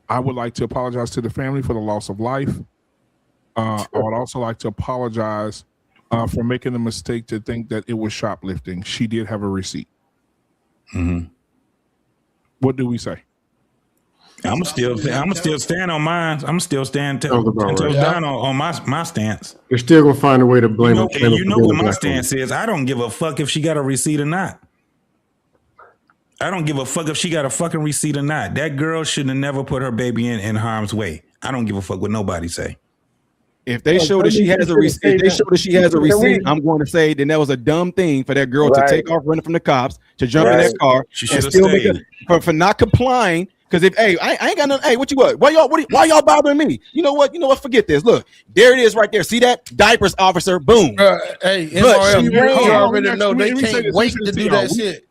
"I would like to apologize to the family for the loss of life. I would also like to apologize for making the mistake to think that it was shoplifting. She did have a receipt." Mm-hmm. What do we say? I'm still stand on mine. I'm still stand down on my stance. You're still gonna find a way to blame him. You know what my stance is. I don't give a fuck if she got a receipt or not. I don't give a fuck if she got a fucking receipt or not. That girl should have never put her baby in harm's way. I don't give a fuck what nobody say. If they show that she has a receipt, I'm going to say then that was a dumb thing for that girl to take off running from the cops, to jump in that car, and still make it for not complying. Because if I ain't got nothing. Hey, what? Why y'all bothering me? You know what? Forget this. Look, there it is right there. See that? Diapers officer. Boom. Hey, MRM, you already know they can't wait to do that shit.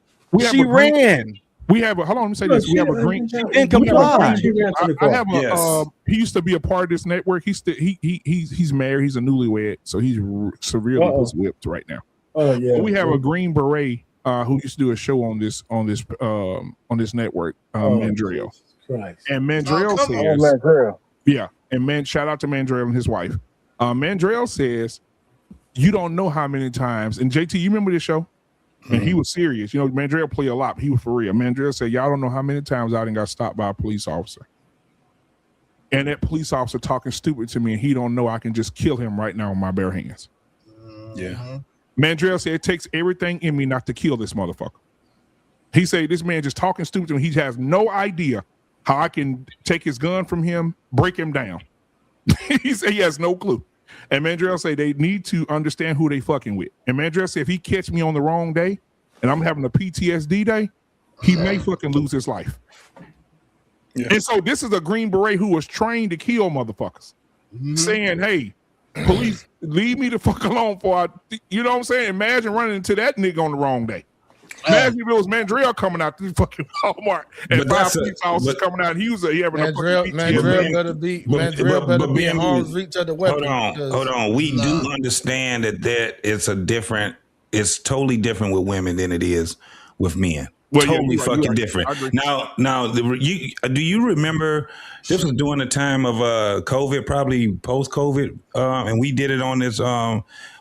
She ran. We have a hold on. Let me say this. We have a green. Didn't comply. I have a. He used to be a part of this network. He's married. He's a newlywed, so he's severely whipped right now. Oh yeah. But we have a Green Beret who used to do a show on this network. Mandrell. And Mandrell says, yeah. And shout out to Mandrell and his wife. Mandrell says, you don't know how many times. And JT, you remember this show? And he was serious. You know, Mandrell play a lot, but he was for real. Mandrell said, y'all don't know how many times I done got stopped by a police officer. And that police officer talking stupid to me, and he don't know I can just kill him right now with my bare hands. Yeah. Mandrell said, it takes everything in me not to kill this motherfucker. He said, this man just talking stupid to me. He has no idea how I can take his gun from him, break him down. He said he has no clue. And Mandrell said they need to understand who they fucking with. And Mandrell said if he catch me on the wrong day and I'm having a PTSD day, he may fucking lose his life. Yeah. And so this is a Green Beret who was trained to kill motherfuckers, saying, hey, police, leave me the fuck alone you know what I'm saying? Imagine running into that nigga on the wrong day. Imagine if it was Mandrell coming out to the fucking Walmart and 5 police officers coming out. He having Mandrell better be in harm's reach of the weapon. Hold on. We do understand that it's totally different with women than it is with men. Well, totally fucking different. Now, do you remember this was during the time of COVID, probably post-COVID, and we did it on this.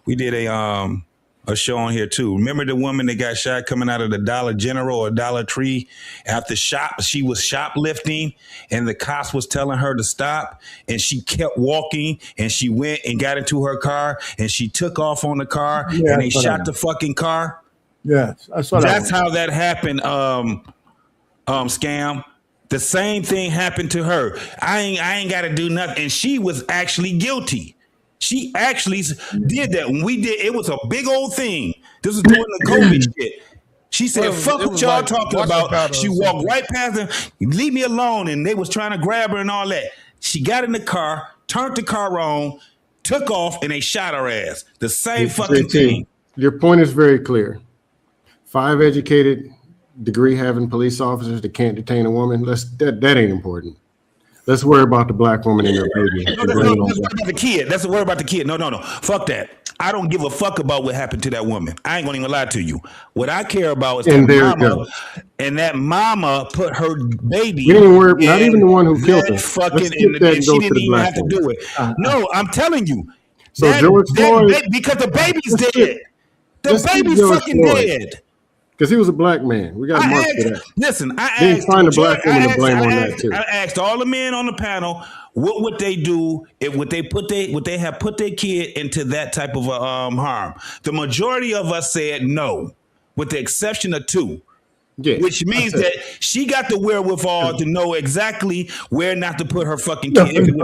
We did a show on here too. Remember the woman that got shot coming out of the Dollar General or Dollar Tree after she was shoplifting, and the cops was telling her to stop, and she kept walking, and she went and got into her car, and she took off on the car, and they shot the fucking car. Yes, that's how that happened. Scam. The same thing happened to her. I ain't got to do nothing, and she was actually guilty. She actually did that. When we did, it was a big old thing. This was during the COVID shit. She said, fuck what y'all talking about. She walked right past them, leave me alone. And they was trying to grab her and all that. She got in the car, turned the car on, took off, and they shot her ass. The same fucking thing. Your point is very clear. 5 educated, degree-having police officers that can't detain a woman, that ain't important. Let's worry about the black woman and her baby. Let's worry about the kid. Let's worry about the kid. No. Fuck that. I don't give a fuck about what happened to that woman. I ain't gonna even lie to you. What I care about is that mama, and that mama put her baby. We didn't worry, not even the one who killed her. Fucking, and she didn't even have to do it. No, I'm telling you. So George Floyd, because the baby's dead. The baby's fucking dead. Because he was a black man. We got to mark for that. Listen, I asked, find a black woman to blame on that too. I asked all the men on the panel, what would they do if would they have put their kid into that type of harm? The majority of us said no, with the exception of 2. Yeah, which means that she got the wherewithal to know exactly where not to put her fucking kid. If it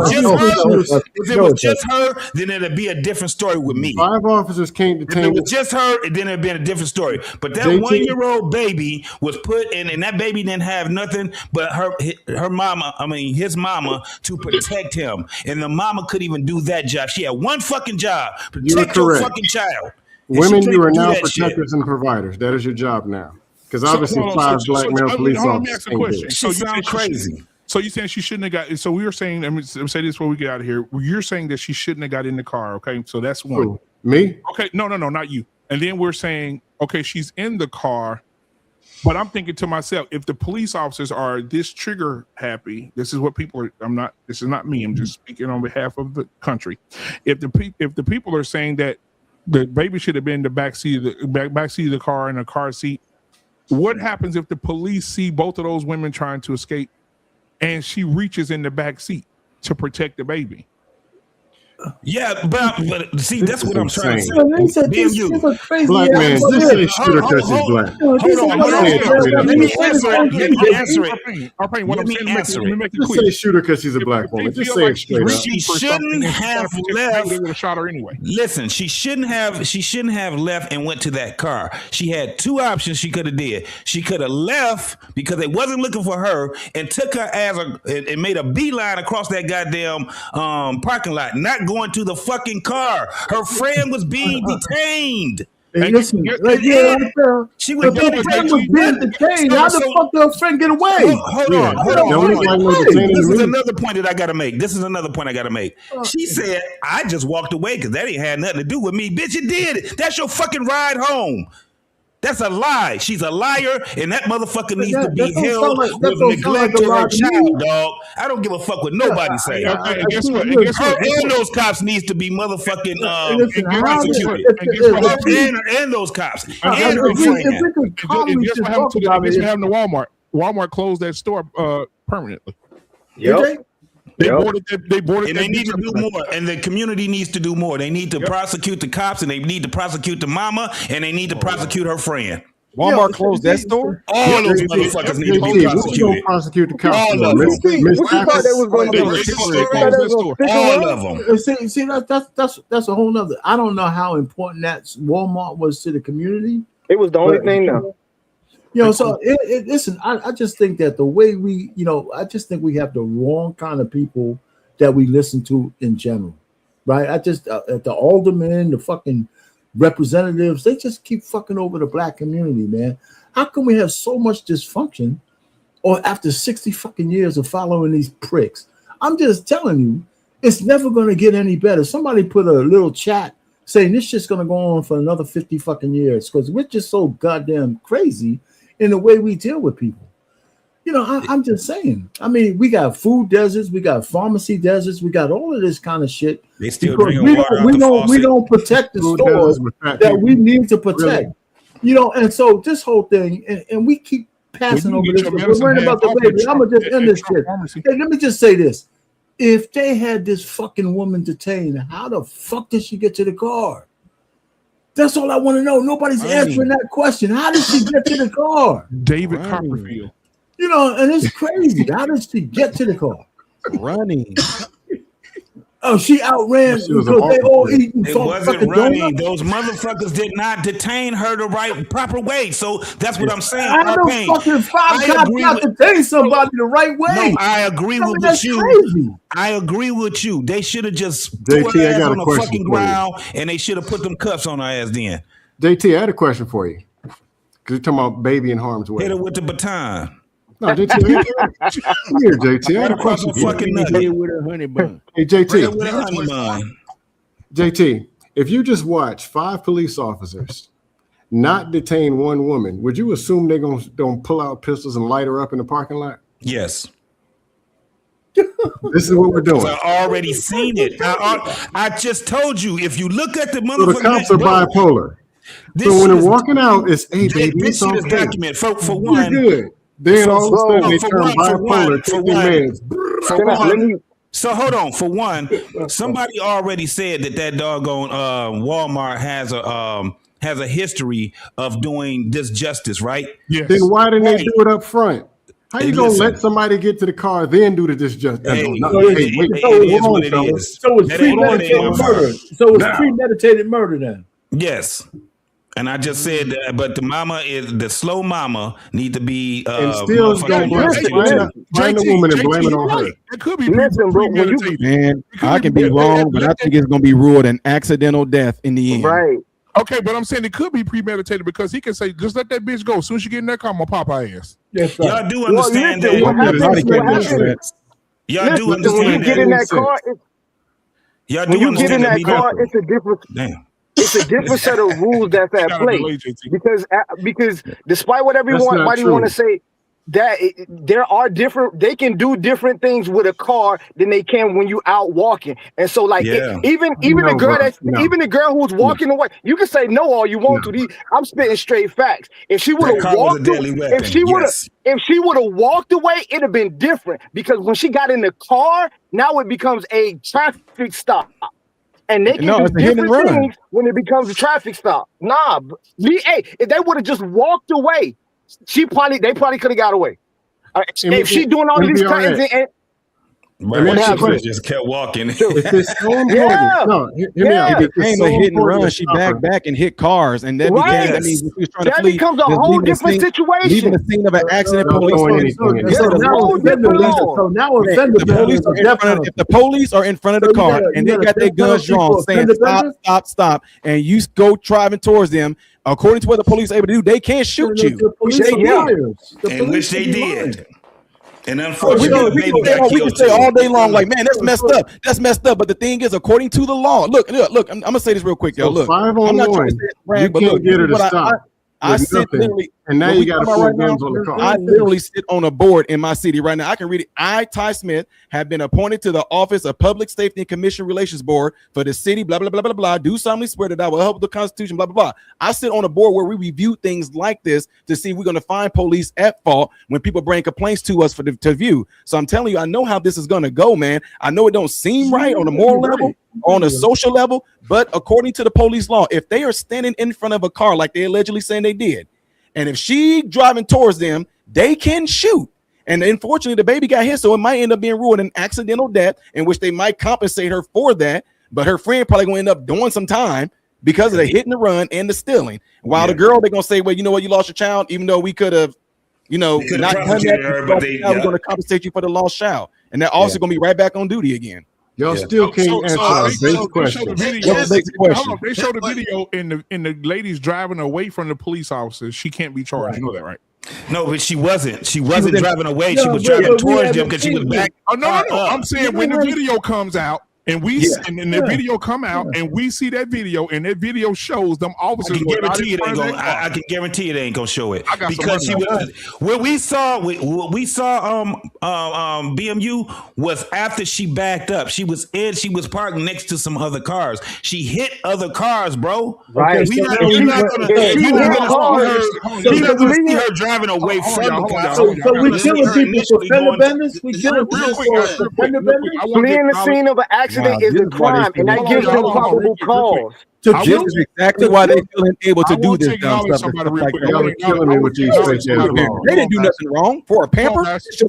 was just her, then it'd be a different story with me. 5 officers can't detain. If it was just her, then it'd be a different story. But that 1-year-old baby was put in, and that baby didn't have nothing but her mama, his mama, to protect him. And the mama couldn't even do that job. She had one fucking job: protect your fucking child. Women, you are now protectors and providers. That is your job now. Because obviously 5 black male police officers. Let me ask a question. She sounds crazy. So you're saying she shouldn't have got? So we were saying, let me say this before we get out of here. You're saying that she shouldn't have got in the car. Okay, so that's one. Who, me? Okay, no, not you. And then we're saying, okay, she's in the car, but I'm thinking to myself, if the police officers are this trigger happy, this is what people are. This is not me. I'm just speaking on behalf of the country. If the people are saying that the baby should have been in the back seat of the car in a car seat. What happens if the police see both of those women trying to escape and she reaches in the back seat to protect the baby? Yeah, but see, that's what I'm trying to say. Black man, this ain't shooter because he's black. Let me answer it. Let me answer it. Just say shooter because she's a black woman. Just say it straight up. She shouldn't have left. They would have shot her anyway. Listen, she shouldn't have left and went to that car. She had 2 options she could have did. She could have left because they wasn't looking for her and took her ass and made a beeline across that goddamn parking lot, not going to the fucking car. Her friend was being detained. Hey, listen, she was being detained. How the fuck did her friend get away? Hold on. This is another point that I gotta make. She said, I just walked away because that ain't had nothing to do with me. Bitch, it did. That's your fucking ride home. That's a lie. She's a liar, and that motherfucker needs to be held with neglect to her child, dog. I don't give a fuck what nobody say. And guess what? And those cops needs to be motherfucking prosecuted. And those cops. And her friend. Guess what happened to Walmart? Walmart closed that store permanently. Yep. They boarded. And they need to do more. And the community needs to do more. They need to prosecute the cops, and they need to prosecute the mama, and they need to prosecute her friend. Walmart closed that store. All those motherfuckers need to be prosecuted. Prosecute the cops. All of them. See, that's a whole nother. I don't know how important that Walmart was to the community. It was the only thing though. So listen, I just think that the way we, I just think we have the wrong kind of people that we listen to in general, right? I just, the aldermen, the fucking representatives, they just keep fucking over the black community, man. How come we have so much dysfunction or after 60 fucking years of following these pricks? I'm just telling you, it's never going to get any better. Somebody put a little chat saying this shit's going to go on for another 50 fucking years because we're just so goddamn crazy in the way we deal with people. I'm just saying. I mean, we got food deserts, we got pharmacy deserts, we got all of this kind of shit. They still bring water out we don't protect the stores that we need to protect. Really? And so this whole thing, and we keep passing over this. We're worrying about the baby. I'm gonna just end this shit. Hey, let me just say this: if they had this fucking woman detained, how the fuck did she get to the car? That's all I want to know. Nobody's answering that question. How did she get to the car? David Copperfield. And it's crazy. How did she get to the car? Running. Oh, she outran because they all eating. It wasn't running. Those motherfuckers did not detain her the proper way. So that's what I'm saying. I don't fucking 5 cops not detain somebody the right way. No, I agree with you. Crazy. I agree with you. They should have just threw her ass on the fucking ground, and they should have put them cuffs on her ass then. JT, I had a question for you. Because you're talking about baby in harm's way. Hit her with the baton. No, JT. Here, JT. I had a question. Hey, JT, if you just watch 5 police officers not detain one woman, would you assume they're gonna pull out pistols and light her up in the parking lot? Yes. This is what we're doing. I already seen it. I just told you. If you look at the motherfucker, so the cops are bipolar. So when they're walking out, it's hey baby, this shit is documented. For one, you're good. Then all of a sudden they turn bipolar. So hold on. For one, somebody already said that doggone Walmart has has a history of doing this justice, right? Yes. Then why didn't they do it up front? How you gonna let somebody get to the car then do the disjustice? So it's premeditated murder. So it's premeditated murder then. Yes. And I just said that, but the mama is the slow mama need to be and still find the woman and blame it on her. It could be premeditated. Man, I can be wrong, but I think it's gonna be ruled an accidental death in the end. Right. Okay, but I'm saying it could be premeditated because he can say, just let that bitch go. As soon as you get in that car, I'm gonna pop her ass. Yes, y'all do understand that. Y'all do understand when you get in that car, when you get in that car, it's a different. Damn. It's a different set of rules that's at play because despite what everybody want to say, that there are different. They can do different things with a car than they can when you out walking. And so, like, even the girl who's walking away, you can say no all you want to. I'm spitting straight facts. If she would have walked, if she would have walked away, it'd have been different because when she got in the car, now it becomes a traffic stop. And they can do different things when it becomes a traffic stop. Nah, if they would have just walked away, they probably could have got away. If she doing all these things Right. She just kept walking. It's so important. No, hear me out. It became a hit and run. She backed and hit cars, and that became. That means she was trying to flee. That becomes a whole different situation. Leaving the scene of an accident, If the police are in front of the car and they got their guns drawn, saying stop, and you go driving towards them, according to what the police are able to do, they can't shoot you. Which they did. And unfortunately, we can say all day long, like, man, that's messed up. That's messed up. But the thing is, according to the law, look. I'm gonna say this real quick, y'all. Look, 5 on 1. You can't get her to stop. I sit literally, and now you got to put guns on the car. I literally sit on a board in my city right now. I can read it. I, Ty Smith, have been appointed to the Office of Public Safety and Commission Relations Board for the city, blah, blah, blah, blah, blah. Do solemnly swear that I will help the Constitution, blah, blah, blah. I sit on a board where we review things like this to see if we're going to find police at fault when people bring complaints to us to view. So I'm telling you, I know how this is going to go, man. I know it don't seem right on a moral level, on a social level, but according to the police law, if they are standing in front of a car like they allegedly saying they did, and if she driving towards them, they can shoot. And unfortunately, the baby got hit, so it might end up being ruled an accidental death, in which they might compensate her for that. But her friend probably going to end up doing some time because of the hit and the run and the stealing. While the girl, they're going to say, well, you know what, you lost your child, even though we could have, not done that, we're going to compensate you for the lost child. And they're also going to be right back on duty again. Y'all still can't answer our basic question. They showed the video and the lady's driving away from the police officers. She can't be charged. Right. You know that, right? No, but she wasn't. She wasn't driving away. She was driving towards them because she was back. Oh no! I'm saying when the video comes out. And the video come out, and we see that video, and that video shows them officers. I can guarantee it ain't gonna show it because she was. What we saw BMU was after she backed up. She was parked next to some other cars. She hit other cars, bro. Right. You're not gonna see her driving away from the car. So we killing people for fender benders. We killing people for fender benders. Fleeing the scene of an accident is a crime, and that gives them probable cause. This is exactly why they feel able to do this dumb stuff. They didn't do nothing wrong for a pamper. She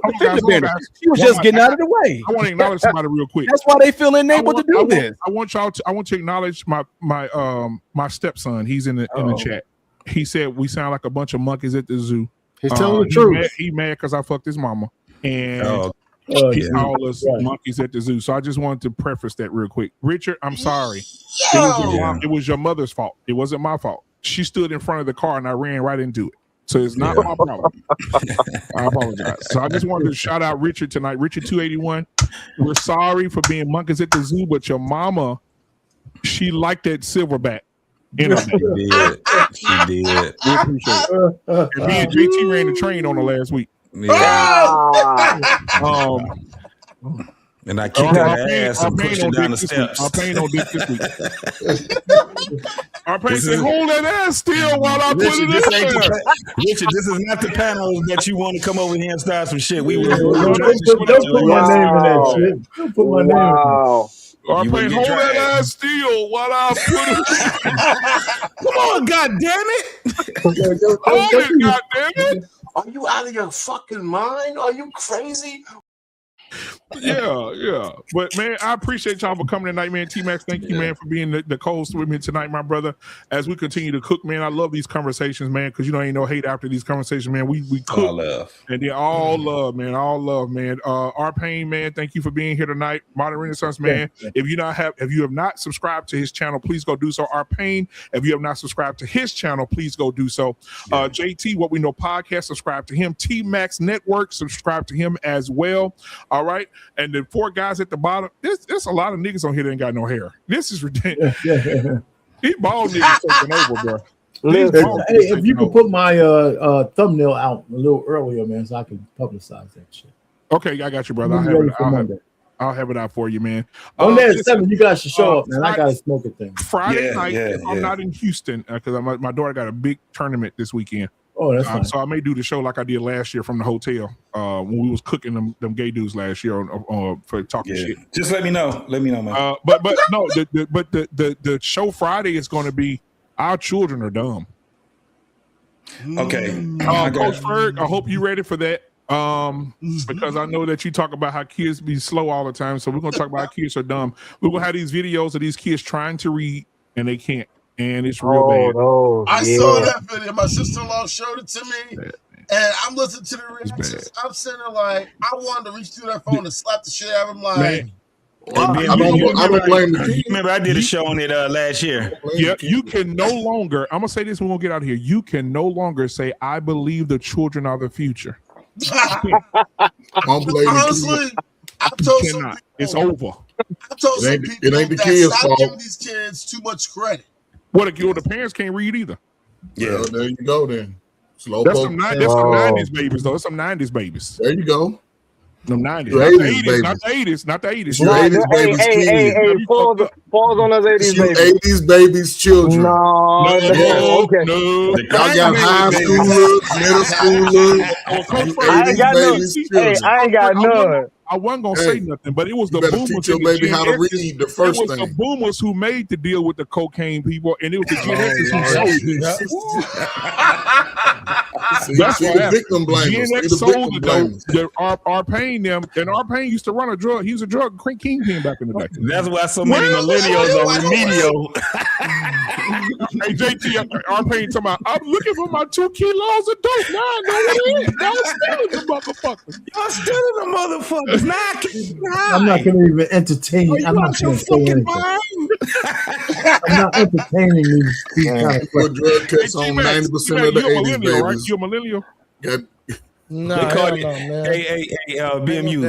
was just getting out of the way. I want to acknowledge somebody real quick. That's why they feel enabled to do this. I want to acknowledge my stepson. He's in the chat. He said we sound like a bunch of monkeys at the zoo. He's telling the truth. He mad because I fucked his mama, and he called us monkeys at the zoo. So I just wanted to preface that real quick. Richard, I'm sorry. It was your mother's fault. It wasn't my fault. She stood in front of the car and I ran right into it. So it's not my problem. I apologize. So I just wanted to shout out Richard tonight. Richard 281. We're sorry for being monkeys at the zoo, but your mama, she liked that silverback. She did. We appreciate it. And me and JT ran the train on her last week. And I kicked her ass and pushed her down the steps. Our pain on this week. Our pain said, hold that ass still while I put it in there. Richard, this is not the panel that you want to come over here and start some shit. Don't put my name in that shit. Don't put my name in Hold that ass still while I put it. Come on, goddamn it! Hold it, goddamn it! Are you out of your fucking mind? Are you crazy? Yeah. But man, I appreciate y'all for coming tonight, man. T-Max, thank you, man, for being the co-host with me tonight, my brother. As we continue to cook, man, I love these conversations, man, because ain't no hate after these conversations, man. We cook. All love. And they're all love, man. All love, man. Our Pain, man, thank you for being here tonight. Modern Renaissance, man. Yeah. If you have not subscribed to his channel, please go do so. Our Pain, if you have not subscribed to his channel, please go do so. JT, What We Know Podcast, subscribe to him. T-Max Network, subscribe to him as well. All right. And the 4 guys at the bottom, there's a lot of niggas on here that ain't got no hair. This is ridiculous. These bald niggas taking over, bro. Hey, if you could put my thumbnail out a little earlier, man, so I can publicize that shit. Okay, I got you, brother. I'll have it out for you, man. On there at 7, you guys should show up, man. I got a smoking thing. Friday night, I'm not in Houston because my daughter got a big tournament this weekend. Oh, that's fine. So I may do the show like I did last year from the hotel when we was cooking them gay dudes last year for talking shit. Just let me know. Let me know, man. But no, the show Friday is going to be Our Children Are Dumb. Okay, Coach Ferg, I hope you're ready for that. Because I know that you talk about how kids be slow all the time, so we're gonna talk about how kids are dumb. We're gonna have these videos of these kids trying to read and they can't. And it's real bad. I saw that video. My sister-in-law showed it to me, and I'm listening to the reactions. I'm sitting there like, I wanted to reach through that phone and slap the shit out of him. Like, I don't blame the kid. Remember, I did a show on it last year. Yeah, you can no longer. I'm gonna say this when we'll get out of here. You can no longer say, "I believe the children are the future." Honestly, I've told some people, it's over. I've told some people that stop giving these kids too much credit. What the parents can't read either. Yeah, well, there you go then. That's some 90s babies though. That's some 90s babies. There you go. Them 90s, not the 80s, not the 80s. Your 80s babies, hey, pause on those 80s babies. 80s babies, children. No. Y'all got high school look, middle school look. I ain't got none. I wasn't gonna say nothing, but it was the boomers. Teach your baby how to read the first thing. It was the boomers who made the deal with the cocaine people, and it was the Gen Xers who sold it. That's why victim blamers. Gen X sold it. Our Pain them, and Our Pain used to run a drug. He was a drug kingpin back in the day. That's why so many millennials are remedial. Hey JT, Our Pain talking about, I'm looking for my 2 kilos of dope. Nah, no, it ain't. Y'all stealing the motherfuckers. Y'all stealing the motherfuckers. I'm not going to even entertain. I'm not going to say anything. I'm not entertaining these kind of questions. Drug tests on 90% of the 80s babies. Right? You're a millennial. No, they call it hey, BMU.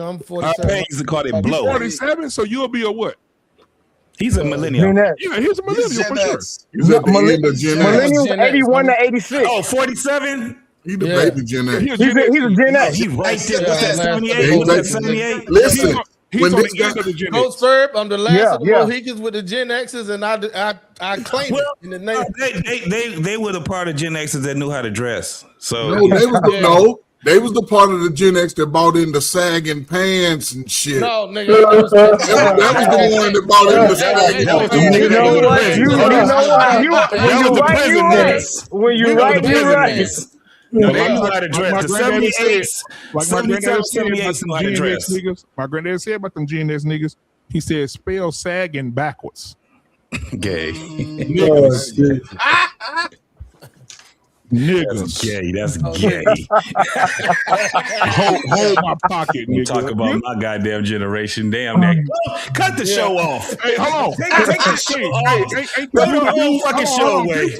I'm 47. I used to call it blow. 47, so you'll be a what? He's a millennial. Yeah, he's a millennial for sure. Millennials 81 to 86. Oh, 47? He's the baby Gen X. He's a Gen X. He's right there. What's that, 78? 78? Listen. He's on the end of the Gen X. Coach Ferb, I'm the last of the Mohicans with the Gen X's, and I claim it in the name. They were the part of Gen X's that knew how to dress. So they was the part of the Gen X that bought in the sagging pants and shit. No, nigga. That was the one that bought in the sagging pants. You know what? When you right, you're right. No, they knew how to dress. The 78s, like my granddad said about them Gen X niggas. My granddad said about them Gen X niggas. He said, spell sagging backwards. Gay. Niggas. That's gay. That's gay. hold my pocket, nigga. Talk about my goddamn generation. Damn that. Cut the show off. Hey, hold on. Take the show off. Ain't the whole fucking show away.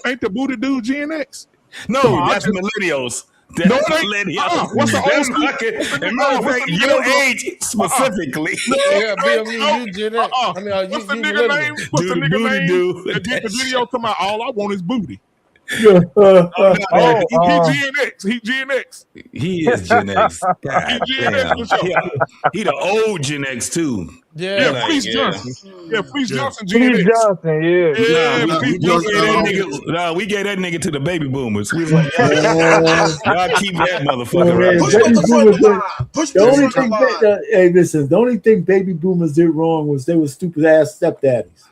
Ain't the booty dude Gen X? No, that's millennials. That's millennials. What's the old school? Your age specifically. Yeah, BMU, Gen X. What's the nigga name? What's the nigga name? The video talking about all I want is booty. Gen X. He Gen X. He is Gen X. God damn. He the old Gen X too. Yeah, Fleece Johnson. Yeah, Fleece Johnson. Gen X. Johnson. We gave that nigga to the baby boomers. We was like, y'all keep that motherfucker. Hey, listen. The only thing baby boomers did wrong was they were stupid ass stepdaddies.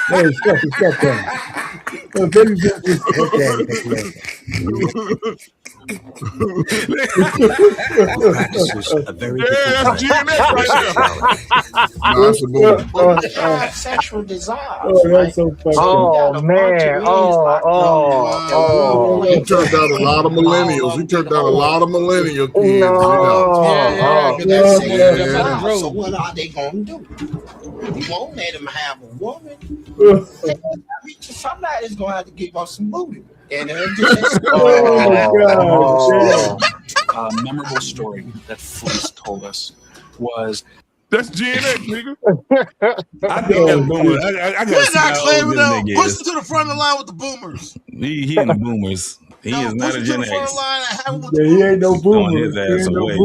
They were stupid stepdaddies. Baby boomers. This is a very that's Gen X right there. Sexual desire. Oh, that's so funny. Oh man. He turned out a lot of millennials. He turned out a lot of millennial kids. So what are they gonna do? You won't let them have a woman. Somebody's gonna have to give us some booty. And memorable story that Fleece told us was that's Gen X, nigga. I think that's boomers. I We're not claiming them. Push him to the front of the line with the boomers. He in the boomers. He is not a Gen X. He ain't no boomer. His ass away.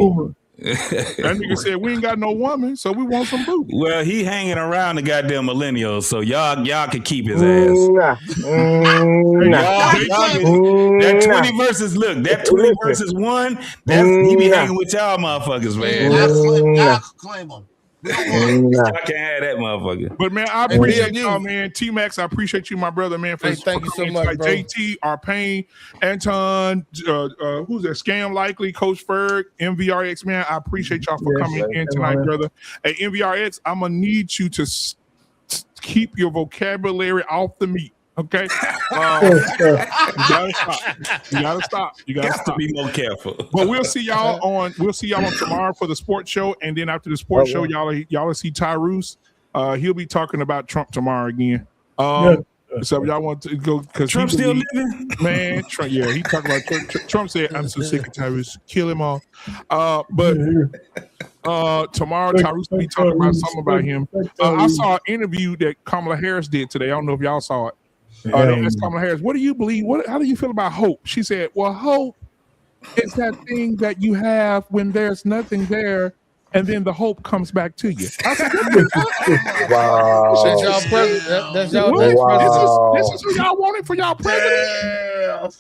That nigga said we ain't got no woman, so we want some booty. Well, he hanging around the goddamn millennials, so y'all can keep his ass. That 20 versus 1, he be hanging with y'all motherfuckers, man. Y'all claim him. I can't have that motherfucker. But man, I appreciate y'all, man. T-Max, I appreciate you, my brother, man. Thank you so much, bro. JT, Arpain, Anton, who's that? Scam Likely, Coach Ferg, MVRX, man. I appreciate y'all for coming in tonight, brother. Hey, MVRX, I'm gonna need you to keep your vocabulary off the meat. Okay, you gotta stop. You gotta to be more careful. But we'll see y'all on tomorrow for the sports show, and then after the sports show, y'all will see Tyrus. He'll be talking about Trump tomorrow again. So y'all want to go because Trump still living, man. Trump, yeah, he talked about Trump said, "I'm so sick of Tyrus, kill him all." But tomorrow Tyrus will be talking about something about him. I saw an interview that Kamala Harris did today. I don't know if y'all saw it. They asked Kamala Harris, what do you believe? How do you feel about hope? She said, well, hope is that thing that you have when there's nothing there, and then the hope comes back to you. I said, wow. That's y'all president. That's y'all president. This is who y'all wanted for y'all president.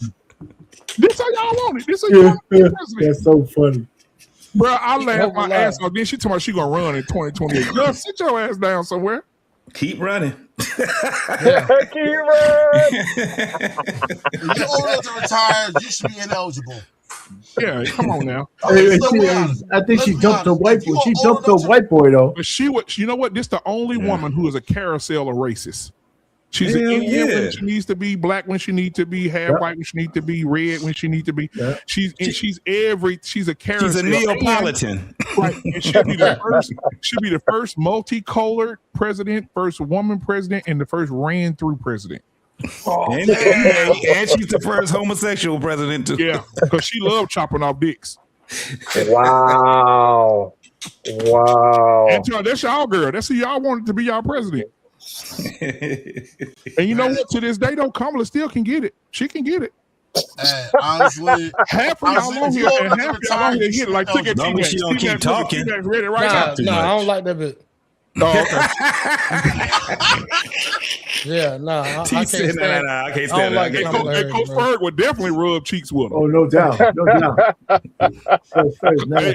This is how y'all wanted. This is y'all president. That's so funny. Bro, I laughed my ass off. Then she told me she gonna run in 2028. Girl, sit your ass down somewhere. Keep running. Keep running. You're old enough to retire. You should be ineligible. Yeah, come on now. I think she dumped her white boy. She dumped her white boy though. But you know what? This is the only woman who is a carousel of racists. She's an Indian when she needs to be, black when she needs to be, half white when she needs to be, red when she needs to be. Yeah. She's a carousel. She's a Neapolitan. Right. And she'll be the first multicolored president, first woman president, and the first ran through president. And she's the first homosexual president too. Yeah, because she loved chopping off dicks. Wow. And that's y'all girl. That's who y'all wanted to be y'all president. And you know what? To this day, though, Kamala still can get it. She can get it. Honestly, half of y'all on here and half of y'all on here get like look at T-Max. She don't keep talking. Read it right now. I don't like that bit. Oh, okay. Yeah, I can't stand that. I can't stand that. Coach Ferg would definitely rub cheeks with him. Oh, no doubt. Hey,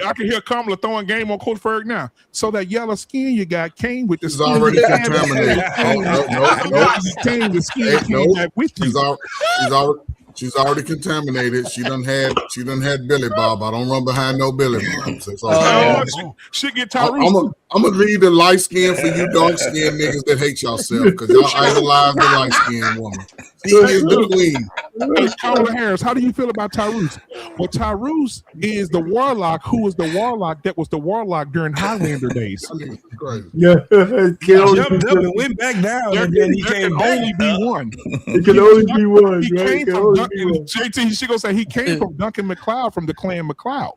I can hear Kamala throwing game on Coach Ferg now. So that yellow skin you got came with the skin. Already contaminated. She's already contaminated. She done had Billy Bob. I don't run behind no Billy Bob. She get Tyrese. I'm gonna leave the light skin for you dark skin niggas that hate yourself because y'all idolize the light skin woman. She is the queen. Hey, Kamala Harris, how do you feel about Tyrese? Well, Tyrese is the warlock who was the warlock that was the warlock during Highlander days. Yeah, jumped up and went back down, and then he came back. Only be one. It can only be one. He came from Duncan. JT, she gonna say he came from Duncan McLeod from the Clan McLeod.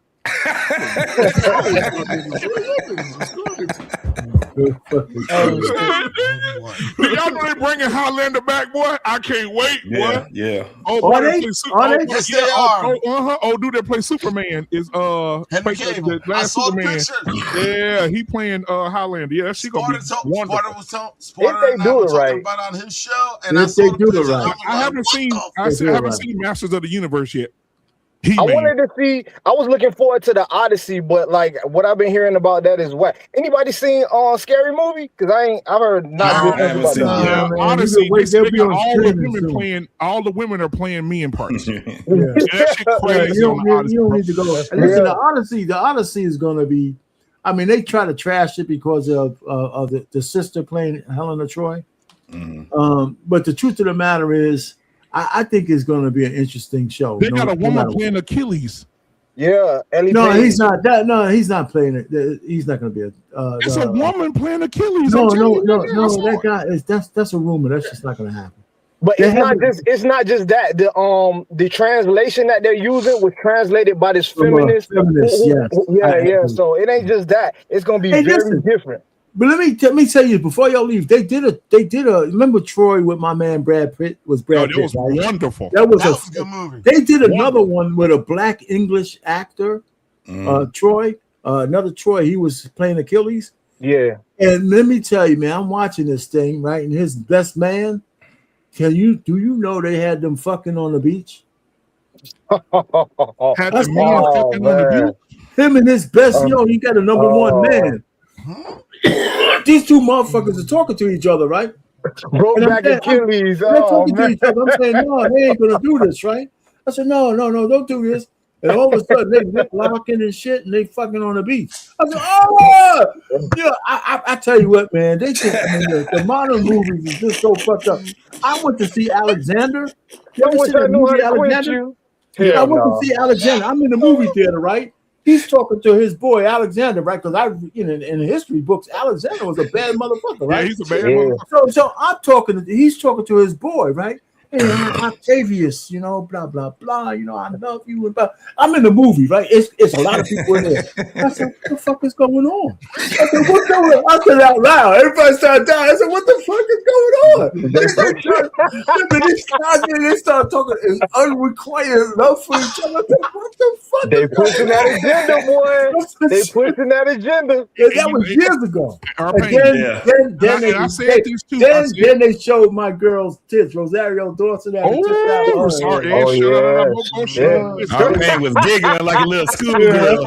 Y'all know they bringing Highlander back, boy? I can't wait, boy. Yeah. Oh, Are they? Yes, they are. Dude that plays Superman is Henry Cavill. the last I saw the Superman. picture. Yeah, he playing Highlander. Yeah, she gonna be wonderful. If they do it right. About on his show, and If I saw they the do it picture, right. I haven't seen. I haven't seen Masters of the Universe yet. I wanted to see. I was looking forward to the Odyssey, but like what I've been hearing about that is what. Anybody seen Scary Movie? Because I've heard not good things about that. Yeah, Odyssey. They got all the women playing. All the women are playing men parts. That shit crazy. You don't need to go. Listen, the Odyssey is going to be. I mean, they try to trash it because of the sister playing Helena Troy. But the truth of the matter is, I think it's going to be an interesting show. They got a woman playing Achilles. Yeah, he's not that. No, he's not playing it. He's not going to be a. It's a woman playing Achilles. No. That guy that's a rumor. That's just not going to happen. But it's not just that. The translation that they're using was translated by this feminist. Yeah. So it ain't just that. It's going to be very different. But let me tell you before y'all leave, they did a remember Troy with my man Brad Pitt was Brad Pitt. That was wonderful. That was a good movie. They did another one with a black English actor, Troy, another Troy. He was playing Achilles. Yeah. And let me tell you, man, I'm watching this thing, right? And his best man, do you know they had them fucking on the beach? Had the man fucking on the beach? Him and his best, he got a number one man. These two motherfuckers are talking to each other, right? Broke back Achilles. They're talking to each other. I'm saying, no, they ain't gonna do this, right? I said, no, don't do this. And all of a sudden, they lip locking and shit, and they fucking on the beach. I said, I tell you what, man, they think the modern movies is just so fucked up. I went to see Alexander. You ever see that movie Alexander? I went to see Alexander. I'm in the movie theater, right? He's talking to his boy Alexander, right? Because in history books, Alexander was a bad motherfucker, right? Yeah, he's a bad motherfucker. So he's talking to his boy, right? Hey, Octavius, blah blah blah. I love you. And blah. I'm in the movie, right? It's a lot of people in there. I said, what the fuck is going on? I said, what's going on? I said out loud. Everybody started dying. I said, what the fuck is going on? They start talking unrequited love for each other. What the fuck? They pushing that agenda, boy. They pushing that agenda. Yeah, that was years ago. Then they showed my girl's tits, Rosario Dawson. Our pain was giggling like a little schoolgirl.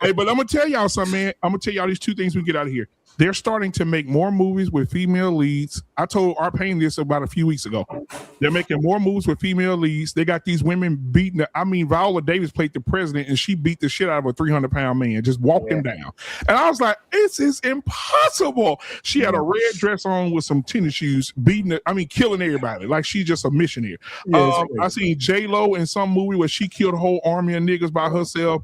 Hey, but I'm gonna tell y'all something, man. I'm gonna tell y'all these two things we get out of here. They're starting to make more movies with female leads. I told our pain this about a few weeks ago. They're making more movies with female leads. They got these women beating. Viola Davis played the president, and she beat the shit out of a 300-pound man. Just walked him down. And I was like, this is impossible. She had a red dress on with some tennis shoes, killing everybody. Like she's just a missionary. I seen J-Lo in some movie where she killed a whole army of niggas by herself.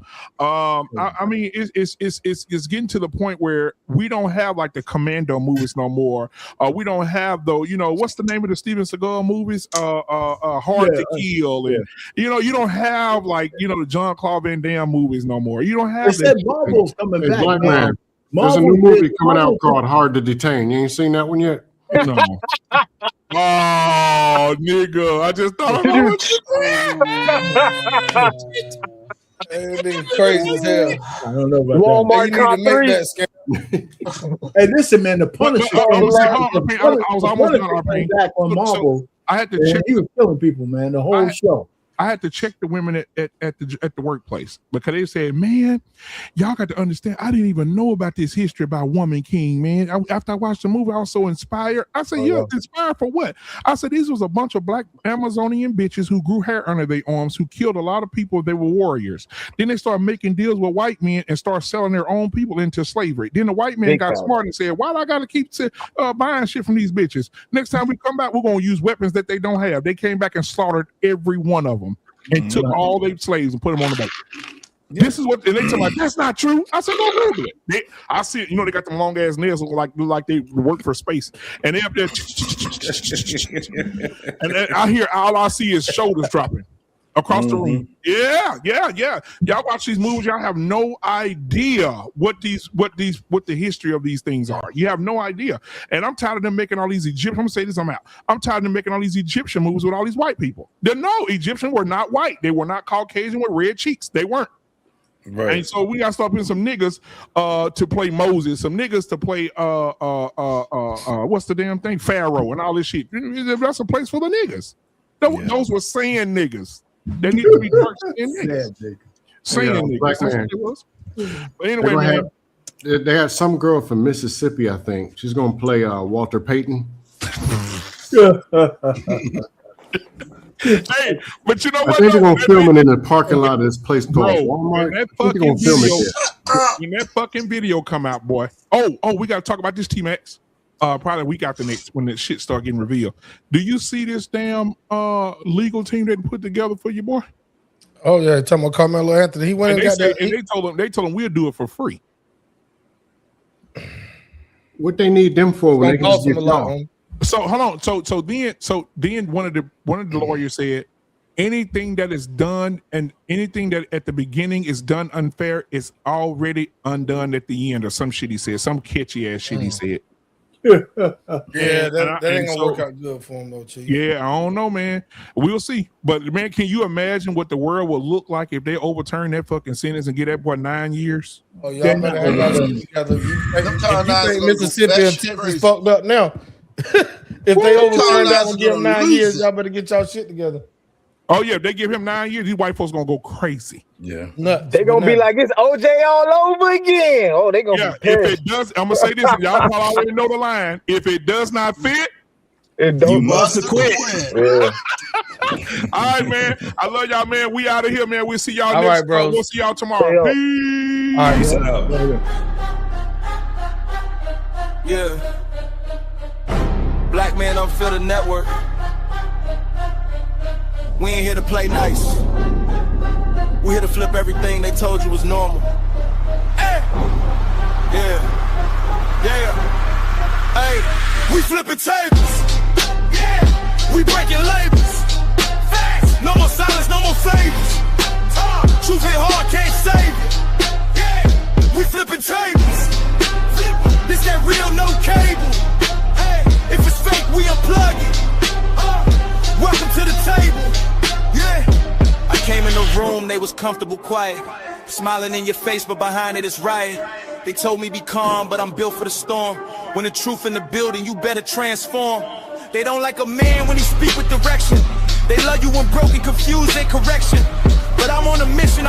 It's getting to the point where we don't have like the Commando movies no more. We don't have what's the name of the Steven Seagal movies? Hard to Kill, and you don't have the John Claude Van Damme movies no more. You don't have that. Marvel's coming back. Black man. There's a new movie coming out called Hard to Detain. You ain't seen that one yet? No. Oh, nigga! I just thought about it. It's crazy as hell. I don't know about Walmart that. Hey, listen, man, the Punisher. I was almost done back on Marvel. I had to check. He was killing people, man. The whole show. I had to check the women at the workplace because they said, man, y'all got to understand, I didn't even know about this history about Woman King, man. After I watched the movie, I was so inspired. I said, inspired for what? I said, these was a bunch of black Amazonian bitches who grew hair under their arms, who killed a lot of people. They were warriors. Then they started making deals with white men and started selling their own people into slavery. Then the white man got smart and said, why do I got to keep buying shit from these bitches? Next time we come back, we're going to use weapons that they don't have. They came back and slaughtered every one of them. And took all their slaves and put them on the boat. This is what, and they tell me, that's not true. I said, no, Google it. I see it. They got them long ass nails like they work for space. And they up there, and then all I see is shoulders dropping. across the room. Yeah. Y'all watch these movies. Y'all have no idea what the history of these things are. You have no idea. And I'm tired of them making all these Egyptian. I'm gonna say this. I'm out. I'm tired of them making all these Egyptian movies with all these white people. No, Egyptians were not white. They were not Caucasian with red cheeks. They weren't. Right. And so we got to start putting some niggas to play Moses, some niggas to play what's the damn thing? Pharaoh and all this shit. That's a place for the niggas. Those were saying niggas. They need to be dark saying niggas. Saying niggas. That's what it was. But anyway, man. They had some girl from Mississippi, I think. She's gonna play Walter Payton. Hey, but you know what? I think they're gonna film it in the parking lot of this place called Walmart. When that fucking video come out, boy. Oh, we gotta talk about this, T-Max. Probably a week after next when the shit start getting revealed. Do you see this damn legal team they put together for you, boy? Oh yeah, talking about Carmelo Anthony. He went and got that. And they told him we'll do it for free. What they need them for when they can just get off? So hold on. So then one of the lawyers said anything that is done and anything that at the beginning is done unfair is already undone at the end, or some shit he said, some catchy ass shit he said. That ain't gonna work out good for him though, Chief. Yeah, I don't know, man. We'll see. But man, can you imagine what the world would look like if they overturn that fucking sentence and get that boy 9 years? Oh, y'all better have y'all shit together. You think Mississippi and Texas fucked up now? If they overturn that and give him 9 years, y'all better get y'all shit together. Oh yeah, if they give him 9 years, these white folks gonna go crazy. Yeah, they gonna be like it's OJ all over again. Oh, they gonna be if it does, I'm gonna say this. Y'all probably already know the line. If it does not fit, you must quit. All right, man. I love y'all, man. We out of here, man. We'll see y'all all next right, bro. We'll see y'all tomorrow. Peace. All right, yeah. Black man unfiltered network. We ain't here to play nice. We here to flip everything they told you was normal. Hey! Yeah. Hey! We flipping tables. Yeah! We breaking labels. Facts! No more silence, no more favors. Truth hit hard, can't save it. Yeah! We flipping tables. This that real, no cable. Hey! If it's fake, we unplug it. Welcome to the table. Yeah. I came in the room, they was comfortable, quiet. Smiling in your face, but behind it is riot. They told me be calm, but I'm built for the storm. When the truth in the building, you better transform. They don't like a man when he speak with direction. They love you when broken, confused, and correction. But I'm on a mission.